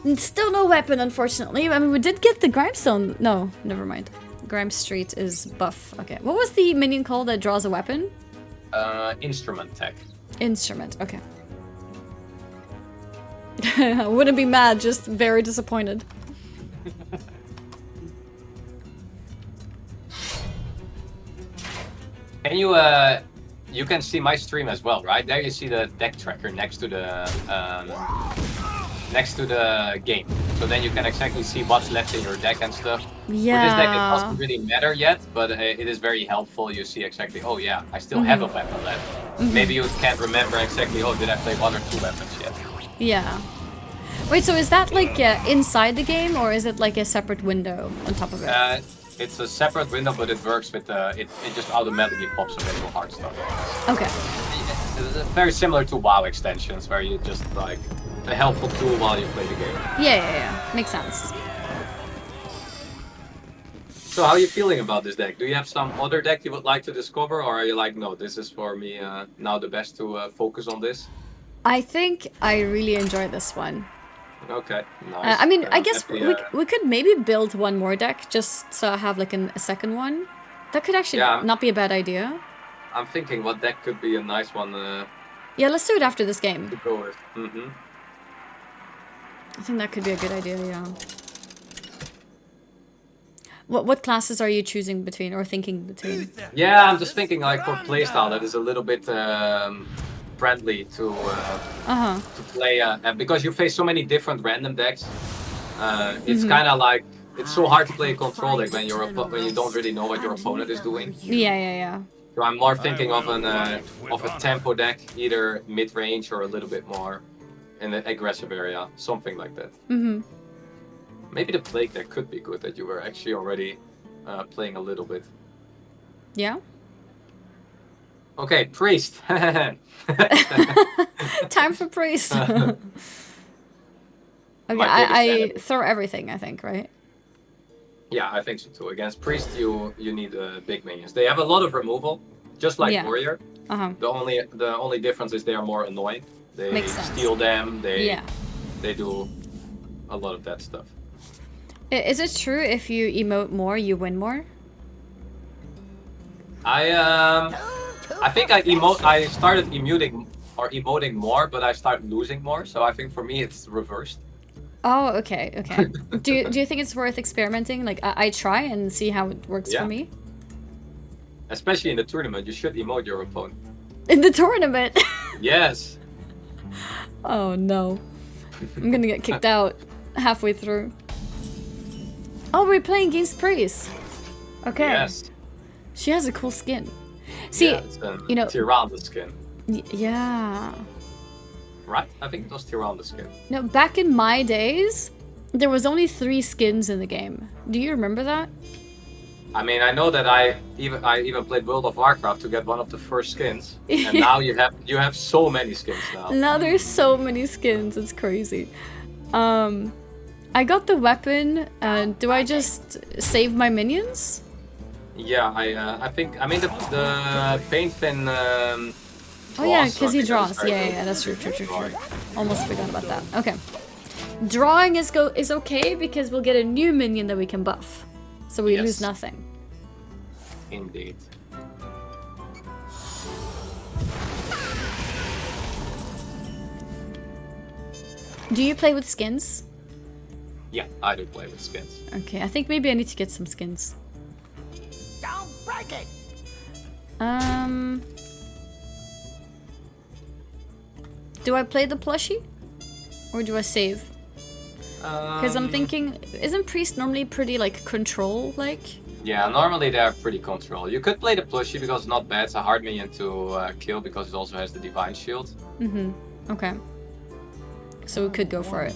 And still no weapon, unfortunately. I mean, we did get the Grimestone. No, never mind. Grime Street is buff. Okay, what was the minion called that draws a weapon? Instrument tech. Instrument, okay. I wouldn't be mad, just very disappointed. Can you can see my stream as well, right? There you see the deck tracker next to the game. So then you can exactly see what's left in your deck and stuff. Yeah. For this deck, it doesn't really matter yet, but it is very helpful. You see exactly, oh yeah, I still have a weapon left. Maybe you can't remember exactly, oh, did I play 1 or 2 weapons yet? Yeah. Wait, so is that like inside the game, or is it like a separate window on top of it? It's a separate window, but it works with it just automatically pops up into Hearthstone. Okay. It's very similar to WoW extensions, where you just like a helpful tool while you play the game. Yeah. Makes sense. So how are you feeling about this deck? Do you have some other deck you would like to discover, or are you like, no, this is for me now the best to focus on this? I think I really enjoy this one. Okay, nice. I mean, I guess happy, we could maybe build one more deck just so I have like a second one. That could actually not be a bad idea. I'm thinking what deck could be a nice one Yeah, let's do it after this game. to go with. I think that could be a good idea, yeah. What classes are you choosing between or thinking between? Yeah, I'm just thinking like for playstyle that is a little bit friendly to play, and because you face so many different random decks, it's kind of like it's so hard to play a control deck when you don't really know what your opponent is doing. Yeah. So I'm more thinking of a tempo deck, either mid range or a little bit more in the aggressive area, something like that. Maybe the plague deck could be good that you were actually already playing a little bit. Yeah. Okay, priest. Time for priest. Okay, I throw everything, I think, right? Yeah, I think so too. Against priest, you need big minions. They have a lot of removal, just like warrior. The only difference is they are more annoying. They steal them. They do a lot of that stuff. Is it true if you emote more, you win more? I think I started emoting more, but I started losing more. So I think for me it's reversed. Oh, okay. Do you think it's worth experimenting? Like I try and see how it works for me. Especially in the tournament, you should emote your opponent. In the tournament? Yes. Oh no, I'm gonna get kicked out halfway through. Oh, we're playing against Priest. Okay. Yes. She has a cool skin. See, it's Tyrande skin. Yeah. Right? I think it was Tyrande skin. No, back in my days, there was only 3 skins in the game. Do you remember that? I mean, I know that I even played World of Warcraft to get one of the first skins, and now you have so many skins now. Now there's so many skins. It's crazy. I got the weapon. Do I just save my minions? Yeah, I think the paint fin. Oh yeah, because he draws. Yeah, that's true. Almost forgot about that. Okay, drawing is okay because we'll get a new minion that we can buff, so we lose nothing. Indeed. Do you play with skins? Yeah, I do play with skins. Okay, I think maybe I need to get some skins. Don't break it. Do I play the plushie? Or do I save? Because I'm thinking, isn't Priest normally pretty, like, control-like? Yeah, normally they're pretty control. You could play the plushie because it's not bad. It's a hard minion to kill because it also has the divine shield. Okay. So we could go for it.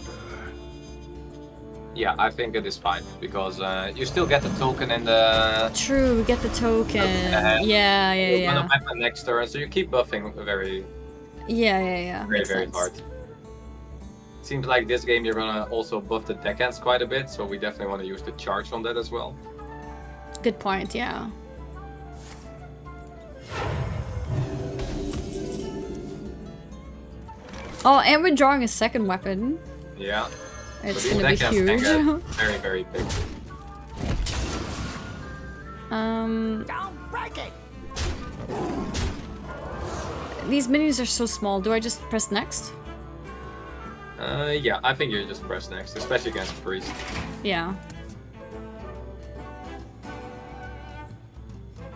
Yeah, I think it is fine because you still get the token in the. True, we get the token. And Yeah. you're gonna weapon next turn, so you keep buffing very, Yeah. very, Makes very sense. hard. Seems like this game you're gonna also buff the deckhands quite a bit, so we definitely want to use the charge on that as well. Good point, yeah. Oh, and we're drawing a second weapon. Yeah. It's But gonna be these deckhands can huge. get very, very big. Don't break it. These menus are so small. Do I just press next? Yeah, I think you just press next, especially against Priest. Yeah.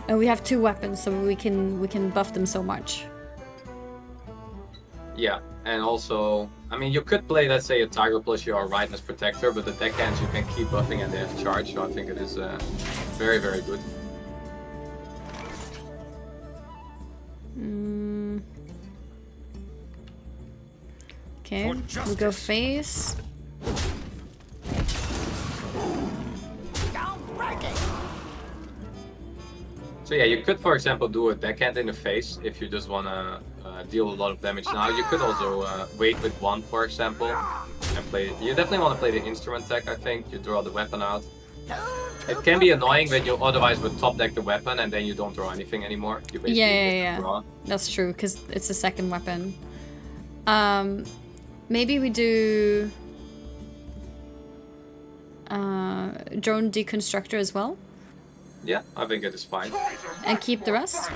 And we have 2 weapons, so we can buff them so much. Yeah, and also, I mean, you could play, let's say, a Tiger plushie or a Rightness Protector, but the deckhands you can keep buffing and they have charge, so I think it is very, very good. Okay, we go face. Don't break it. So yeah, you could, for example, do a deckhand in the face if you just want to deal a lot of damage now. You could also wait with 1, for example, and play. You definitely want to play the instrument tech, I think. You draw the weapon out. It can be annoying when you otherwise would top deck the weapon and then you don't draw anything anymore. You basically Yeah. draw. That's true, because it's the second weapon. Maybe we do drone deconstructor as well, Yeah, I think it is fine. and keep the rest.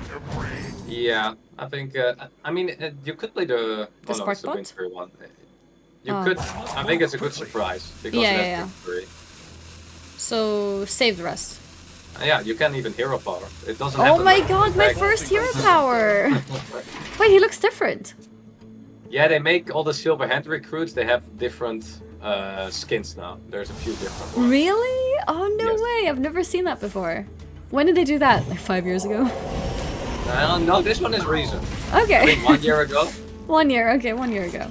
Yeah, I think. I mean, you could play the. Spark it's the bot? Winter one. You Oh. could. I think it's a good surprise because Yeah, it has yeah. victory. So save the rest. Yeah, you can even hero power. It doesn't. Oh happen my like- god, my like- first hero power! Wait, he looks different. Yeah, they make all the silver hand recruits. They have different skins now. There's a few different ones. Really? Oh no Yes. way! I've never seen that before. When did they do that? Like 5 years ago? No, this one is recent. I Okay. think 1 year ago. 1 year. Okay, 1 year ago.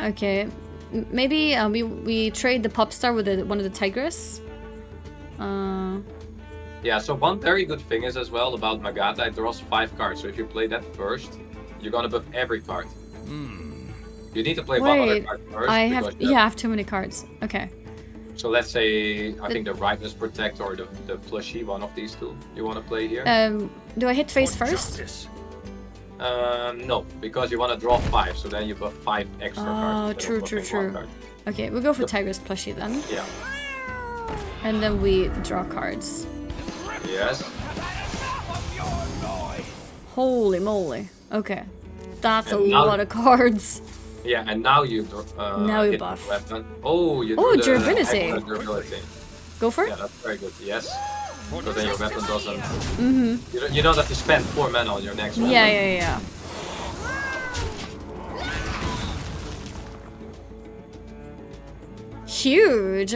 Okay. Maybe we trade the pop star with one of the tigress. Yeah, so one very good thing is as well about Magata, it draws 5 cards. So if you play that first, you're gonna buff every card. You need to play one other Wait, card first. I because have you I have too many cards. Okay. So let's say, I think the Rightness Protect or the plushie, one of these two, you want to play here? Do I hit face first? Justice. No, because you want to draw 5, so then you buff 5 extra cards. Oh, instead of true. buffing one card. Okay, we'll go for tigress plushie then, Yeah. and then we draw cards. Yes. Holy moly. Okay. That's a And now- lot of cards. Yeah, and now you Now you hit buff. the weapon. Oh, you Oh, do the durability. extra durability. Go for it? Yeah, that's very good. Yes. So then your weapon doesn't. You don't have to spend 4 mana on your next weapon. Yeah. Huge.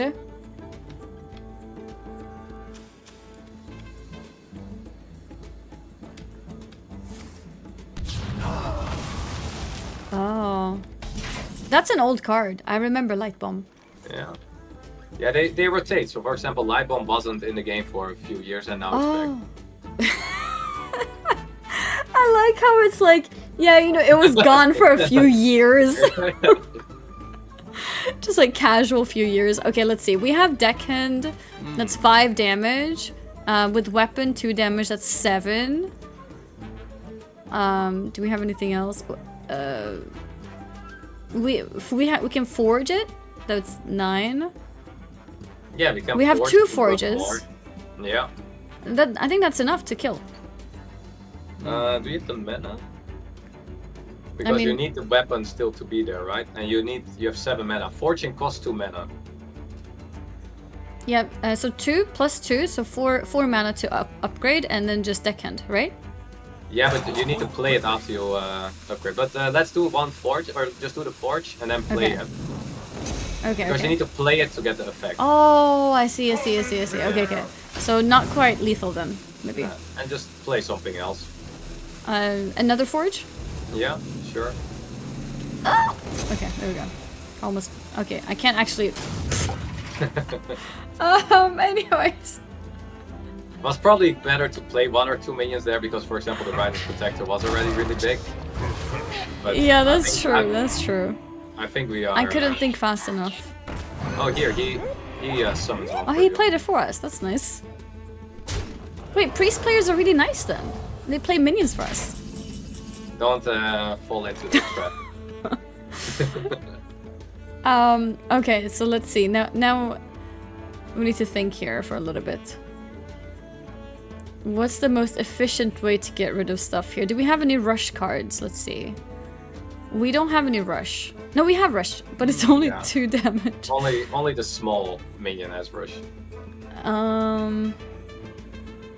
Oh. That's an old card. I remember Light Bomb. Yeah. Yeah, they rotate. So for example, Light Bomb wasn't in the game for a few years and now Oh. I like how it's like, yeah, you know, it was gone for a few years. it's back. Just like casual few years. Okay, let's see. We have Deckhand. That's 5 damage. With weapon, 2 damage. That's 7. Do we have anything else? We can forge it. That's 9. Yeah, we can. We have forge 2 to buff forges. more. Yeah. I think that's enough to kill. Do you have the mana? Because you need the weapon still to be there, right? And you have 7 mana. Fortune costs 2 mana. Yep, so 2 plus 2, so 4 mana to upgrade, and then just deckhand, right? Yeah, but you need to play it after you upgrade. But let's do 1 forge, or just do the forge and then play it. Okay, Because you need to play it to get the effect. Oh, I see. Okay. So not quite lethal then, maybe. And just play something else. Another forge? Yeah, sure. Okay, there we go. Almost. Okay, I can't actually. Anyways. It was probably better to play 1 or 2 minions there because, for example, the Rider's Protector was already really big. But yeah, that's true. That's true. I think we are. I couldn't think fast enough. Oh, here he summons one. Oh, he played it for us. That's nice. Wait, priest players are really nice then. They play minions for us. Don't fall into the trap. Okay, so let's see. Now we need to think here for a little bit. What's the most efficient way to get rid of stuff here? Do we have any rush cards? Let's see. We don't have any rush. No, we have rush, but it's only 2 damage. Only the small minion has rush.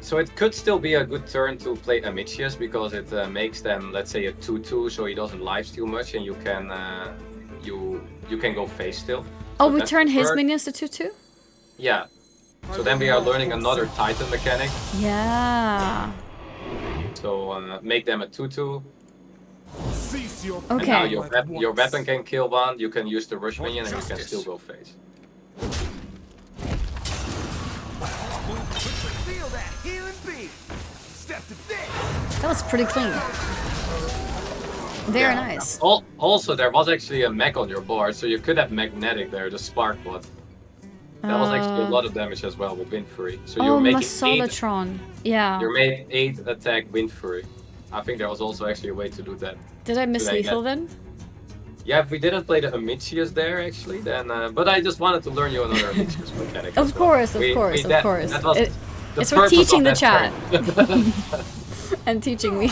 So it could still be a good turn to play Amicius because it makes them, let's say, a 2/2, so he doesn't lifesteal much, and you can go face still. Oh, So we that's turn the his turn. minions to 2/2? Yeah. So then we are learning another Titan mechanic. Yeah. So make them a 2/2. Okay. And now your weapon can kill one. You can use the rush minion, and you can still go face. Feel that healing beat. Step to this. That was pretty clean. Very nice. Also, there was actually a mech on your board, so you could have magnetic there, the spark bot. That was actually a lot of damage as well with Wind Fury. So you're making Masolatron. Yeah. You're making 8 attack Wind Fury. I think there was also actually a way to do that. Did I miss lethal then? Yeah, if we didn't play the Amicius there actually, then but I just wanted to learn you another Amicius mechanic. Of course. That was It's for purpose teaching of the that chat. turn. And teaching me.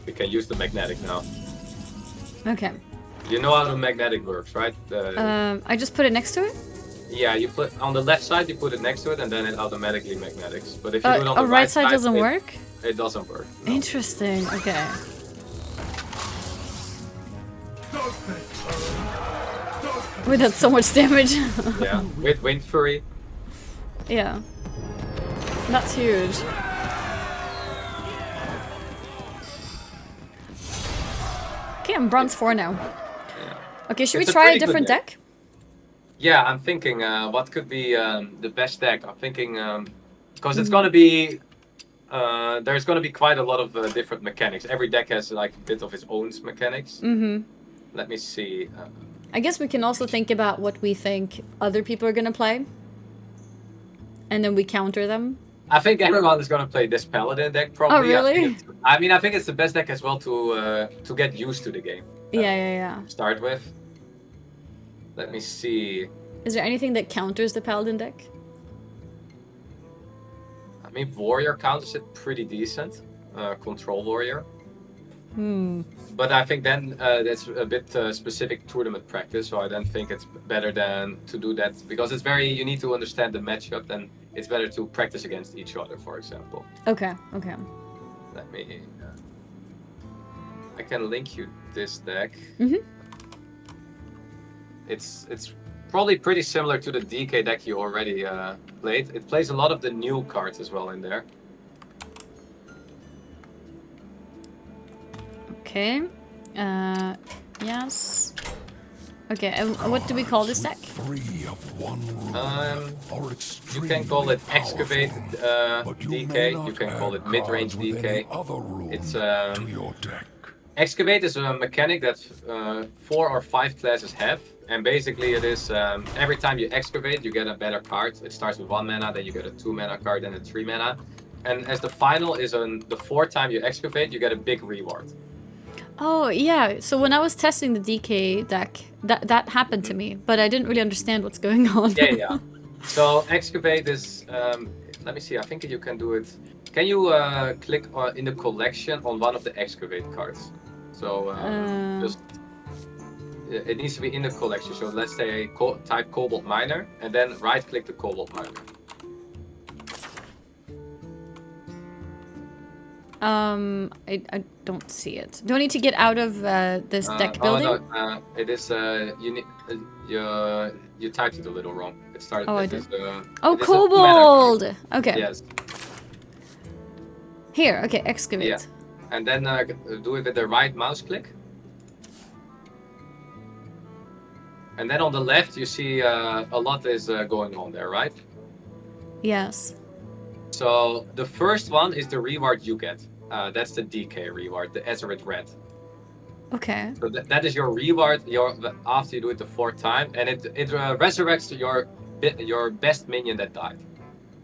We can use the magnetic now. Okay. You know how the magnetic works, right? I just put it next to it? Yeah, you put on the left side, you put it next to it, and then it automatically magnetics. But if you do it on the right side doesn't work? It doesn't work. No. Interesting. Okay. Wait, that's so much damage. Yeah, with Wind Fury. Yeah. That's huge. Okay, I'm bronze 4 now. Yeah. Okay, should It's we a try a pretty good different deck? Yeah, I'm thinking what could be the best deck. I'm thinking because it's gonna be there's gonna be quite a lot of different mechanics. Every deck has like a bit of its own mechanics. Mm-hmm. Let me see. I guess we can also think about what we think other people are gonna play. And then we counter them. I think everyone is gonna play this Paladin deck probably. Oh, really? I think it's the best deck as well to get used to the game. Yeah. Start with. Let me see. Is there anything that counters the Paladin deck? I mean, Warrior counters it pretty decent. Control Warrior. But I think then that's a bit specific tournament practice, so I then think it's better than to do that because it's you need to understand the matchup, then it's better to practice against each other, for example. Okay. Let me... I can link you this deck. Mm-hmm. It's probably pretty similar to the DK deck you already played. It plays a lot of the new cards as well in there. Okay. Yes. Okay, and what do we call this deck? You can call it Excavate DK, you can call it Mid-Range DK. It's Excavate is a mechanic that 4 or 5 classes have, and basically it is every time you excavate you get a better card. It starts with 1 mana, then you get a 2 mana card, then a 3 mana. And as the final is the 4th time you excavate, you get a big reward. Oh, yeah. So when I was testing the DK deck, that happened to me, but I didn't really understand what's going on. Yeah. So Excavate is let me see. I think you can do it. Can you click in the collection on one of the excavate cards? So just it needs to be in the collection. So let's say type cobalt miner and then right click the cobalt miner. I don't see it. Do I need to get out of this deck building? Oh no, it is you need you typed it a little wrong. It started. Oh, I it did. is, Oh, it is a mana kobold! card. Okay. Yes. Here, okay, excavate. Yeah. And then do it with the right mouse click. And then on the left, you see a lot is going on there, right? Yes. So the first one is the reward you get. That's the DK reward, the Azeroth Red. Okay. So that is your reward after you do it the 4th time, and it resurrects your best minion that died.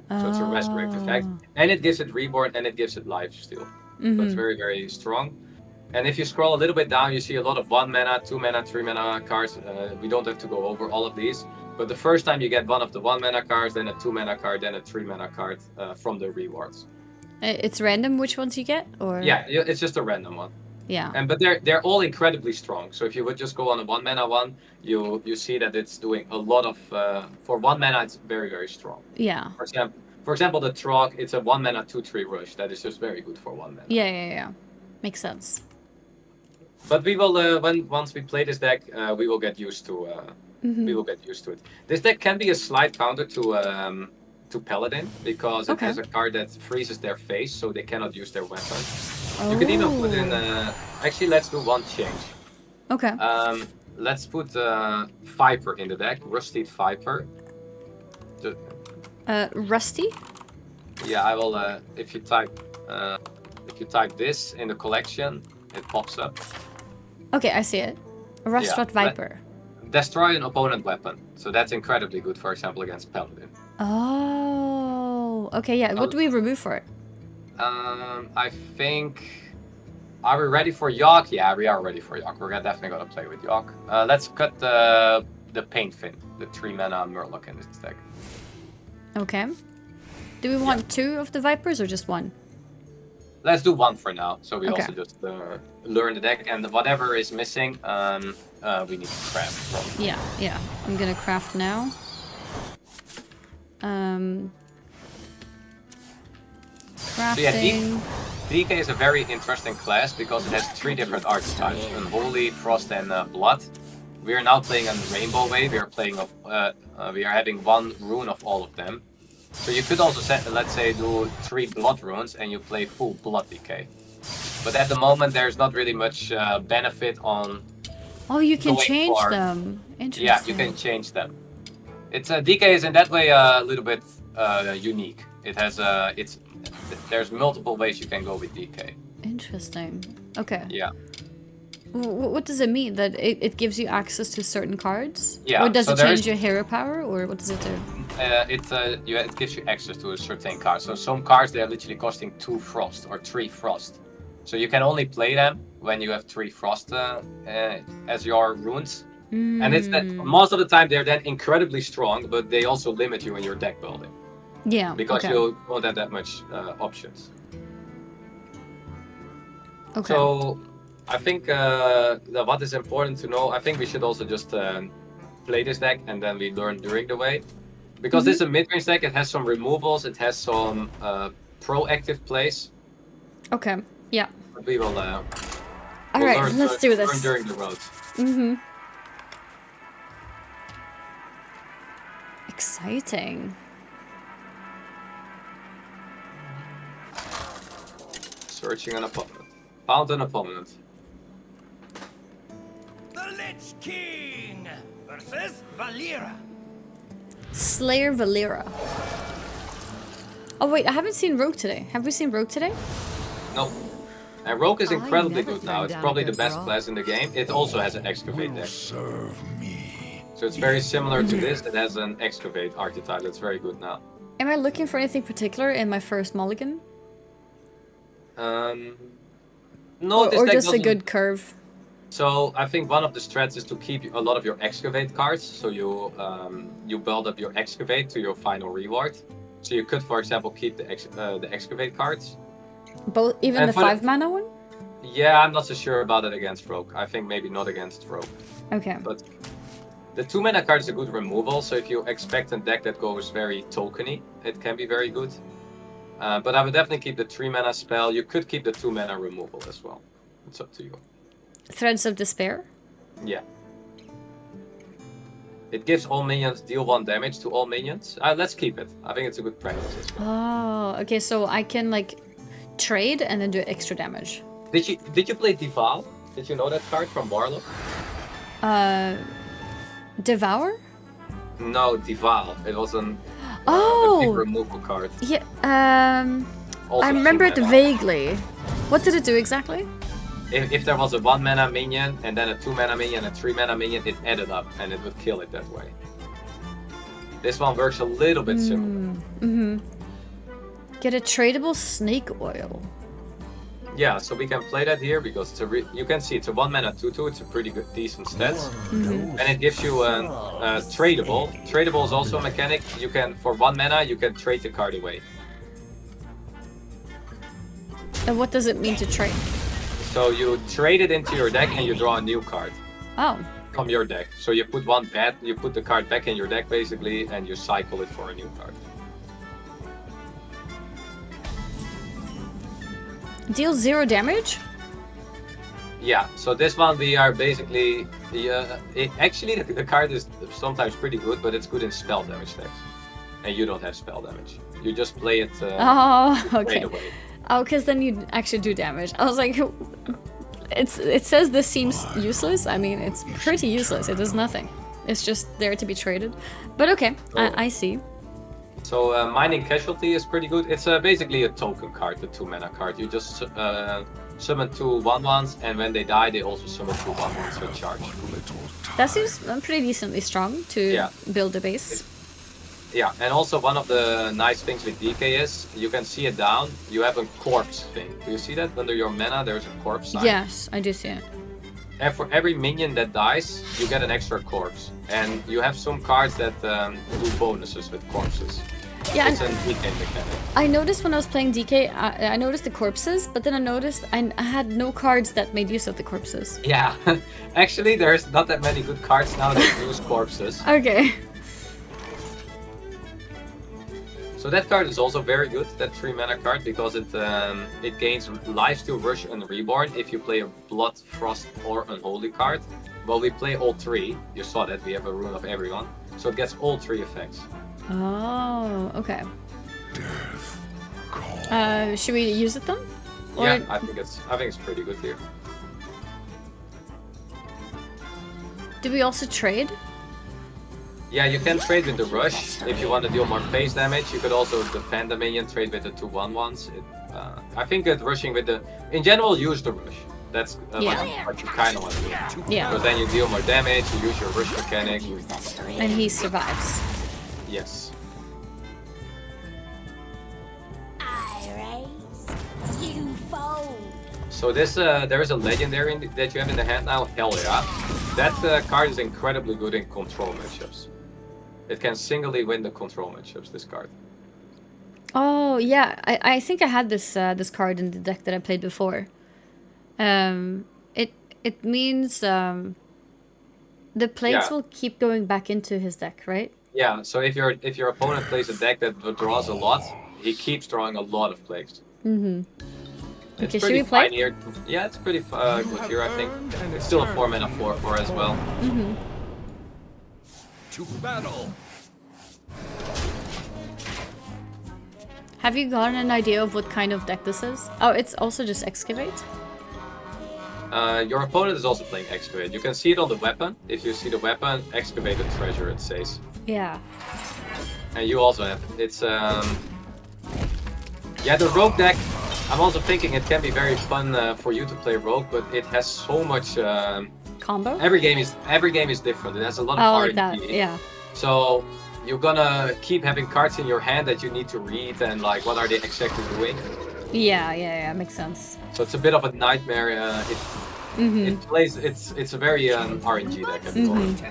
So it's a resurrect effect, and it gives it reborn and it gives it life steal. So it's very, very strong. And if you scroll a little bit down, you see a lot of 1 mana, 2 mana, 3 mana cards. We don't have to go over all of these. But the first time you get one of the 1 mana cards, then a 2 mana card, then a 3 mana card from the rewards. It's random which ones you get, or? Yeah, it's just a random one. Yeah. But they're all incredibly strong. So if you would just go on a 1 mana one, you see that it's doing a lot of for 1 mana. It's very, very strong. Yeah. For example, the Trog, it's a 1 mana 2/3 rush. That is just very good for 1 mana. Yeah. Makes sense. But we will once we play this deck, we will get used to we will get used to it. This deck can be a slight counter to Paladin because it has a card that freezes their face, so they cannot use their weapon. You could even put in. Actually, let's do one change. Okay. Let's put Viper in the deck, Rusty Viper. Rusty? Yeah, I will. If you type this in the collection, it pops up. Okay, I see it. A Restaurant Viper. Destroy an opponent weapon. So that's incredibly good, for example, against Paladin. Oh, okay, yeah. What do we remove for it? I think. Are we ready for Yawk? Yeah, we are ready for Yawk. We're definitely gonna play with Yawk. Let's cut the Paint Fin, the 3 mana Murloc in this deck. Okay. Do we want 2 of the Vipers or just 1? Let's do 1 for now. So we also just learn the deck, and whatever is missing, we need to craft from. Yeah. I'm gonna craft now. Crafting. DK is a very interesting class because it has 3 different archetypes: Unholy, Frost, and Blood. We are now playing on the Rainbow Way. We are playing we are having 1 rune of all of them. So you could also set, let's say, do 3 Blood runes and you play full Blood DK. But at the moment, there's not really much benefit on. Oh, you can change them. Interesting. Yeah, you can change them. It's DK is in that way a little bit unique. It has there's multiple ways you can go with DK. Interesting. Okay. Yeah. What does it mean? That it gives you access to certain cards? Yeah. Or does it change your hero power, or what does it do? It gives you access to a certain card. So some cards, they're literally costing 2 Frost or 3 Frost. So you can only play them when you have 3 Frost as your runes. And it's that most of the time they're then incredibly strong, but they also limit you in your deck building. Yeah. Because you don't have that much options. Okay. So I think what is important to know, I think we should also just play this deck and then we learn during the way. Because this is a mid-range deck, it has some removals, it has some proactive plays. Okay, yeah. But we will Alright, let's do this. Learn during the road. Exciting. Searching an opponent. Found an opponent. The Lich King versus Valera. Slayer Valera. Oh wait, I haven't seen Rogue today. Have we seen Rogue today? No. And Rogue is incredibly good now. It's probably the best class in the game. It also has an excavate deck. Serve me. So it's very similar to this. It has an excavate archetype that's very good now. Am I looking for anything particular in my first mulligan? No, or just a good curve. So I think one of the strats is to keep a lot of your excavate cards. So you build up your excavate to your final reward. So you could, for example, keep the excavate cards. Both, even And the for the- 5 mana one? Yeah, I'm not so sure about it against Rogue. I think maybe not against Rogue. Okay. But the 2 mana card is a good removal, so if you expect a deck that goes very tokeny, it can be very good. But I would definitely keep the 3 mana spell. You could keep the 2 mana removal as well. It's up to you. Threads of Despair? Yeah. It gives all minions deal 1 damage to all minions. Let's keep it. I think it's a good practice as well. Oh, okay, so I can like trade and then do extra damage. Did you play Dival? Did you know that card from Barlow? Devour? No, Dival. It was a big removal card. Yeah, Also I remember 2 it mana. vaguely. What did it do exactly? If there was a 1 mana minion and then a 2 mana minion and a 3 mana minion, it added up and it would kill it that way. This one works a little bit similar. Get a tradable snake oil. Yeah, so we can play that here because it's you can see it's a 1 mana 2/2. It's a pretty good, decent stats, and it gives you a tradable. Tradable is also a mechanic. You can for 1 mana you can trade the card away. And what does it mean to trade? So you trade it into your deck and you draw a new card Oh, from your deck. So you put you put the card back in your deck basically, and you cycle it for a new card. deal 0 damage? Yeah, so this one we are basically actually the card is sometimes pretty good, but it's good in spell damage decks, and you don't have spell damage. You just play it Oh, right okay. away. Oh, because then you actually do damage. I was like, it says this seems useless. I mean, it's pretty useless. It does nothing. It's just there to be traded. But okay, I see. So Mining Casualty is pretty good. It's basically a token card, the 2 mana card. You just summon 2 1/1s, and when they die, they also summon 2 1/1s with charge. That seems pretty decently strong to build a base. Yeah, and also one of the nice things with DK is you can see it down. You have a corpse thing. Do you see that under your mana? There's a corpse sign. Yes, I do see it. And for every minion that dies, you get an extra corpse. And you have some cards that do bonuses with corpses. Yeah, It's a DK mechanic. I noticed when I was playing DK, I noticed the corpses, but then I noticed I had no cards that made use of the corpses. Yeah, actually, there's not that many good cards now that use corpses. Okay. So that card is also very good, that 3 mana card, because it gains Lifesteal, Rush, and Reborn if you play a Blood, Frost, or Unholy card. Well, we play all 3. You saw that, we have a Rune of Everyone. So it gets all 3 effects. Oh, okay. Should we use it then? Or... Yeah, I think it's pretty good here. Do we also trade? Yeah, you can trade with the Rush if you want to deal more phase damage. You could also defend the minion, trade with the 2 1/1s. I think that rushing with the... In general, use the Rush. That's what you kind of want to do. Yeah. Because then you deal more damage, you use your Rush mechanic. And he survives. Yes. So this, there is a legendary that you have in the hand now, Hell yeah. That card is incredibly good in control matchups. It can singly win the control matchups, this card. Oh yeah, I think I had this this card in the deck that I played before. It means the plates will keep going back into his deck, right? Yeah. So if your opponent plays a deck that draws a lot, he keeps drawing a lot of plagues. Mm-hmm. It's Okay, should pretty we play? fine here. Yeah, it's pretty good here, I think. It's still a 4 mana 4/4 as well. Mm-hmm. To battle. Have you gotten an idea of what kind of deck this is? Oh, it's also just Excavate? Your opponent is also playing Excavate. You can see it on the weapon. If you see the weapon, Excavate the treasure, it says. Yeah. And you also have. It's yeah, the rogue deck. I'm also thinking it can be very fun for you to play rogue, but it has so much. Combo? Every game is different. It has a lot of Oh, RNG. like that, yeah. So you're gonna keep having cards in your hand that you need to read and like what are they exactly doing. Yeah, makes sense. So it's a bit of a nightmare. It plays. It's a very RNG deck at the moment.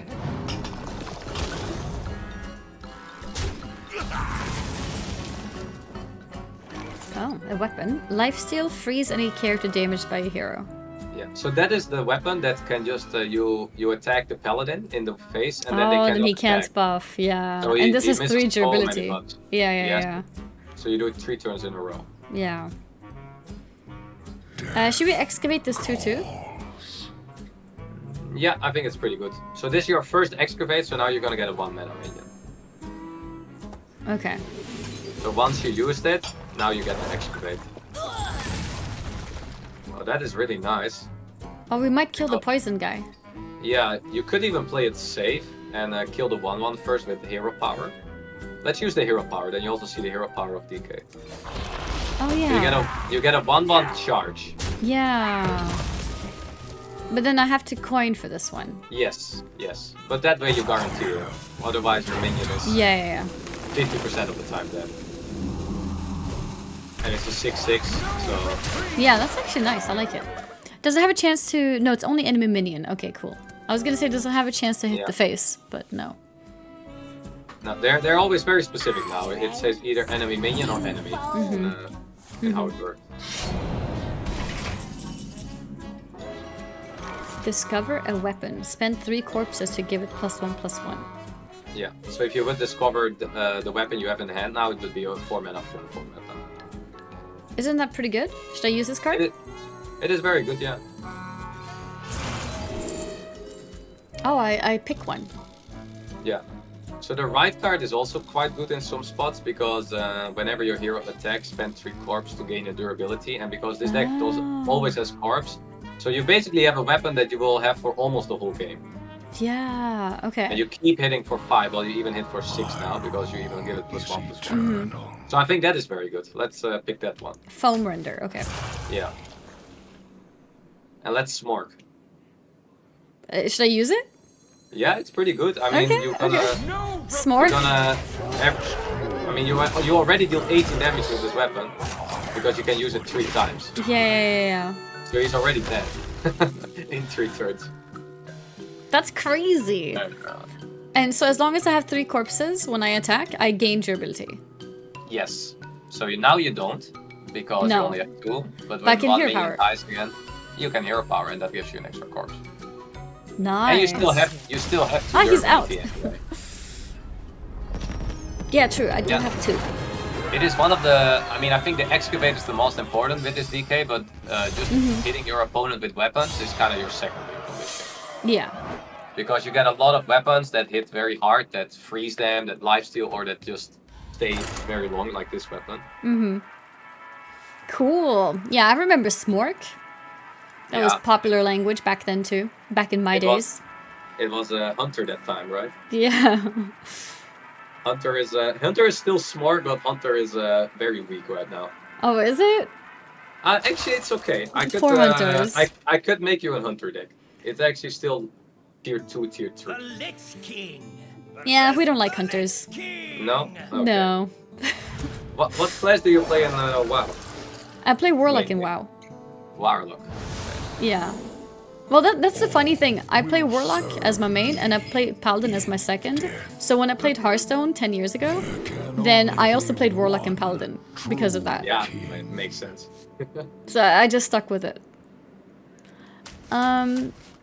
Oh, a weapon. Lifesteal, freeze any character damaged by a hero. Yeah, so that is the weapon that can just you attack the paladin in the face, and then they Oh, cannot then he can't attack. buff, yeah. So And this he is misses 3 so many durability. buffs. Yeah. So you do it 3 turns in a row. Yeah. Should we excavate this too? Yeah, I think it's pretty good. So this is your first excavate, so now you're gonna get a 1 mana minion. Okay. So once you used it, now you get an excavate. Oh, that is really nice. Oh, we might kill the poison guy. Yeah, you could even play it safe and kill the 1/1 first with the hero power. Let's use the hero power, then you also see the hero power of DK. Oh So yeah. you get a 1/1 charge. Yeah. But then I have to coin for this one. Yes. But that way you guarantee it. Otherwise your minion is Yeah. 50% of the time dead. And it's a 6/6, so Yeah, that's actually nice. I like it. Does it have a chance to... No, it's only enemy minion. Okay, cool. I was gonna say, does it have a chance to hit Yeah. the face? But no. no, they're always very specific now. It says either enemy minion or enemy. And how it works. Discover a weapon. Spend 3 corpses to give it +1/+1. Yeah. So if you would discover the weapon you have in hand now, it would be a 4 mana format. Isn't that pretty good? Should I use this card? It is very good, yeah. Oh, I pick one. Yeah. So the right card is also quite good in some spots because whenever your hero attacks, spend 3 corpse to gain a durability, and because this deck always has corpse, so you basically have a weapon that you will have for almost the whole game. Yeah, okay. And you keep hitting for 5, or you even hit for 6 now because you even give it +1/+1. So I think that is very good. Let's pick that one. Foam render, okay. Yeah. And let's smork. Should I use it? Yeah, it's pretty good. I mean, Okay, you're gonna, okay. Smork? I mean, you already deal 18 damage with this weapon because you can use it 3 times. Yeah. So he's already dead in 3 turns. That's crazy. And so as long as I have 3 corpses when I attack, I gain durability. Yes. So now you don't because you No. only have 2. But I when can 1 hero minion power. dies again, you can hero power, and that gives you an extra corpse. Nice. And you still have 2 Ah, he's out. durability anyway. Yeah, true. I do Yeah. have 2. It is one of the. I mean, I think the excavate is the most important with this DK, but just hitting your opponent with weapons is kind of your secondary condition. Yeah. Because you get a lot of weapons that hit very hard, that freeze them, that lifesteal, or that just stay very long, like this weapon. Cool. Yeah, I remember Smork. That was Yeah. popular language back then too. Back in my It days. It was a Hunter that time, right? Yeah. Hunter is still smart, but Hunter is very weak right now. Oh, is it? Actually, it's okay. Poor Hunters. I could make you a Hunter deck. It's actually still tier 2, tier 3. The Lich King. Yeah, we don't like hunters. King. No? Okay. No. What class do you play in WoW? I play Warlock in Wait. WoW. Warlock. Yeah. Well, that's the funny thing. I play Warlock as my main, and I play Paladin as my second. So when I played Hearthstone 10 years ago, then I also played Warlock and Paladin because of that. Yeah, it makes sense. So I just stuck with it.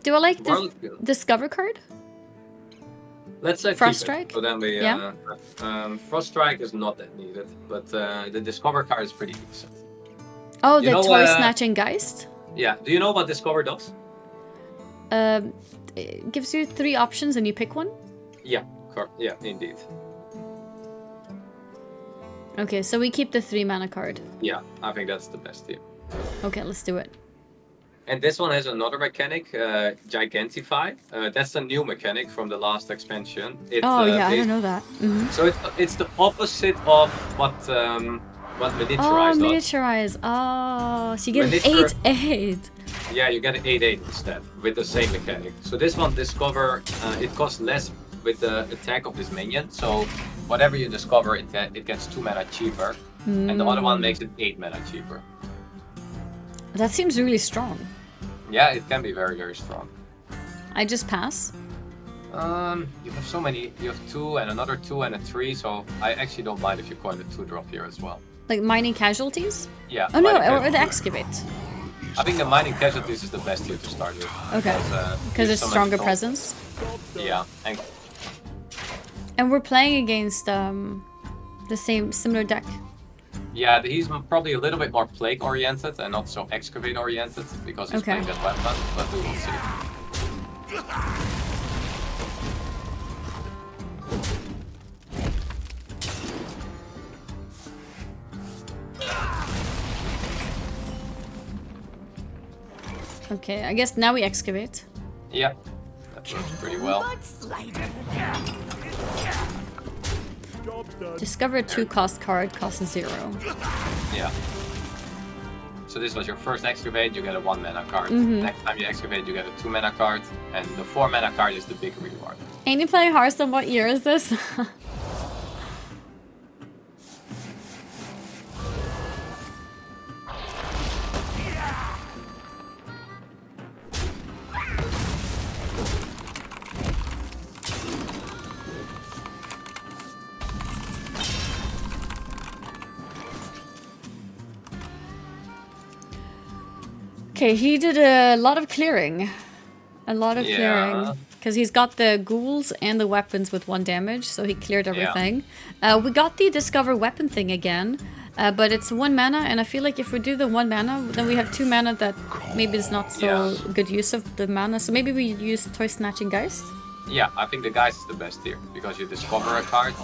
Do I like the Warlock- Discover card? Let's Frost keep it. Strike? So then we, Yeah. Frost Strike is not that needed, but the Discover card is pretty decent. Oh, You the know, Toy Snatching Geist? Yeah, do you know what Discover does? It gives you 3 options and you pick one? Yeah, yeah, indeed. Okay, so we keep the 3 mana card. Yeah, I think that's the best here. Okay, let's do it. And this one has another mechanic, Gigantify. That's a new mechanic from the last expansion. It, Oh yeah, I bas- don't know that. Mhm. So it's the opposite of what Oh, Miniaturize does. miniaturize. Oh, so you get an Miniature- 8/8. Yeah, you get an 8/8 instead with the same mechanic. So this one, Discover, it costs less with the attack of this minion. So whatever you discover, it gets 2 mana cheaper. And the other one makes it 8 mana cheaper. That seems really strong. Yeah, it can be very, very strong. I just pass. You have so many. You have 2 and another 2 and a 3. So I actually don't mind if you coin the 2-drop here as well. Like mining casualties? Yeah. Oh no, mining or casualties. the excavate. I think the mining casualties is the best tier to start with. Okay. Because there's it's so many stronger tools. presence. Yeah, And we're playing against the similar deck. yeah, he's probably a little bit more plague oriented and not so excavate oriented because he's Okay. playing that weapon, but we will see. Okay, I guess now we excavate. Yeah, that works pretty well. Discover a 2-cost card, costs 0. Yeah. So this was your first excavate, you get a 1 mana card. Mm-hmm. Next time you excavate, you get a 2 mana card, and the 4 mana card is the big reward. Ain't you playing Hearthstone? What year is this? Okay, he did a lot of clearing. A lot of clearing. Because he's got the ghouls and the weapons with 1 damage, so he cleared everything. We got the discover weapon thing again, but it's 1 mana, and I feel like if we do the 1 mana, then we have 2 mana that maybe is not so good use of the mana. So maybe we use Toy Snatching Geist? Yeah, I think the Geist is the best here, because you discover a card.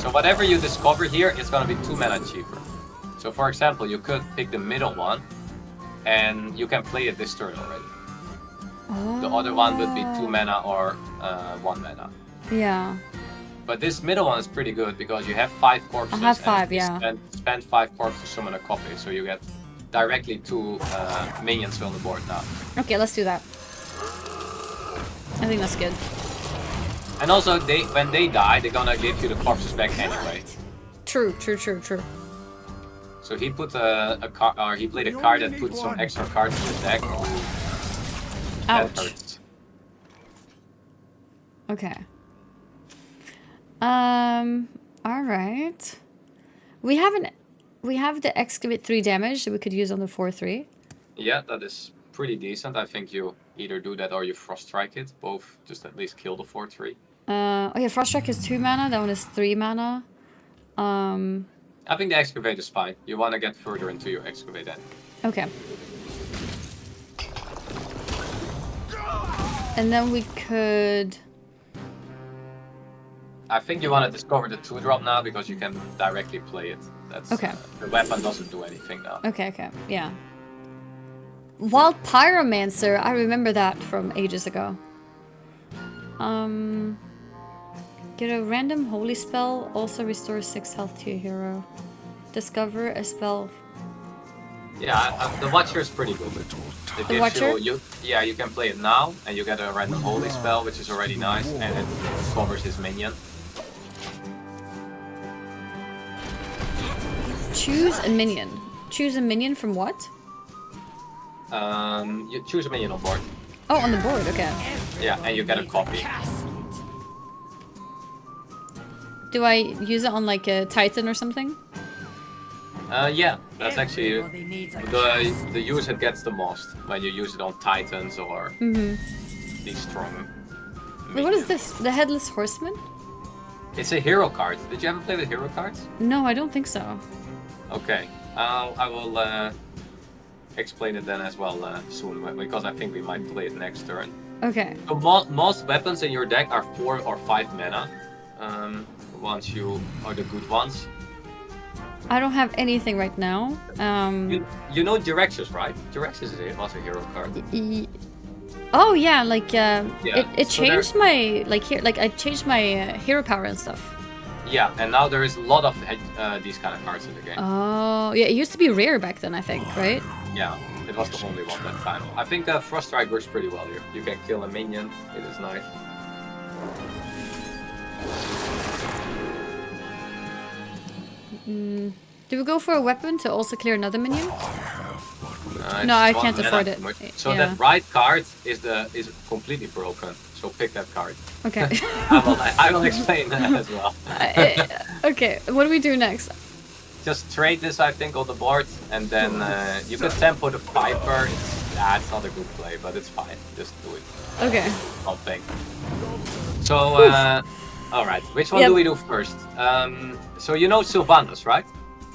So whatever you discover here, it's gonna be 2 mana cheaper. So for example, you could pick the middle one, and you can play it this turn already. The other one would be 2 mana or 1 mana. Yeah. But this middle one is pretty good because you have 5 corpses. I have 5, and you yeah. spend 5 corpses to summon a copy, so you get directly 2 minions on the board now. Okay, let's do that. I think that's good. And also, when they die, they're gonna give you the corpses back anyway. True. So he put he played a card that put some extra cards in the deck. That Ouch. hurts. Okay. Alright. We have the excavate 3 damage that we could use on the 4/3. Yeah, that is pretty decent. I think you either do that or you frost strike it. Both just at least kill the 4/3. Oh yeah, Frost Strike is 2 mana, that one is 3 mana. I think the excavate is fine. You want to get further into your excavate then. Okay. And then we could... I think you want to discover the 2-drop now because you can directly play it. That's Okay. The weapon doesn't do anything now. Okay, yeah. Wild Pyromancer, I remember that from ages ago. Get a random holy spell, also restores 6 health to your hero. Discover a spell. Yeah, the Watcher is pretty good. It gives Watcher? you can play it now, and you get a random holy spell, which is already nice, and it covers his minion. Choose a minion. Choose a minion from what? You choose a minion on board. Oh, on the board, okay. Yeah, and you get a copy. Do I use it on like a Titan or something? Yeah, that's actually the use it gets the most when you use it on Titans or these strong. Wait, what is minions. this? The Headless Horseman? It's a hero card. Did you ever play with hero cards? No, I don't think so. Okay, I will explain it then as well soon because I think we might play it next turn. Okay. So most weapons in your deck are 4 or 5 mana. Once you are the good ones. I don't have anything right now. You know Direxus, right? Direxus is also a hero card. Oh yeah, like it so changed my I changed my hero power and stuff. Yeah, and now there is a lot of these kind of cards in the game. Oh yeah, it used to be rare back then, I think, right? Yeah, it was the only one that time. I think Frost Strike works pretty well here. You can kill a minion, it is nice. Do we go for a weapon to also clear another minion? It's No, I 1 can't mana afford too it. much. So Yeah. that right card is completely broken. So pick that card. Okay. I will explain that as well. Okay, what do we do next? just trade this, I think, on the board, and then you can tempo the Viper. It's not a good play, but it's fine. Just do it. Okay. Something. So, alright, which one do we do first? So you know Sylvanas, right?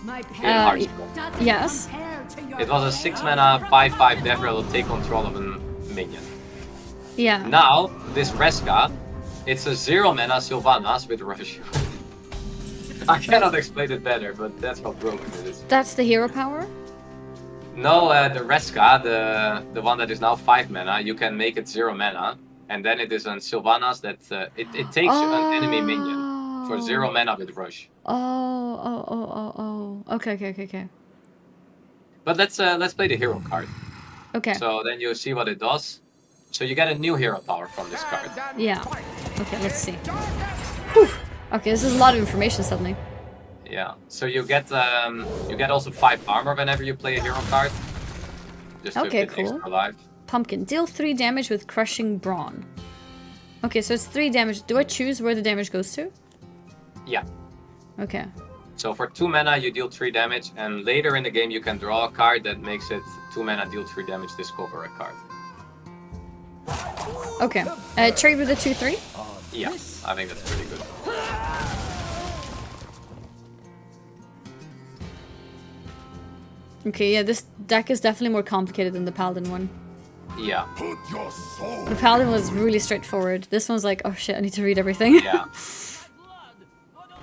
In Hearthstone. Yes. It was a 6 mana 5/5 Devil will take control of a minion. Yeah. Now, this Reska, it's a 0 mana Sylvanas with Rush. I cannot explain it better, but that's how broken it is. That's the hero power? No, the Reska, the one that is now 5 mana, you can make it 0 mana, and then it is on Sylvanas that it takes an enemy minion for 0 mana with Rush. Oh. Okay. But let's play the hero card. Okay. So then you see what it does. So you get a new hero power from this card. Yeah. Okay, let's see. Whew. Okay, this is a lot of information suddenly. Yeah. So you get also 5 armor whenever you play a hero card. Just to Okay, get cool. extra life. Pumpkin. Deal 3 damage with crushing brawn. Okay, so it's 3 damage. Do I choose where the damage goes to? Yeah. Okay. So for 2 mana you deal 3 damage, and later in the game you can draw a card that makes it 2 mana deal 3 damage, discover a card. Okay. Trade with the 2/3? Yeah, I think that's pretty good. Okay, yeah, this deck is definitely more complicated than the Paladin one. Yeah. Put your soul. The Paladin was really straightforward. This one's like, oh shit, I need to read everything. Yeah.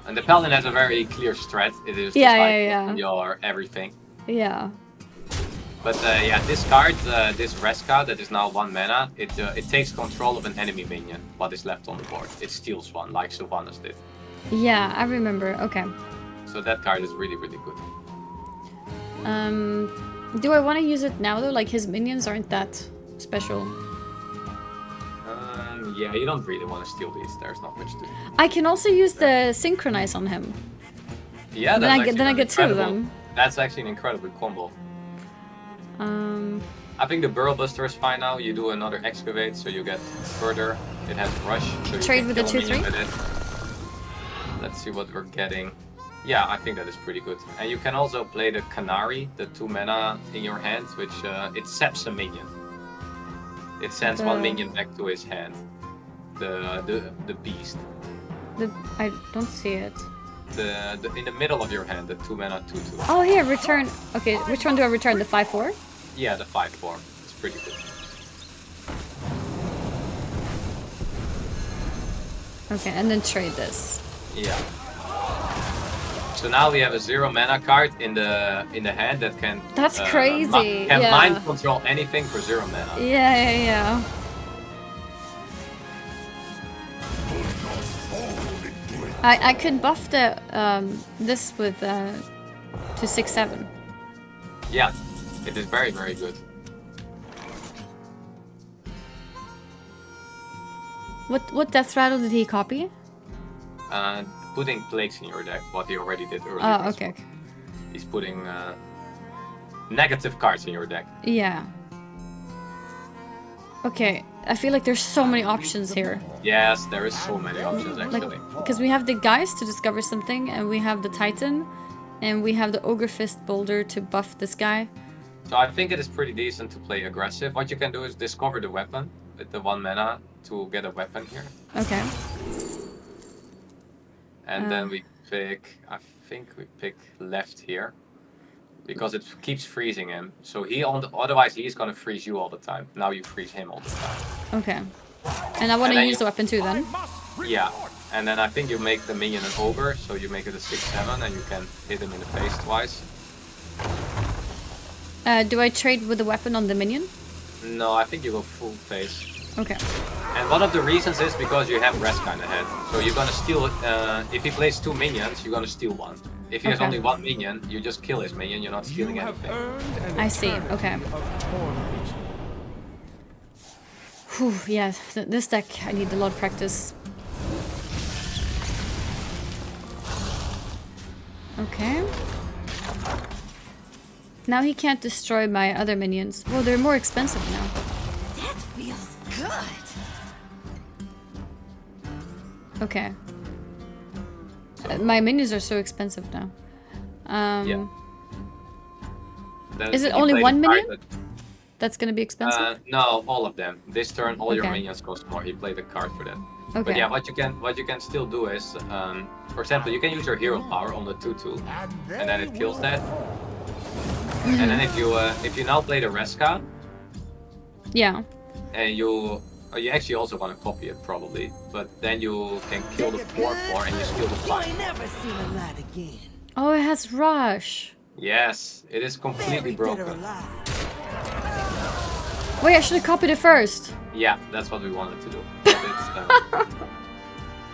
And the Paladin has a very clear strat. It is Yeah. your everything. Yeah. But yeah, this card, this Reska that is now 1 mana, it takes control of an enemy minion, what is left on the board. It steals one, like Sylvanas did. Yeah, I remember. Okay. So that card is really, really good. Do I want to use it now though? Like his minions aren't that special. Yeah, you don't really want to steal these. There's not much to do. I can also use the synchronize on him. Yeah, Then I that's get 2 of them. That's actually an incredible combo. I think the Burrow Buster is fine now. You do another Excavate, so you get further. It has Rush, so you Trade can with the kill a minion 2/3? with it. Let's see what we're getting. Yeah, I think that is pretty good. And you can also play the Canary, the 2 mana in your hand, which it saps a minion. It sends 1 minion back to his hand. The beast. I don't see it. The in the middle of your hand, the 2 mana 2/2. Oh, here, return. Okay, which one do I return? The 5/4? Yeah, the 5/4. It's pretty good. Okay, and then trade this. Yeah. So now we have a 0 mana card in the hand that can. That's crazy. Can Yeah. mind control anything for 0 mana. Yeah. I could buff the this with to 6/7. Yeah, it is very, very good. What death rattle did he copy? Putting plagues in your deck, what he already did earlier. Oh, okay. He's putting negative cards in your deck. Yeah. Okay, I feel like there's so many options here. Yes, there is so many options actually. Because we have the guys to discover something, and we have the Titan, and we have the Ogre Fist Boulder to buff this guy. So I think it is pretty decent to play aggressive. What you can do is discover the weapon with the 1 mana to get a weapon here. Okay. And then we pick, I think we pick left here. Because it keeps freezing him. So otherwise he's gonna freeze you all the time. Now you freeze him all the time. Okay. And I want to use the weapon too then? Yeah. And then I think you make the minion an ogre, so you make it a 6/7 and you can hit him in the face twice. Do I trade with the weapon on the minion? No, I think you go full face. Okay. And one of the reasons is because you have Reska in the head. So you're gonna steal, if he plays 2 minions, you're gonna steal 1. If he has only 1 minion, you just kill his minion, you're not stealing anything. I see, okay. Whew, yeah, this deck, I need a lot of practice. Okay. Now he can't destroy my other minions. Well, they're more expensive now. That feels good. Okay. My minions are so expensive now. Yeah. Then Is it you only play the one card minion? That's gonna be expensive. no, all of them. This turn, all your Okay. minions cost more. You play the card for that. Okay. But yeah, what you can still do is, for example, you can use your hero power on the 2/2, and then it kills that. And then if you now play the Reska, Yeah. and you actually also want to copy it probably, but then you can kill the 4/4 and you steal the You 5. ain't never seen a light again. Oh, it has rush. Yes, it is completely Buried dead or broken. alive. Wait, I should have copied it first. Yeah, that's what we wanted to do. But it's,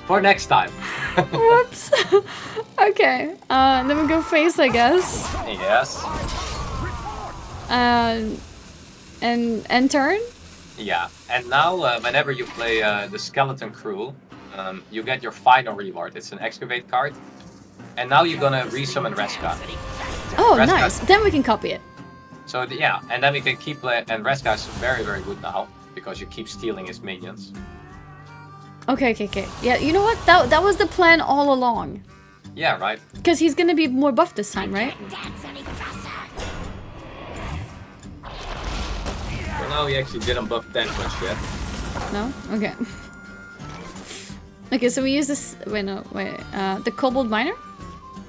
for next time. Whoops. Okay. Then we go face, I guess. Yes. And turn. Yeah, and now whenever you play the Skeleton Crew, you get your final reward. It's an Excavate card. And now you're gonna resummon Reska. Oh, Reska- nice. Then we can copy it. So yeah, and then we can keep playing. And Reska is very, very good now because you keep stealing his minions. Okay. Yeah, you know what? That was the plan all along. Yeah, right. Because he's gonna be more buffed this time, right? So now he actually didn't buff that much yet. No? Okay. Okay, so we use this. Wait, no, wait. The Kobold Miner?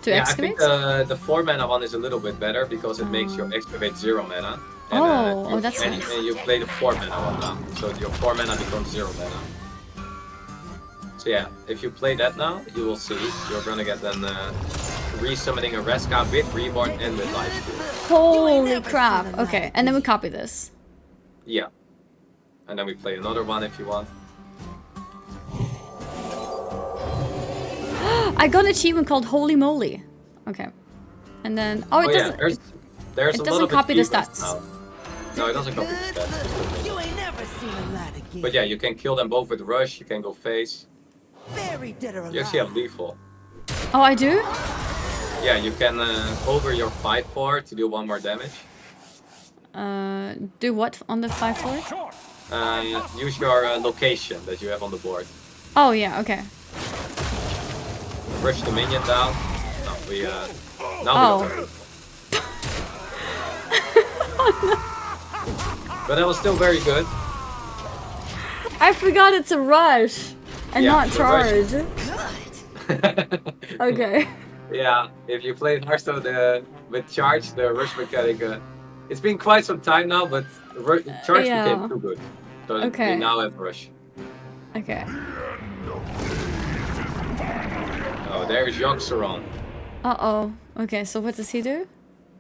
To Yeah, excavate? I think the 4 mana one is a little bit better because it makes your Excavate 0 mana. And, Oh, that's and, nice. and you play the 4 mana one now. So your 4 mana becomes 0 mana. So yeah, if you play that now, you will see you're gonna get then resummoning a Reska with Reborn and with Lifesteal. Holy crap. Okay, and then we copy this. Yeah. And then we play another one if you want. I got an achievement called Holy Moly. Okay. And then... Oh, it yeah, doesn't... there's it a doesn't lot of copy the achievements stats. now. No, it doesn't copy the stats. just the minions. You ain't never seen a light again. But yeah, you can kill them both with Rush, you can go face. Buried dead or alive. You actually have lethal. Oh, I do? Yeah, you can over your 5/4 to do 1 more damage. Do what on the 5/4? Use your location that you have on the board. Oh, yeah, okay. Rush the minion down. No, we now Oh. we don't. But that was still very good. I forgot it's a rush and Yeah, not the rush. charge. Okay. Yeah, if you played Hearthstone with charge, the rush mechanic, it's been quite some time now, but charge Yeah. became too good. So Okay. we now have rush. Okay. Oh, there's Yoxeron. Uh-oh. Okay, so what does he do?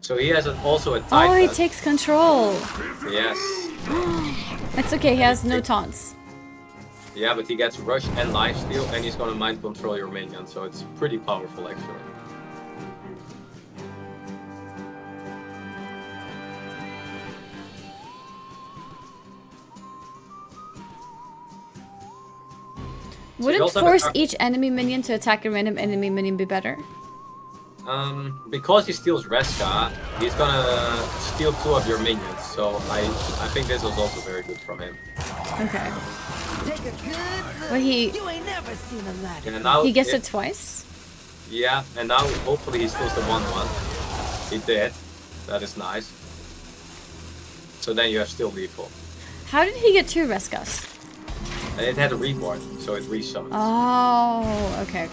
So he has also a Oh, Titan. he takes control. Yes. It's okay, he has no taunts. Yeah, but he gets rush and lifesteal, and he's gonna mind control your minion, so it's pretty powerful actually. Wouldn't also have a force tar- each enemy minion to attack a random enemy minion be better? Because he steals Reska, he's gonna steal 2 of your minions, so I think this was also very good from him. Okay. Take a good look. But he You ain't never seen a light again. And now he gets it twice? Yeah, and now hopefully he steals the 1/1. He did. That is nice. So then you have still lethal. How did he get 2 Reskas? And it had a reborn, so it resummons. Oh, okay.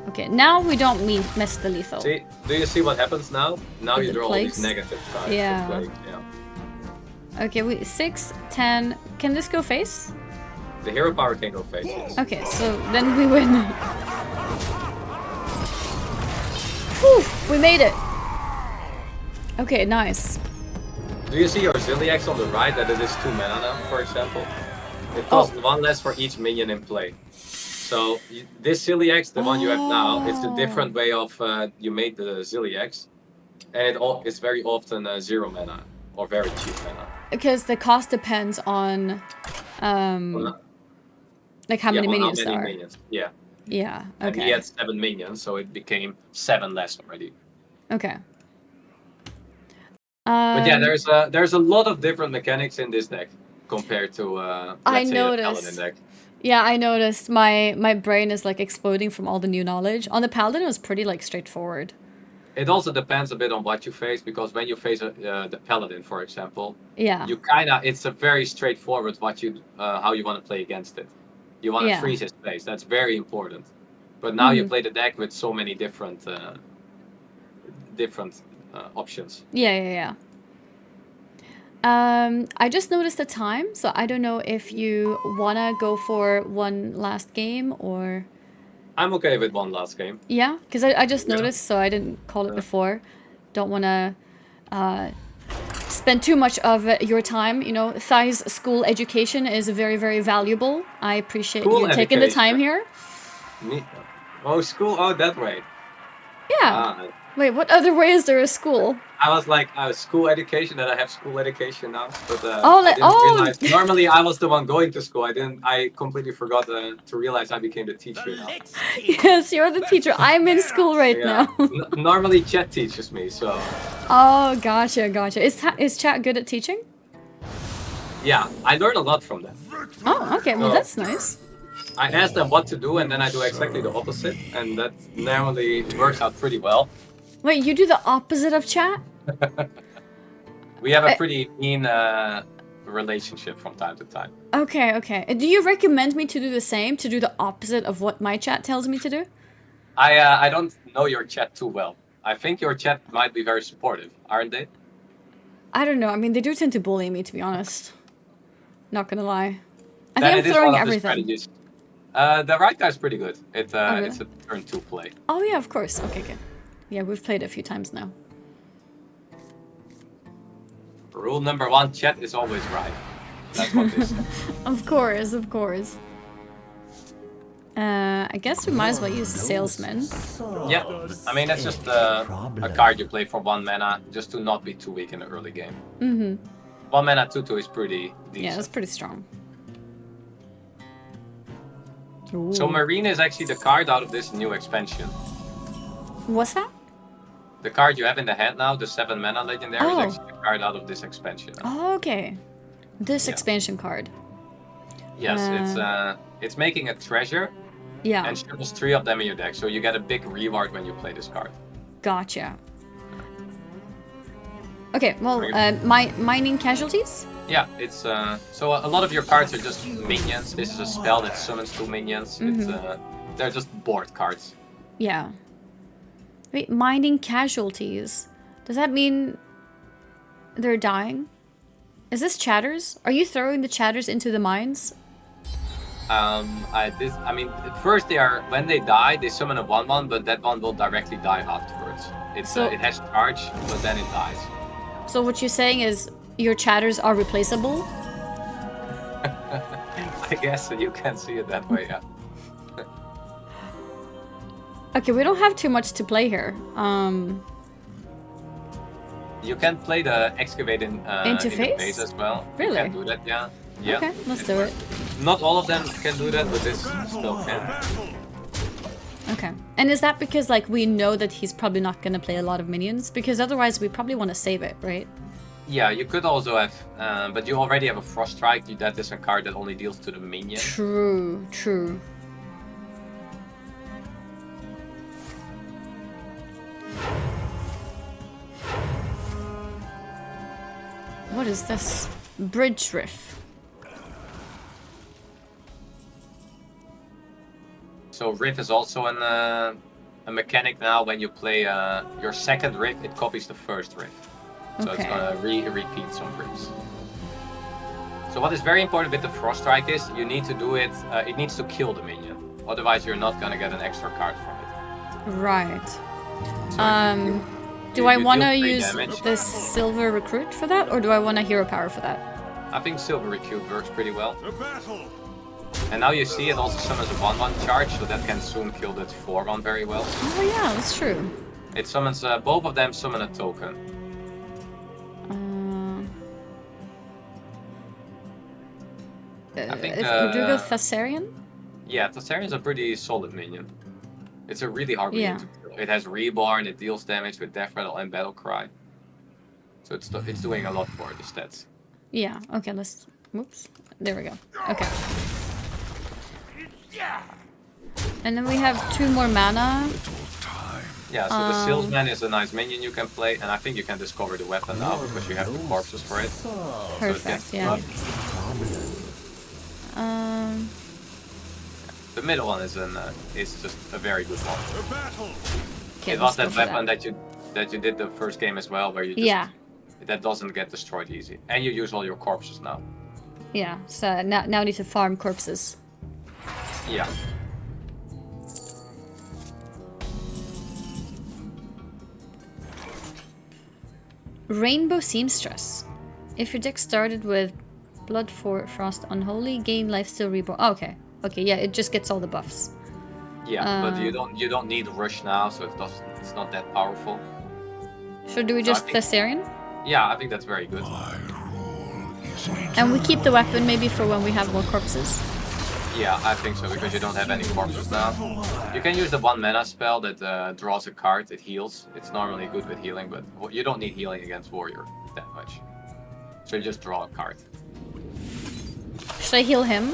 Okay, now we don't miss the lethal. See, do you see what happens now? Now With you the draw all plagues? these negative cards. Yeah. The plague, yeah. Okay, 6, 10. Can this go face? The hero power can go face. Yes. Okay, so then we win. Whew, we made it. Okay, nice. Do you see your Ziliax on the right that it is 2 mana now, for example? It costs 1 less for each minion in play. So this Ziliax, the one you have now, it's a different way of you made the Ziliax, and it's very often 0 mana or very cheap mana. Because the cost depends on like how many on minions how there many are. minions. Yeah. Yeah, And he okay. had 7 minions, so it became 7 less already. Okay. But yeah, there's a lot of different mechanics in this deck compared to I let's say a noticed. Paladin deck. Yeah, I noticed my brain is like exploding from all the new knowledge. On the Paladin it was pretty like straightforward. It also depends a bit on what you face, because when you face the paladin, for example, Yeah. you kinda it's a very straightforward how you want to play against it. You want to Yeah. freeze his face. That's very important. But now you Mhm. play the deck with so many different options. Yeah. I just noticed the time, so I don't know if you wanna go for one last game or... I'm okay with one last game. Yeah, because I just Yeah. noticed, so I didn't call it before. Don't wanna spend too much of your time. You know, Thijs' school education is very, very valuable. I appreciate School you taking the education. time here. School? Oh, that way. Yeah. Ah, Wait, what other way is there a school? I was like, school education, that I have school education now. But Oh, I didn't realize. oh, Normally, I was the one going to school. I completely forgot to realize I became the teacher now. yes, you're the teacher. I'm in school right Yeah. now. Normally, Chet teaches me, so. Oh, gotcha. Is Chat good at teaching? Yeah, I learned a lot from them. Oh, okay. Well, So- that's nice. I ask them what to do, and then I do exactly the opposite, and that normally works out pretty well. Wait, you do the opposite of Chat? We have a pretty mean relationship from time to time. Okay. Do you recommend me to do the same? To do the opposite of what my chat tells me to do? I don't know your chat too well. I think your chat might be very supportive, aren't they? I don't know. I mean, they do tend to bully me, to be honest. Not gonna lie. I Then think it I'm is throwing one of the everything. strategies. The right guy's pretty good. It's really? a turn 2 play. Oh, yeah, of course. Okay, good. Yeah, we've played a few times now. Rule number 1, chat is always right. That's what they say. Of course. I guess we might as well use the salesman. Yeah, I mean, it's just a card you play for 1 mana, just to not be too weak in the early game. Mm-hmm. 1 mana 2/2 is pretty decent. Yeah, that's pretty strong. So Marine is actually the card out of this new expansion. What's that? The card you have in the hand now, the 7 mana legendary, Oh. is actually the card out of this expansion. Oh, okay. This Yeah. expansion card. Yes, it's making a treasure Yeah, and shuffles 3 of them in your deck, so you get a big reward when you play this card. gotcha. Okay, well, mining casualties? Yeah, it's so a lot of your cards are just minions. This is a spell that summons 2 minions. It's they're just board cards. Yeah. Wait, mining casualties. Does that mean they're dying? Is this chatters? Are you throwing the chatters into the mines? I mean, first when they die, they summon a 1/1, but that one will directly die afterwards. It has charge, but then it dies. So what you're saying is your chatters are replaceable? I guess you can see it that way, yeah. Okay, we don't have too much to play here. You can play the excavate Interface? as well. Really? You can do that, yeah. Yeah. Okay, let's do it. Not all of them can do that, but this still can. Okay. And is that because, like, we know that he's probably not going to play a lot of minions? Because otherwise we probably want to save it, right? Yeah, you could also have, but you already have a Frost Strike. That is a card that only deals to the minion. True. What is this? Bridge riff. So Riff is also a mechanic now. When you play your second Riff, it copies the first Riff. So it's Okay. gonna repeat some Riffs. So what is very important with the Frost Strike is you need to do it. It needs to kill the minion. Otherwise, you're not gonna get an extra card from it. Right. So Do I you want to deal 3 use damage. the Silver Recruit for that? Or do I want a Hero Power for that? I think Silver Recruit works pretty well. To battle! And now you see it also summons a 1/1 charge, so that can soon kill that 4/1 very well. Oh yeah, that's true. It summons both of them summon a token. I think Do you go Thessarian? Yeah, Tavern is a pretty solid minion. It's a really hard minion Yeah. to kill. It has Reborn, it deals damage with Death Rattle and Battle Cry. So it's doing a lot for the stats. Yeah, okay, let's... Whoops. There we go. Okay. And then we have 2 more mana. Yeah, so the salesman is a nice minion you can play, and I think you can discover the weapon now because you have the corpses for it. Perfect. So Yeah. The middle one is just a very good one. Okay, It was let's go that for weapon that you did the first game as well, where you just Yeah. that doesn't get destroyed easy, and you use all your corpses now. Yeah. So now I need to farm corpses. Yeah. Rainbow Seamstress. If your deck started with Blood for Frost Unholy, gain life steal reborn. Oh, okay. Okay, yeah, it just gets all the buffs. Yeah, but you don't need rush now, so it's not that powerful. So do we just Thessarian? Yeah, I think that's very good. And we keep the weapon maybe for when we have more corpses. Yeah, I think so, because you don't have any corpses now. You can use the 1 mana spell that draws a card, it heals. It's normally good with healing, but you don't need healing against Warrior that much. So you just draw a card. Should I heal him?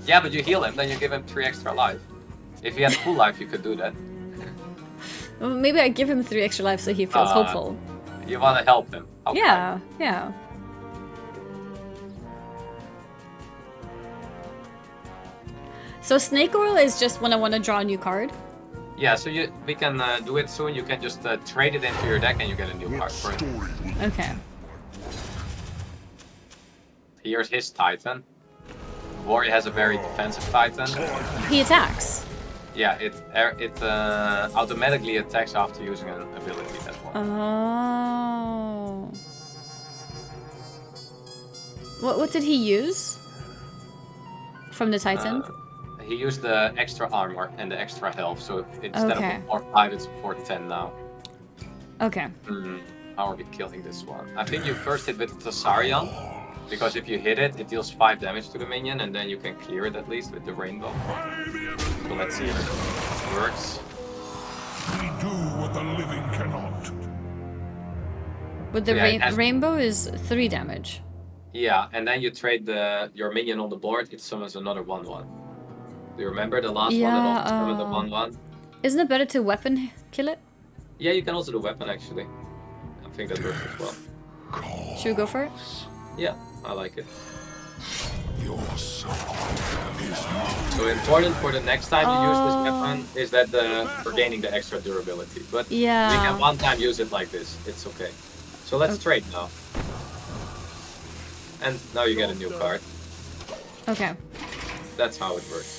Yeah, but you heal him, then you give him 3 extra life. If he had full life, you could do that. Well, maybe I give him 3 extra life so he feels hopeful. You want to help him. Yeah, yeah. So Snake Oil is just when I want to draw a new card? Yeah, so we can do it soon. You can just trade it into your deck and you get a new card for it. Okay. Here's his Titan. Warrior has a very defensive Titan. He attacks? Yeah, it automatically attacks after using an ability as well. Oh. What did he use? From the Titan? He used the extra armor and the extra health, so instead of a 4/5, it's a 4/10 now. Okay. How are we killing this one? I think you first hit with Thessarian, because if you hit it, it deals 5 damage to the minion, and then you can clear it at least with the rainbow. So let's see if it works. We do what the living cannot. With the Yeah, rainbow is 3 damage. Yeah, and then you trade your minion on the board, it summons another 1/1. Do you remember the last one that also summoned the 1/1? Isn't it better to weapon kill it? Yeah, you can also do weapon actually. I think that works as well. Should we go for it? Yeah, I like it. Your soul is So important for the next time you use this weapon is that for gaining the extra durability. But we can one time use it like this. It's okay. So let's trade now. And now you get a new card. Okay. That's how it works.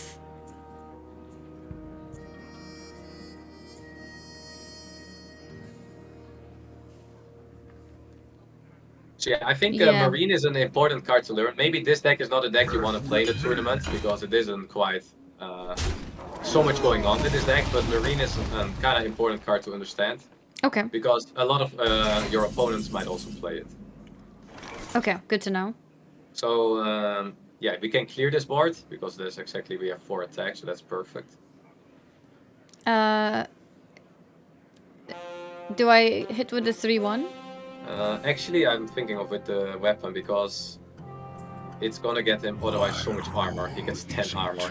So yeah, I think Marine is an important card to learn. Maybe this deck is not a deck you want to play in the tournament because it isn't quite so much going on with this deck, but Marine is a kind of important card to understand. Okay. Because a lot of your opponents might also play it. Okay, good to know. So yeah, we can clear this board because there's we have 4 attacks, so that's perfect. Do I hit with the 3/1? Actually, I'm thinking of with the weapon because it's gonna get him otherwise so much armor. He gets 10 armor.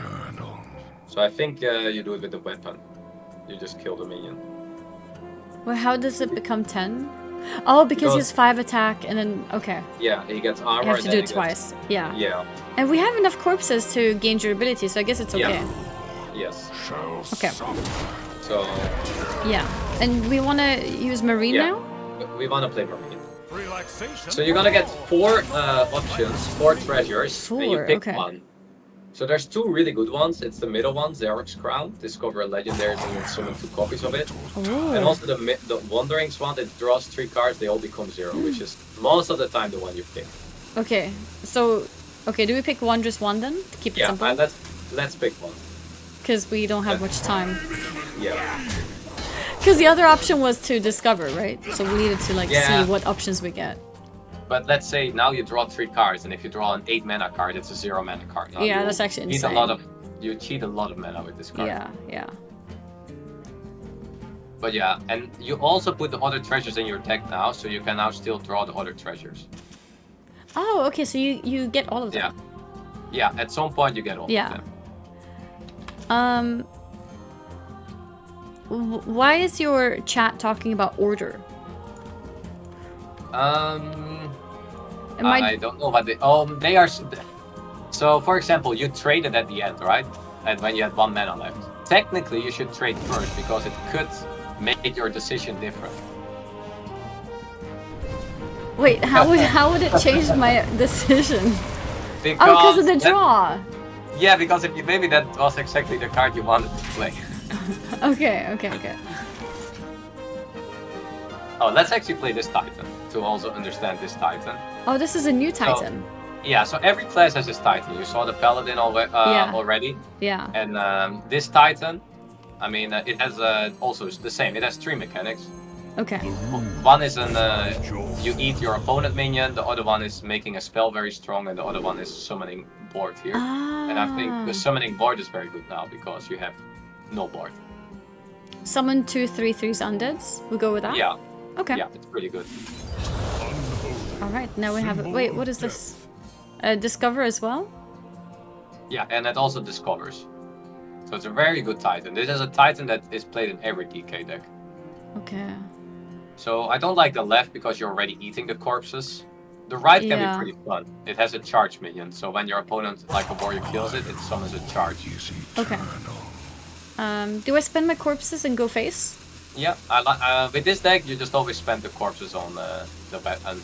So I think you do it with the weapon. You just kill the minion. Well, how does it become 10? Oh, because he has 5 attack and then okay. Yeah, he gets armor. You have to and do then it twice. Yeah. Yeah. And we have enough corpses to gain durability, so I guess it's okay. Yes. Okay. So. Yeah, and we want to use Marine now. We want to play Marine. So you're gonna get 4 options, 4 treasures, and you pick one. So there's 2 really good ones. It's the middle one, Xerx's Crown. Discover a legendary and summon 2 copies of it. Ooh. And also the Wandering Swan, it draws 3 cards, they all become 0, which is most of the time the one you pick. Okay, so do we pick just one then to keep it simple? Yeah, let's pick one. Because we don't have much time. Yeah. Because the other option was to discover, right? So we needed to see what options we get. But let's say now you draw 3 cards, and if you draw an 8 mana card, it's a 0 mana card. Now yeah, that's actually insane. You cheat a lot of mana with this card. Yeah. But yeah, and you also put the other treasures in your deck now, so you can now still draw the other treasures. Oh, okay, so you get all of them. Yeah, at some point you get all of them. Why is your chat talking about order? I don't know what they are. So, for example, you traded at the end, right? And when you had 1 mana left. Technically, you should trade first because it could make your decision different. Wait, how would it change my decision? Because of the draw. Yeah, because if you maybe that was exactly the card you wanted to play. Okay. Oh, let's actually play this Titan to also understand this Titan. Oh, this is a new Titan. Yeah, so every class has this Titan. You saw the Paladin already. Yeah. And this Titan, I mean, it has also the same. It has 3 mechanics. Okay. One is you eat your opponent minion. The other one is making a spell very strong, and the other one is summoning board here. And I think the summoning board is very good now because you have no board. Summon 2 3/3s undeads. We'll go with that. Yeah. Okay. Yeah, it's pretty good. All right. Now we have. Wait, what is this? Discover as well. Yeah, and it also discovers. So it's a very good Titan. This is a Titan that is played in every DK deck. Okay. So I don't like the left because you're already eating the corpses. The right can be pretty fun. It has a charge minion, so when your opponent, like a warrior, kills it, it summons a charge. Okay. Do I spend my corpses and go face? Yeah, with this deck, you just always spend the corpses on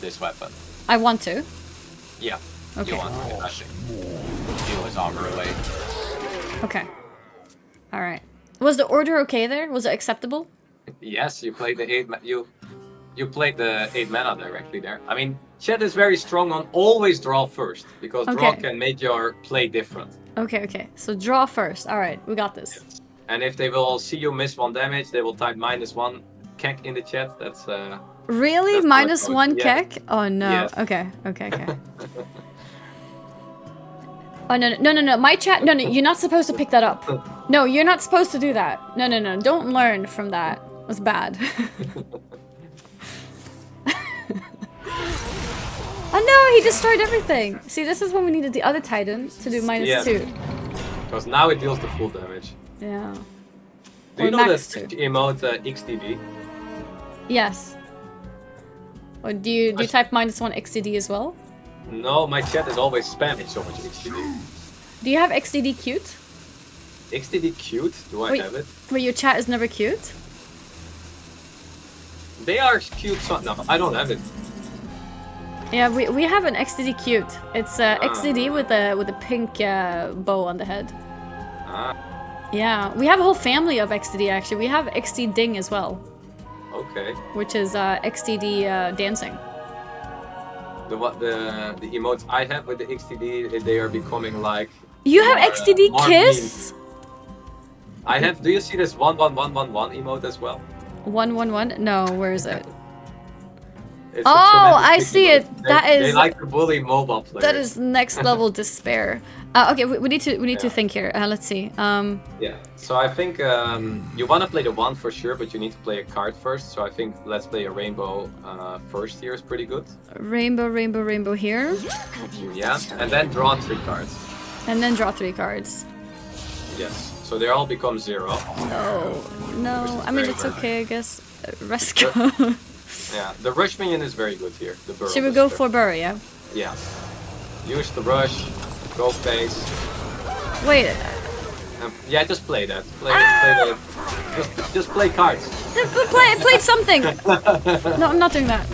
this weapon. I want to. Yeah. Okay. You want to, I think. Steal his armor away. Okay. All right. Was the order okay there? Was it acceptable? Yes, you played the 8 you played the 8 mana directly there. I mean, chat is very strong on always draw first because draw can make your play different. Okay. So draw first. All right, we got this. Yes. And if they will see you miss 1 damage, they will type -1 kek in the chat. That's really that's -1 yeah. kek? Oh no. Yes. Okay. Oh no! My chat. No, you're not supposed to pick that up. No, you're not supposed to do that. No. Don't learn from that. It was bad. Oh no! He destroyed everything. See, this is when we needed the other Titan to do -2. Because now it deals the full damage. Yeah. Do you know that emote XTD? Yes. Or do you type -1 XTD as well? No, my chat is always spamming so much XTD. Do you have XTD cute? XTD cute? Do I have it? Wait, your chat is never cute? They are cute. No, I don't have it. Yeah, we have an XTD cute. It's XTD with a pink bow on the head. Yeah, we have a whole family of XTD actually. We have XTD Ding as well. Okay. Which is XTD dancing. The emotes I have with the XTD, they are becoming like. You have XTD Kiss? I have. Do you see this 11111 emote as well? 111? No, where is it? It's I see it. They like to bully mobile players. That is next level despair. Okay, we need to think here. Let's see. Yeah. So I think you want to play the 1 for sure, but you need to play a card first. So I think let's play a rainbow first here is pretty good. Rainbow here. Yeah, and then draw 3 cards. And then draw 3 cards. Yes. So they all become 0. No. I mean, it's okay, I guess. Rescue. Yeah, the rush minion is very good here. The burrow. Should we go for burrow, yeah? Yeah. Use the rush, go face. Wait. Yeah, just play that. Just play cards. Play something. No, I'm not doing that.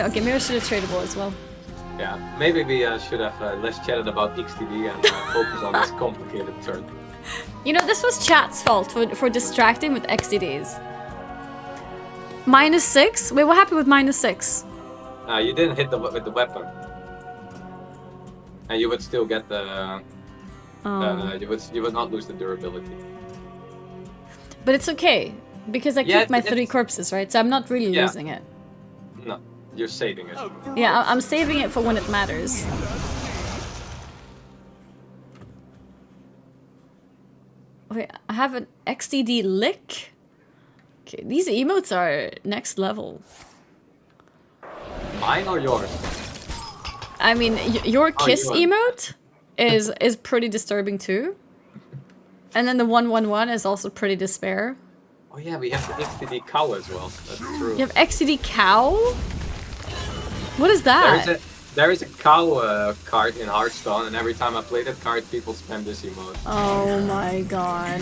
Okay, maybe I should have tradable as well. Yeah, maybe we should have less chatted about XTD and focus on this complicated turn. You know, this was chat's fault for distracting with XTDs. -6? Wait, what happened with -6? You didn't hit with the weapon. And you would still get the... you would not lose the durability. But it's okay, because I keep my 3 corpses, right? So I'm not really losing it. No, you're saving it. Yeah, I'm saving it for when it matters. Wait, I have an XTD lick? Okay, these emotes are next level. Mine or yours? I mean, your kiss emote is pretty disturbing too. And then the 1/1/1 is also pretty despair. Oh yeah, we have the XTD cow as well. That's true. You have XCD cow? What is that? There is a cow card in Hearthstone, and every time I play that card, people spam this emote. Oh my god.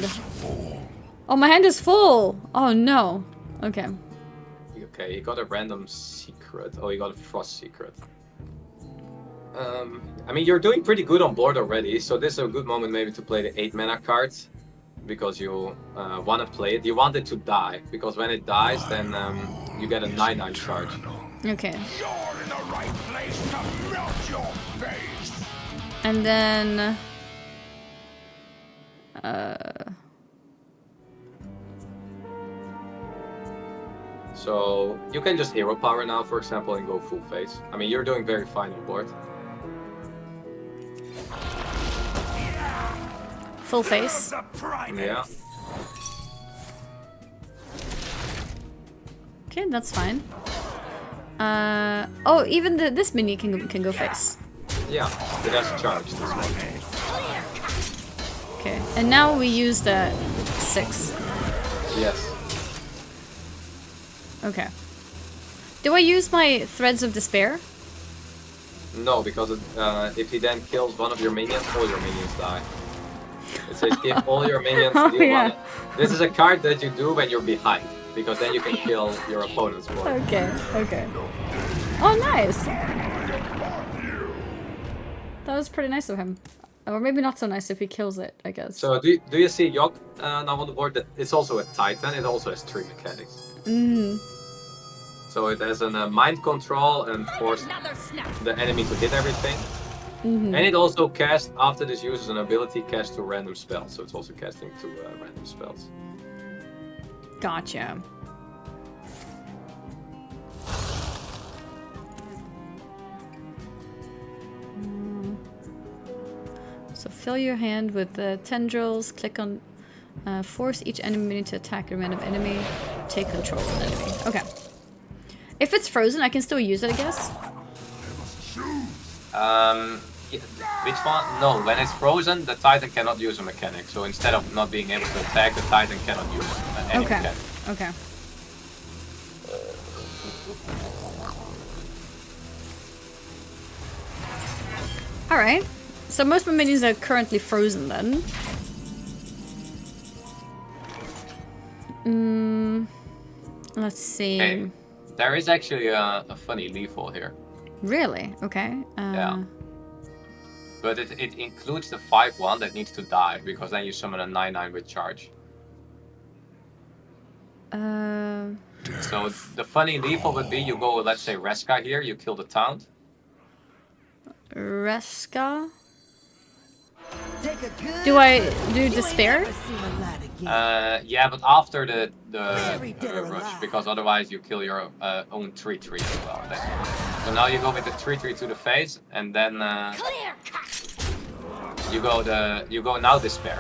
Oh, my hand is full. Oh no. Okay. Okay, you got a random secret. Oh, you got a frost secret. I mean, you're doing pretty good on board already, so this is a good moment maybe to play the 8 mana cards. Because you want to play it. You want it to die, because when it dies, then you get a 9/9 charge. Okay. You're in the right place to melt your face. And then... So you can just hero power now, for example, and go full face. I mean, you're doing very fine on board. Full face. Yeah. Okay, that's fine. Oh, even this mini can go face. Yeah, it has charged as well. Okay, and now we use the 6. Yes. Okay. Do I use my Threads of Despair? No, because if he then kills one of your minions, all your minions die. It says give all your minions deal yeah. 1. This is a card that you do when you're behind, because then you can kill your opponent's board. Okay, okay. Oh, nice! That was pretty nice of him. Or maybe not so nice if he kills it, I guess. So do you see Yok now on the board? That it's also a Titan. It also has 3 mechanics. So it has a mind control and force the enemy to hit everything. And it also casts, after this uses an ability, cast 2 random spells. So it's also casting 2 random spells. Gotcha. So fill your hand with the tendrils, click on force each enemy minion to attack a random enemy, take control of the enemy. Okay. If it's frozen, I can still use it, I guess? Which one? No, when it's frozen, the Titan cannot use a mechanic. So instead of not being able to attack, the Titan cannot use any mechanic. Okay. Alright. So most of my minions are currently frozen then. Let's see. Hey, there is actually a funny lethal here. Really? Okay. Yeah. But it includes the 5/1 that needs to die, because then you summon a 9/9 with charge. So the funny lethal would be you go, let's say, Reska here, you kill the Taunt. Reska? Take a good Do I do You ain't despair? never seen a light again. Yeah, but after the Very dead or rush, alive. because otherwise you kill your own 3/3 as well. Then. So now you go with the 3/3 to the face, and then Clear cut. you go now despair.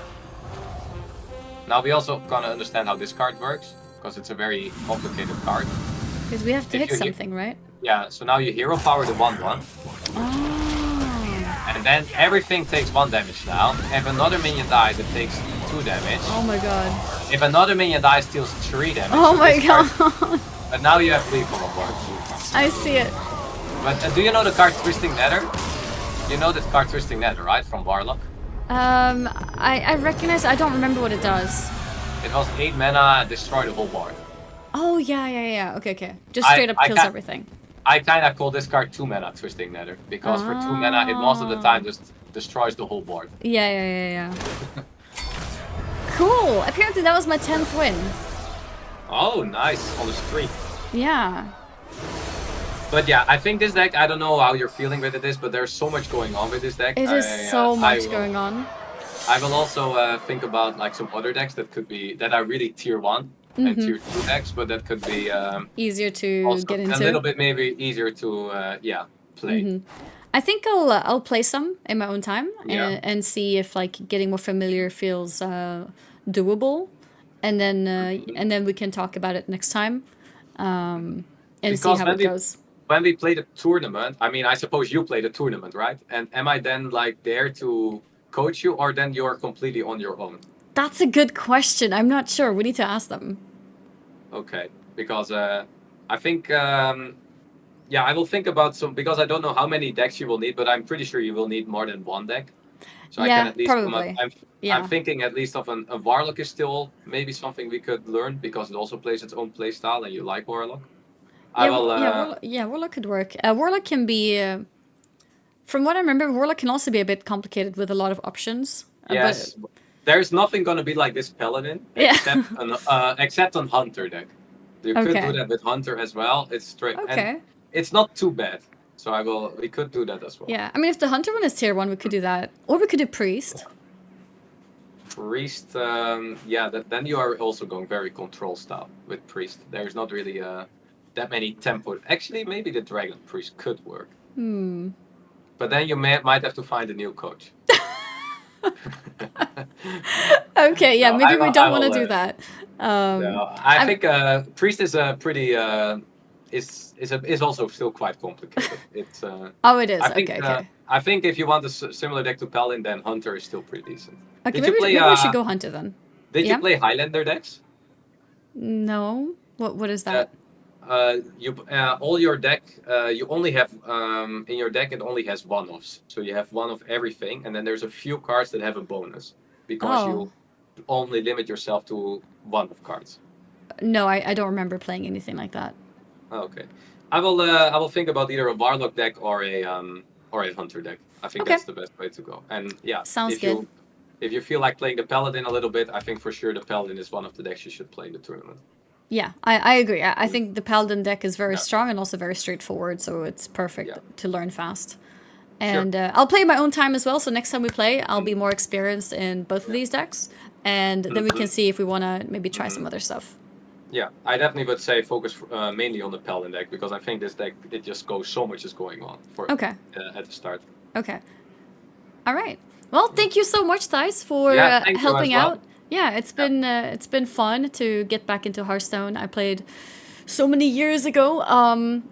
Now we also gonna understand how this card works, because it's a very complicated card. Because we have to If hit you hit- something, right? Yeah, so now you hero power the 1/1, Oh. and then everything takes 1 damage now. If another minion dies, it takes 2 damage. Oh my god. If another minion dies, deals 3 damage. Oh So my this card- god. But now you have lethal on board. I see it. But do you know the card Twisting Nether? You know that card Twisting Nether, right? From Warlock? I recognize, I don't remember what it does. It was 8 mana, destroy the whole board. Oh, yeah. Okay. Just I- straight up I kills can't- everything. I kinda call this card 2 mana Twisting Nether, because for 2 mana it most of the time just destroys the whole board. Yeah. Cool. Apparently that was my 10th win. Oh, nice, on the streak. Yeah. But yeah, I think this deck, I don't know how you're feeling with it, but there's so much going on with this deck. It is so much going on. I will also think about like some other decks that are really tier 1 and tier 2 decks, but that could be Easier to also get a into. little bit maybe easier to play. I think I'll play some in my own time Yeah. and see if like getting more familiar feels doable, and then we can talk about it next time, and see Because how when it we- goes. When we play the tournament, I mean, I suppose you play the tournament, right? And am I then like there to coach you, or then you're completely on your own? That's a good question. I'm not sure. We need to ask them. Okay, because I think yeah, I will think about some because I don't know how many decks you will need, but I'm pretty sure you will need more than one deck. So I can Yeah, at least come up. probably. I'm Yeah. thinking at least of a Warlock is still maybe something we could learn because it also plays its own playstyle, and you like Warlock. I will. Warlock could work. Warlock can be, from what I remember, Warlock can also be a bit complicated with a lot of options. Yes, there's nothing gonna be like this Paladin Yeah. except on Hunter deck. You could Okay. do that with Hunter as well. It's straight Okay. and it's not too bad. So we could do that as well. Yeah, I mean, if the Hunter one is tier 1, we could do that. Or we could do Priest. Priest, yeah, then you are also going very control style with Priest. There's not really that many tempo. Actually, maybe the Dragon Priest could work. But then you might have to find a new coach. Okay, yeah, No, maybe we don't I want to will, do that. No, I think Priest is a pretty is also still quite complicated. It's Oh, it is. I think, Okay. I think if you want a similar deck to Paladin, then Hunter is still pretty decent. Okay, Did you play, maybe we should go Hunter then. Did Yeah? you play Highlander decks? No. What is that? You all your deck you only have in your deck it only has one-offs. So you have one of everything, and then there's a few cards that have a bonus because you only limit yourself to one of cards. No, I don't remember playing anything like that. Okay, I will think about either a Warlock deck or a Hunter deck. I think Okay. that's the best way to go. And yeah, Sounds if good. if you feel like playing the Paladin a little bit, I think for sure the Paladin is one of the decks you should play in the tournament. Yeah, I agree. I think the Paladin deck is very strong and also very straightforward, so it's perfect to learn fast. And I'll play my own time as well, so next time we play, I'll be more experienced in both of these decks, and then we can see if we want to maybe try some other stuff. Yeah, I definitely would say focus mainly on the Paladin deck because I think this deck it just goes so much is going on for Okay. At the start. Okay. All right. Well, thank you so much, Thijs, for thank you as helping well. out. Yeah, it's been fun to get back into Hearthstone. I played so many years ago,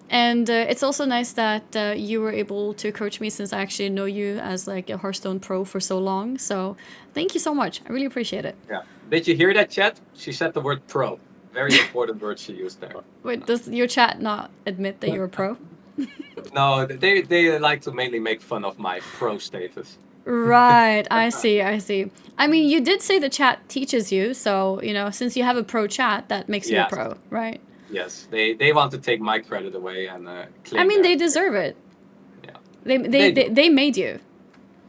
and it's also nice that you were able to coach me since I actually know you as like a Hearthstone pro for so long. So thank you so much. I really appreciate it. Yeah. Did you hear that, chat? She said the word pro. Very important word she used there. Wait, does your chat not admit that you're a pro? No, they like to mainly make fun of my pro status. Right, I see. I mean, you did say the chat teaches you, so, you know, since you have a pro chat, that makes you a Yes. pro, right? Yes, they want to take my credit away and claim I mean, they their- deserve it. Yeah. They made you.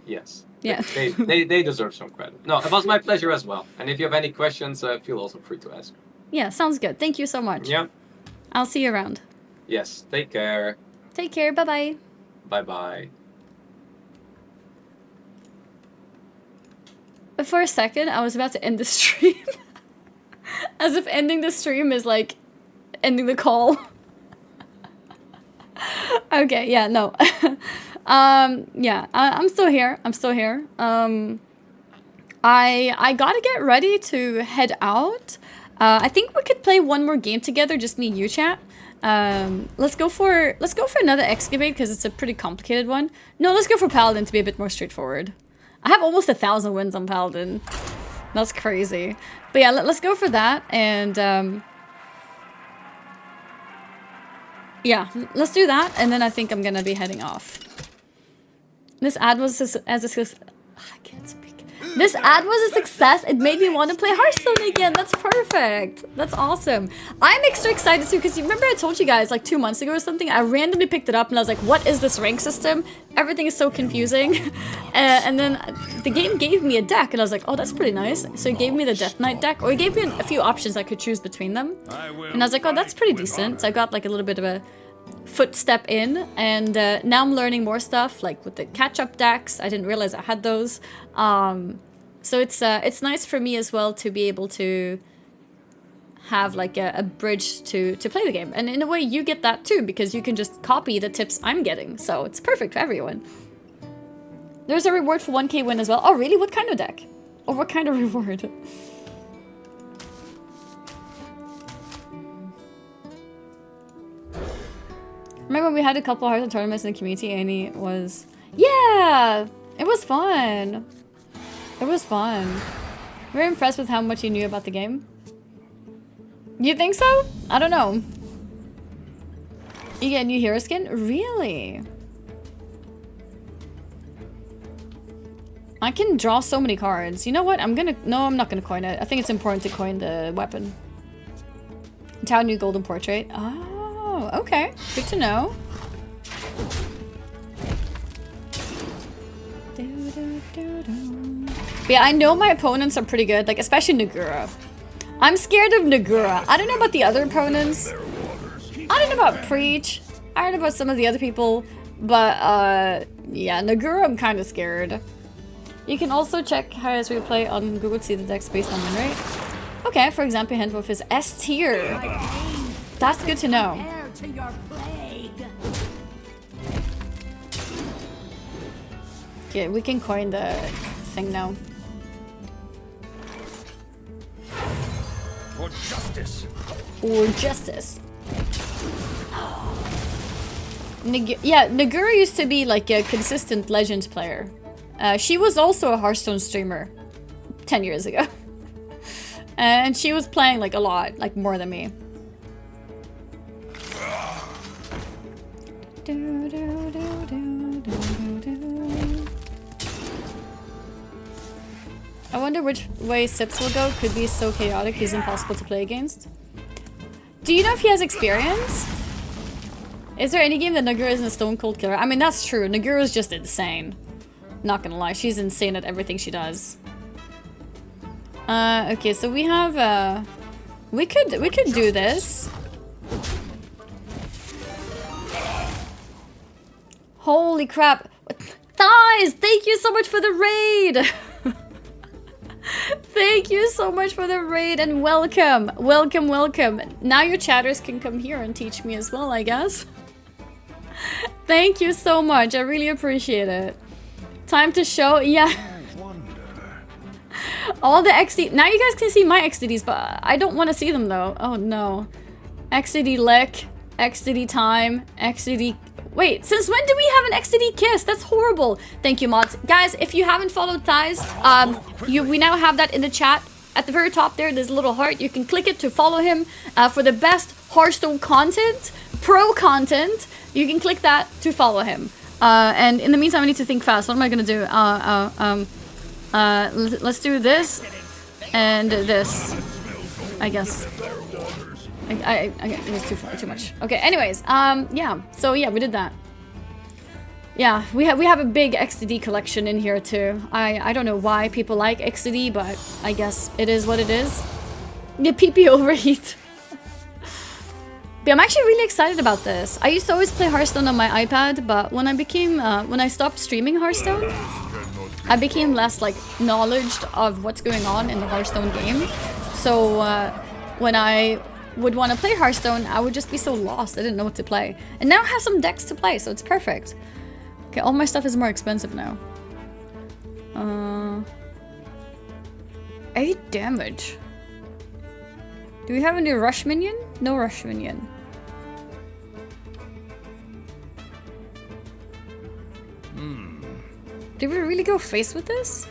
Yes. Yeah. They deserve some credit. No, it was my pleasure as well. And if you have any questions, feel also free to ask. Yeah, sounds good. Thank you so much. Yeah. I'll see you around. Yes. Take care. Take care. Bye-bye. Bye bye. But for a second, I was about to end the stream. As if ending the stream is like ending the call. Okay, yeah, no. Yeah, I'm still here. I gotta get ready to head out. I think we could play one more game together, just me and you, chat. Let's go for another excavate because it's a pretty complicated one. No, let's go for Paladin to be a bit more straightforward. I have almost 1,000 wins on Paladin. That's crazy. But yeah, let's go for that, and yeah, let's do that, and then I think I'm gonna be heading off. This ad was I can't speak. This ad was a success. It made me want to play Hearthstone again. That's perfect. That's awesome. I'm extra excited too because you remember I told you guys like 2 months ago or something. I randomly picked it up and I was like, "What is this rank system? Everything is so confusing." And then the game gave me a deck, and I was like, "Oh, that's pretty nice." So it gave me the Death Knight deck, or it gave me a few options I could choose between them. And I was like, "Oh, that's pretty decent." So I got like a little bit of a footstep in, and now I'm learning more stuff like with the catch-up decks. I didn't realize I had those, so it's nice for me as well to be able to have like a bridge to play the game, and in a way you get that too because you can just copy the tips I'm getting, so it's perfect for everyone. There's a reward for 1k win as well. Oh really? What kind of deck? Or what kind of reward? Remember when we had a couple Hearthstone tournaments in the community, and it was... Yeah! It was fun. It was fun. Very impressed with how much you knew about the game. You think so? I don't know. You get a new hero skin? Really? I can draw so many cards. You know what? No, I'm not gonna coin it. I think it's important to coin the weapon. Town new golden portrait. Oh, okay. Good to know. But yeah, I know my opponents are pretty good, like especially Nagura. I'm scared of Nagura. I don't know about the other opponents. I don't know about Preach. I don't know about some of the other people. But yeah, Nagura I'm kind of scared. You can also check highest replay on Google to see the decks based on win rate. Okay, for example, Handwolf is S tier. That's good to know. Okay, we can coin the thing now. For justice. For justice. Yeah, Nagura used to be like a consistent Legends player. She was also a Hearthstone streamer 10 years ago. And she was playing like a lot, like more than me. I wonder which way Sips will go. Could be so chaotic he's impossible to play against. Do you know if he has experience? Is there any game that Nagura isn't a stone cold killer? I mean, that's true. Nagura is just insane. Not gonna lie, she's insane at everything she does. Okay, so we have we could do this. Holy crap. Thijs, thank you so much for the raid. Thank you so much for the raid and welcome. Welcome, welcome. Now your chatters can come here and teach me as well, I guess. Thank you so much. I really appreciate it. Time to show, yeah. All the XD. Now you guys can see my XDDs, but I don't want to see them though. Oh no. XDD lick, XDD time, XDD. Wait, since when do we have an XDD kiss? That's horrible. Thank you, mods. Guys, if you haven't followed Thijs, we now have that in the chat. At the very top there, there's a little heart. You can click it to follow him for the best Hearthstone content, pro content. You can click that to follow him. And in the meantime, I need to think fast. What am I gonna do? Let's do this and this, I guess. It was too much. Okay, anyways, yeah. So yeah, we did that. Yeah, we have a big XDD collection in here too. I don't know why people like XDD, but I guess it is what it is. Yeah, PP overheat. But I'm actually really excited about this. I used to always play Hearthstone on my iPad, but when I stopped streaming Hearthstone, I became less like knowledgeable of what's going on in the Hearthstone game. So when I would want to play Hearthstone, I would just be so lost. I didn't know what to play. And now I have some decks to play, so it's perfect. Okay, all my stuff is more expensive now. 8 damage. Do we have a new rush minion? No rush minion. Did we really go face with this?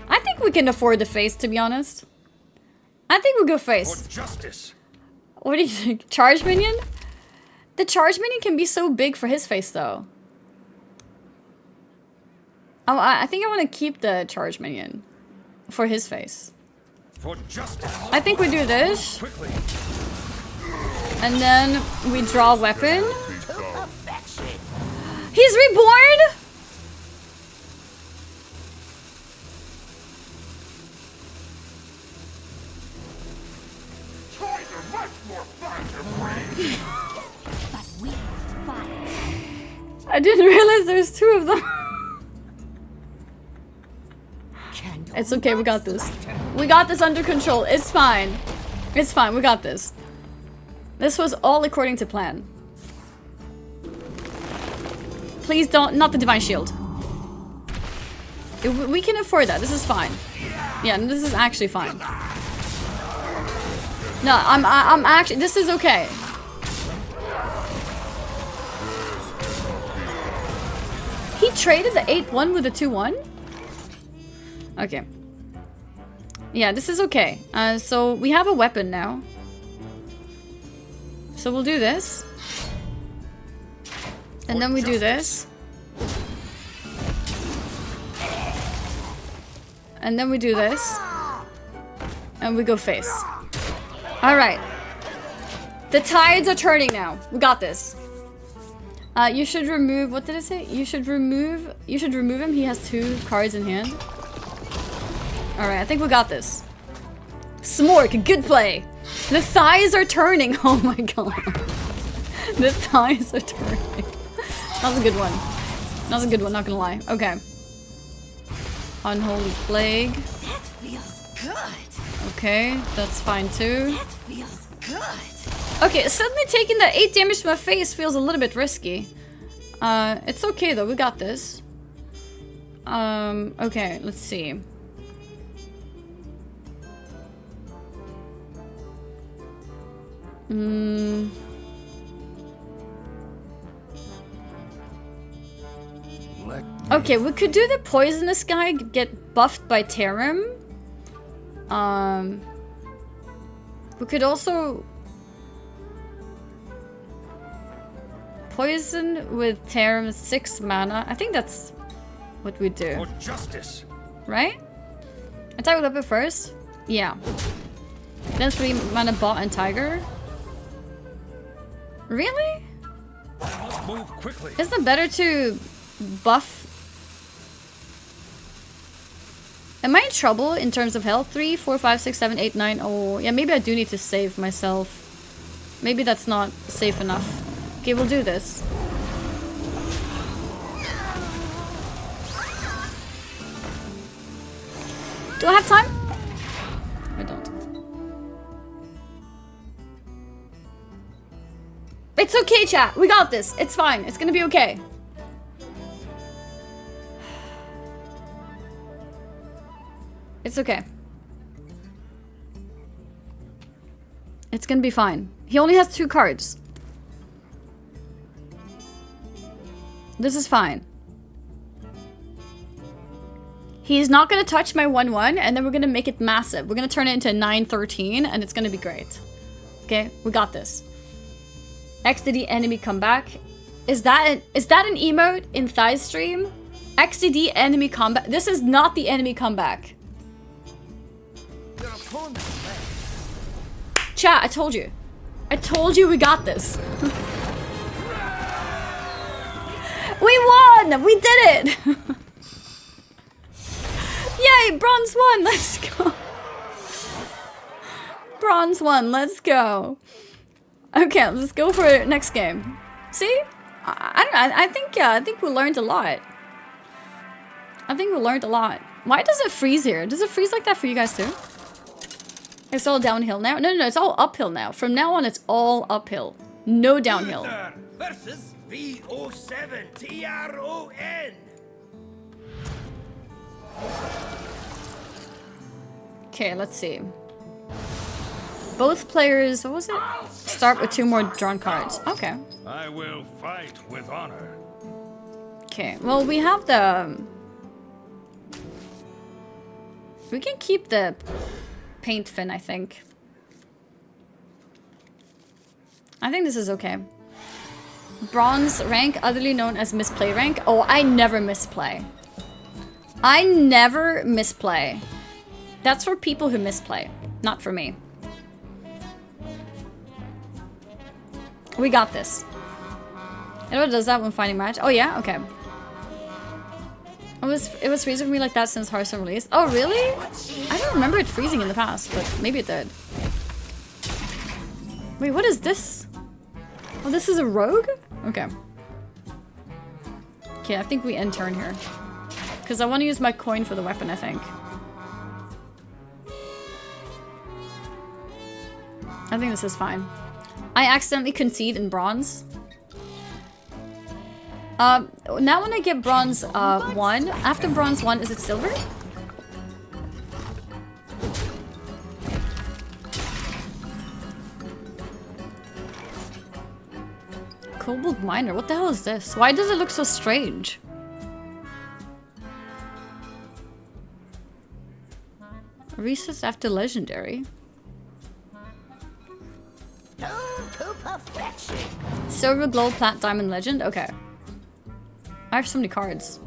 I think we can afford the face, to be honest. I think we'll go face. For justice. What do you think? Charge minion? The charge minion can be so big for his face, though. Oh, I think I want to keep the charge minion for his face. For justice. I think we do this. And then we draw a weapon. He's reborn? I didn't realize there's 2 of them. It's okay, we got this. We got this under control. It's fine. It's fine, we got this. This was all according to plan. Please don't, not the divine shield. We can afford that, this is fine. Yeah, this is actually fine. No, I'm actually, this is okay. He traded the 8-1 with the 2-1? Okay. Yeah, this is okay. So we have a weapon now. So we'll do this. And then we do this. And then we do this. And we go face. Alright. The tides are turning now. We got this. You should remove, what did it say? You should remove him. He has 2 cards in hand. Alright, I think we got this. Smork, good play. The thighs are turning. Oh my god. The thighs are turning. That was a good one. That was a good one, not gonna lie. Okay. Unholy Plague. That feels good. Okay, that's fine too. That feels good. Okay, suddenly taking that 8 damage to my face feels a little bit risky. It's okay though, we got this. Okay, let's see. Okay, we could do the poisonous guy get buffed by Tarim. We could also poison with Tarim's 6 mana. I think that's what we do. For justice. Right? Attack with weapon first? Yeah. Then 3 mana bot and tiger. Really? I must move quickly. Isn't it better to buff? Am I in trouble in terms of health? 3, 4, 5, 6, 7, 8, 9. Oh, yeah, maybe I do need to save myself. Maybe that's not safe enough. Okay, we'll do this. Do I have time? I don't. It's okay, chat. We got this. It's fine. It's gonna be okay. It's okay. It's gonna be fine. He only has 2 cards. This is fine. He's not gonna touch my 1-1, and then we're gonna make it massive. We're gonna turn it into 9-13, and it's gonna be great. Okay, we got this. XDD enemy comeback. Is that an emote in Thijs stream? XDD enemy comeback. This is not the enemy comeback. Chat, I told you. I told you we got this. We won! We did it! Yay, bronze 1, let's go. Bronze 1, let's go. Okay, let's go for next game. See? I don't know, I think we learned a lot. I think we learned a lot. Why does it freeze here? Does it freeze like that for you guys too? It's all downhill now? No, it's all uphill now. From now on, it's all uphill. No downhill. Versus V07 TRON. Okay, let's see. Both players, what was it? Start with 2 more drawn cards. Okay. I will fight with honor. Okay, well, we have the... We can keep the paint fin, I think. I think this is okay. Bronze rank, otherly known as misplay rank. Oh, I never misplay. I never misplay. That's for people who misplay, not for me. We got this. You know what does that when finding match? Oh yeah? Okay. It was freezing for me like that since Hearthstone released. Oh really? I don't remember it freezing in the past, but maybe it did. Wait, what is this? Oh, this is a rogue? Okay. Okay, I think we end turn here. Because I want to use my coin for the weapon, I think. I think this is fine. I accidentally concede in bronze. Now when I get bronze 1, after bronze 1, is it silver? Cobalt miner, what the hell is this? Why does it look so strange? Recess after legendary. To perfection. Silver, gold, plat, diamond, legend. Okay. I have so many cards.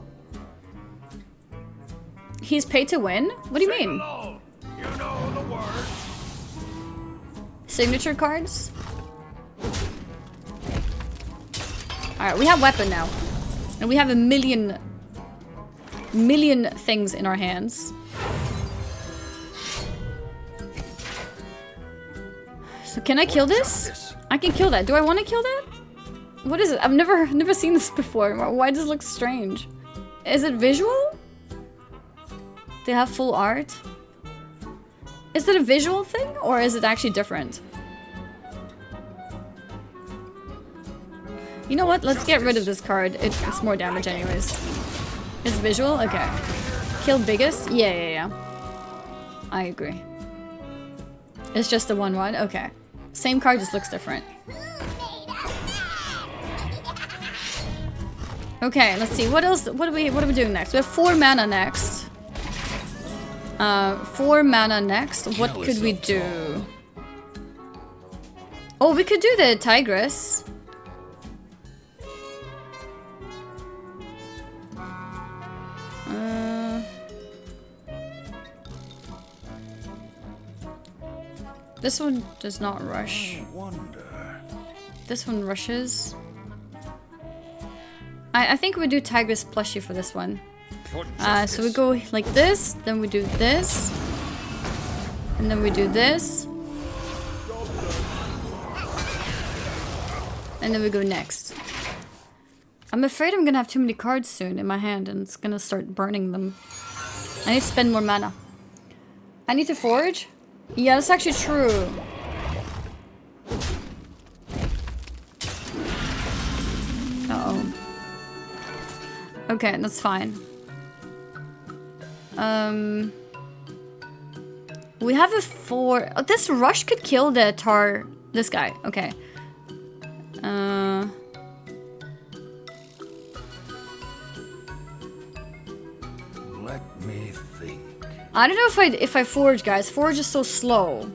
He's paid to win? What do you mean? Hello. You know the words. Signature cards? Alright, we have weapon now. And we have a million things in our hands. So can I kill this? I can kill that. Do I want to kill that? What is it? I've never seen this before. Why does it look strange? Is it visual? They have full art? Is it a visual thing or is it actually different? You know what? Let's get rid of this card. It's more damage anyways. It's visual? Okay. Kill biggest? Yeah. I agree. It's just a 1/1? Okay. Same card, just looks different. Okay, let's see. What else? What are we doing next? We have 4 mana next. 4 mana next. What could we do? Oh, we could do the Tigress. This one does not rush. This one rushes. I think we do Tigress plushie for this one. So we go like this, then we do this, and then we do this, and then we go next. I'm afraid I'm gonna have too many cards soon in my hand and it's gonna start burning them. I need to spend more mana. I need to forge? Yeah, that's actually true. Uh-oh. Okay, that's fine. We have a 4. Oh, this rush could kill the tar. This guy. Okay. Let me think. I don't know if I forge, guys. Forge is so slow.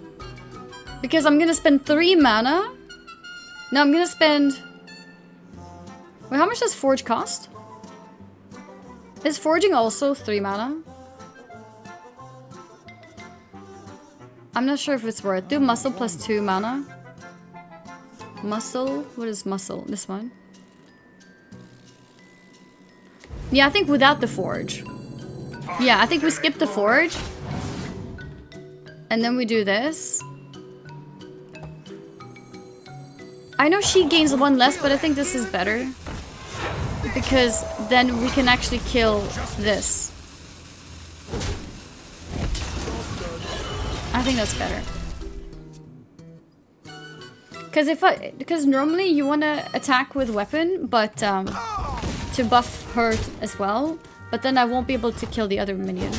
Because I'm gonna spend 3 mana. No, I'm gonna spend. Wait, how much does forge cost? Is forging also 3 mana? I'm not sure if it's worth. Do muscle plus 2 mana. Muscle? What is muscle? This one? Yeah, I think without the forge. Yeah, I think we skip the forge. And then we do this. I know she gains 1 less, but I think this is better. Because then we can actually kill this. I think that's better. Because normally you want to attack with weapon, but to buff her as well. But then I won't be able to kill the other minion.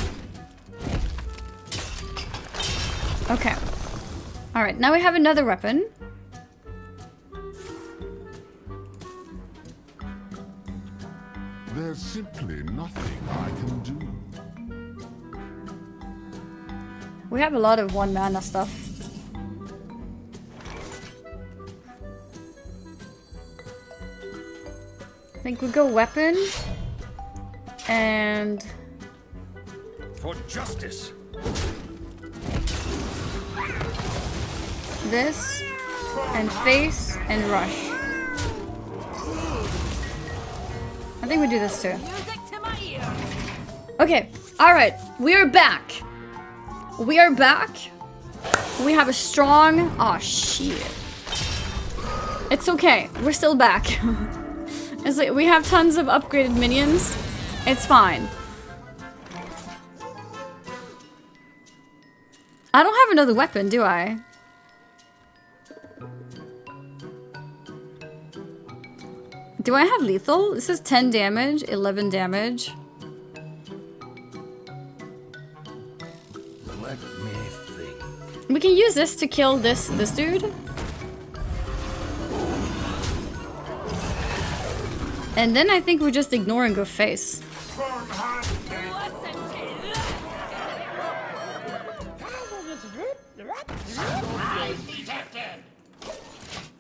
Okay. Alright, now we have another weapon. There's simply nothing I can do. We have a lot of 1 mana stuff. I think we go weapon. And For justice. this. And face. And rush. I think we do this too. Music to my ear. Okay, alright. We are back. We are back. We have a strong... Oh, shit. It's okay. We're still back. It's like we have tons of upgraded minions. It's fine. I don't have another weapon, do I? Do I have lethal? This is 10 damage, 11 damage. Let me think. We can use this to kill this dude. And then I think we just ignore and go face.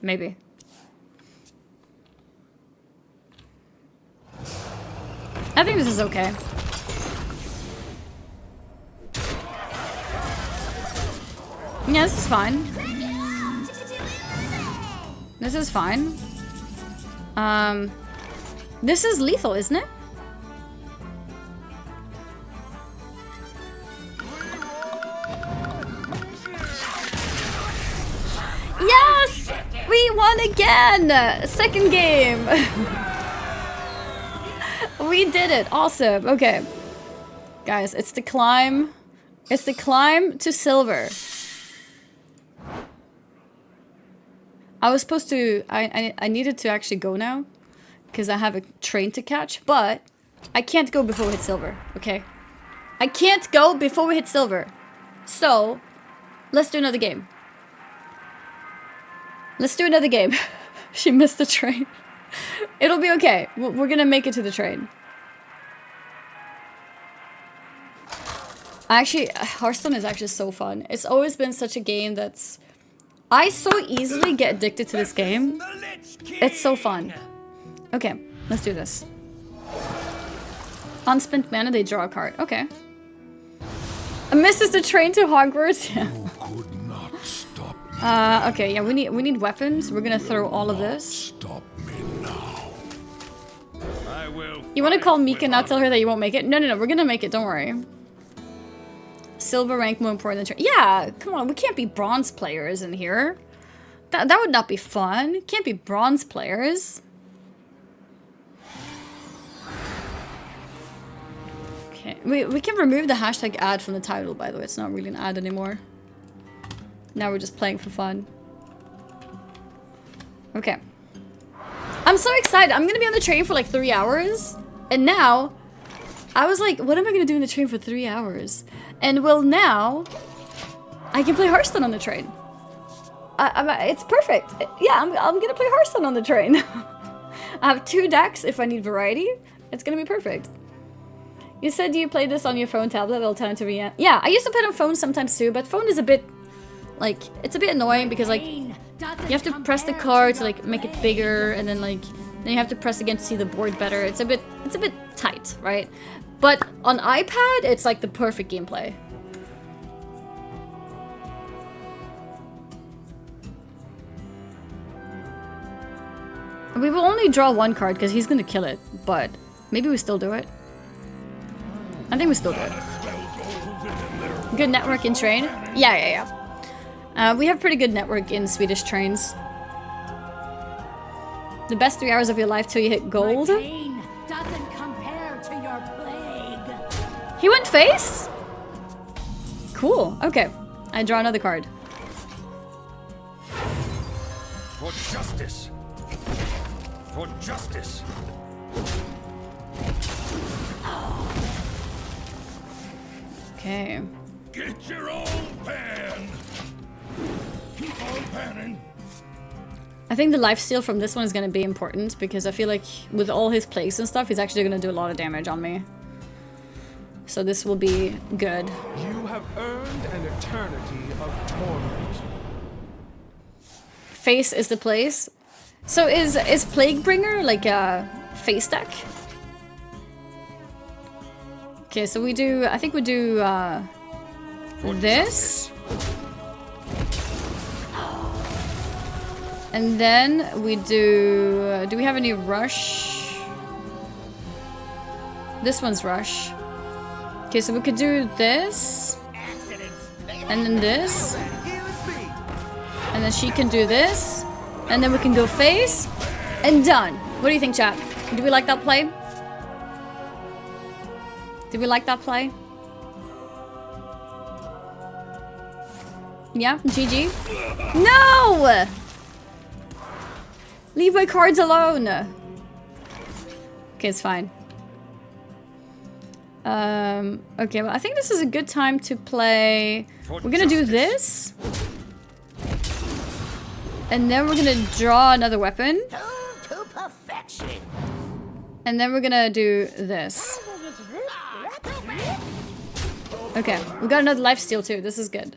Maybe. I think this is okay. Yeah, this is fine. This is fine. This is lethal, isn't it? Yes! We won again! Second game! We did it! Awesome! Okay. Guys, it's the climb. It's the climb to silver. I was supposed to... I needed to actually go now. Because I have a train to catch. But I can't go before we hit silver. Okay? I can't go before we hit silver. So, let's do another game. Let's do another game. She missed the train. It'll be okay. We're gonna make it to the train. Actually, Hearthstone is actually so fun. It's always been such a game that's... I so easily get addicted to this game. It's so fun. Okay, let's do this. Unspent mana, they draw a card. Okay. Misses the train to Hogwarts. Okay, yeah, we need weapons. We're gonna throw all of this. Stop me now. You want to call Mika and not tell her that you won't make it? No, we're gonna make it. Don't worry. Silver rank more important than yeah, come on. We can't be bronze players in here. That would not be fun. Can't be bronze players. Okay, we can remove the hashtag ad from the title. By the way, it's not really an ad anymore. Now we're just playing for fun. Okay. I'm so excited. I'm gonna be on the train for like 3 hours. And now, I was like, what am I gonna do in the train for 3 hours? And well, now, I can play Hearthstone on the train. It's perfect. Yeah, I'm gonna play Hearthstone on the train. I have 2 decks if I need variety. It's gonna be perfect. You said you played this on your phone, tablet, alternatively. Yeah, I used to play it on phone sometimes too, but phone is a bit... Like, it's a bit annoying because, like, you have to press the card to, like, make it bigger, and then, like, then you have to press again to see the board better. It's a bit tight, right? But on iPad, it's, like, the perfect gameplay. We will only draw 1 card because he's gonna kill it, but maybe we still do it. I think we still do it. Good network in train? Yeah. We have pretty good network in Swedish trains. The best 3 hours of your life till you hit gold. My pain doesn't compare to your plague. He went face? Cool. Okay. I draw another card. For justice. For justice. Okay. Get your own pan. Keep on panning. I think the lifesteal from this one is going to be important because I feel like with all his plays and stuff, he's actually going to do a lot of damage on me. So this will be good. You have earned an eternity of torment. Face is the place. So is Plaguebringer like a face deck? Okay, so we do, I think we do this. And then we do we have any rush? This one's rush. Okay, so we could do this. And then this. And then she can do this. And then we can go face. And done. What do you think, chat? Do we like that play? Did we like that play? Yeah, GG. No! Leave my cards alone. Okay, it's fine. Okay, well, I think this is a good time to play. We're gonna do this. And then we're gonna draw another weapon. To perfection. And then we're gonna do this. Okay, we got another lifesteal too. This is good.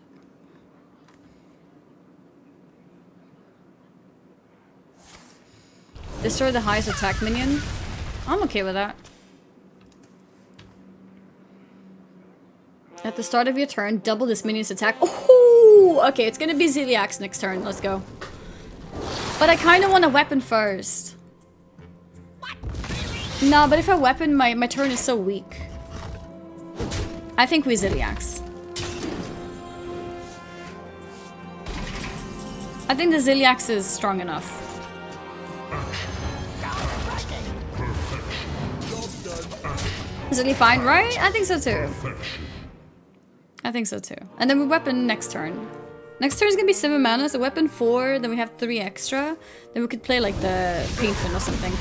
Destroy the highest attack minion. I'm okay with that. At the start of your turn, double this minion's attack. Oh, okay, it's gonna be Ziliax next turn. Let's go. But I kind of want a weapon first. No, but if I weapon, my turn is so weak. I think we Ziliax. I think the Ziliax is strong enough. Zilly fine, right? I think so too. I think so too. And then we weapon next turn. Next turn is gonna be 7 mana, so weapon 4, then we have 3 extra. Then we could play like the Painful or something.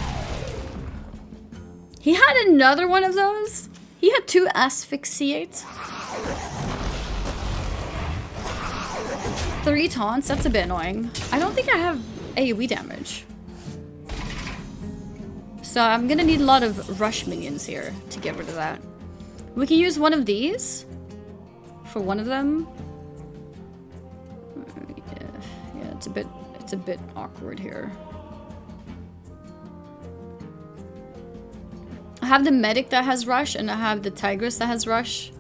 He had another one of those? He had 2 Asphyxiate. 3 taunts, that's a bit annoying. I don't think I have AoE damage. So I'm gonna need a lot of rush minions here to get rid of that. We can use one of these for one of them. Yeah, it's a bit awkward here. I have the medic that has rush, and I have the tigress that has rush.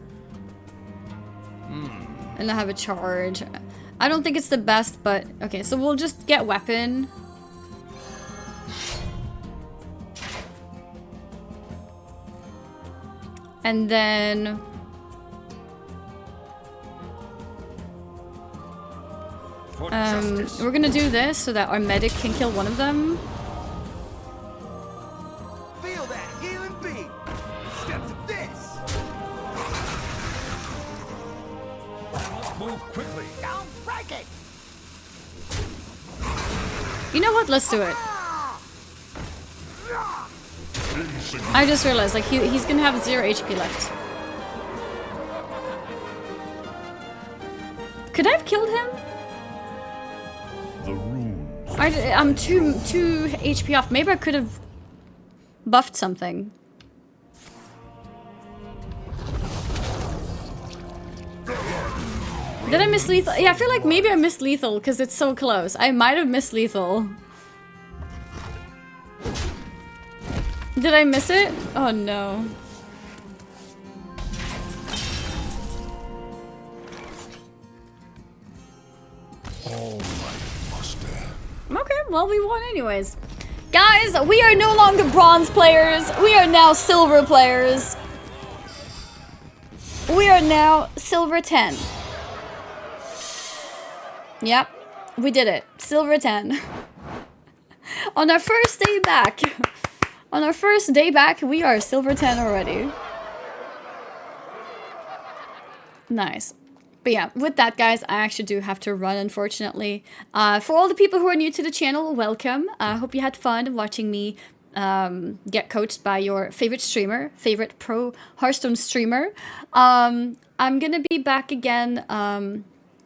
And I have a charge. I don't think it's the best, but okay, so we'll just get weapon. And then we're gonna do this so that our medic can kill one of them. Feel that healing beam. Step to this. Must move quickly. Don't break it. You know what? Let's do it. I just realized, like, he's gonna have 0 HP left. Could I have killed him? The runes. I'm two HP off. Maybe I could have buffed something. Did I miss lethal? Yeah, I feel like maybe I missed lethal because it's so close. I might have missed lethal. Did I miss it? Oh no. All might muster. Okay, well, we won anyways. Guys, we are no longer bronze players. We are now silver players. We are now silver 10. Yep, we did it. Silver 10. On our first day back. On our first day back, we are silver 10 already. Nice. But yeah, with that, guys, I actually do have to run, unfortunately. For all the people who are new to the channel, welcome. I hope you had fun watching me get coached by your favorite streamer, favorite pro Hearthstone streamer. I'm gonna be back again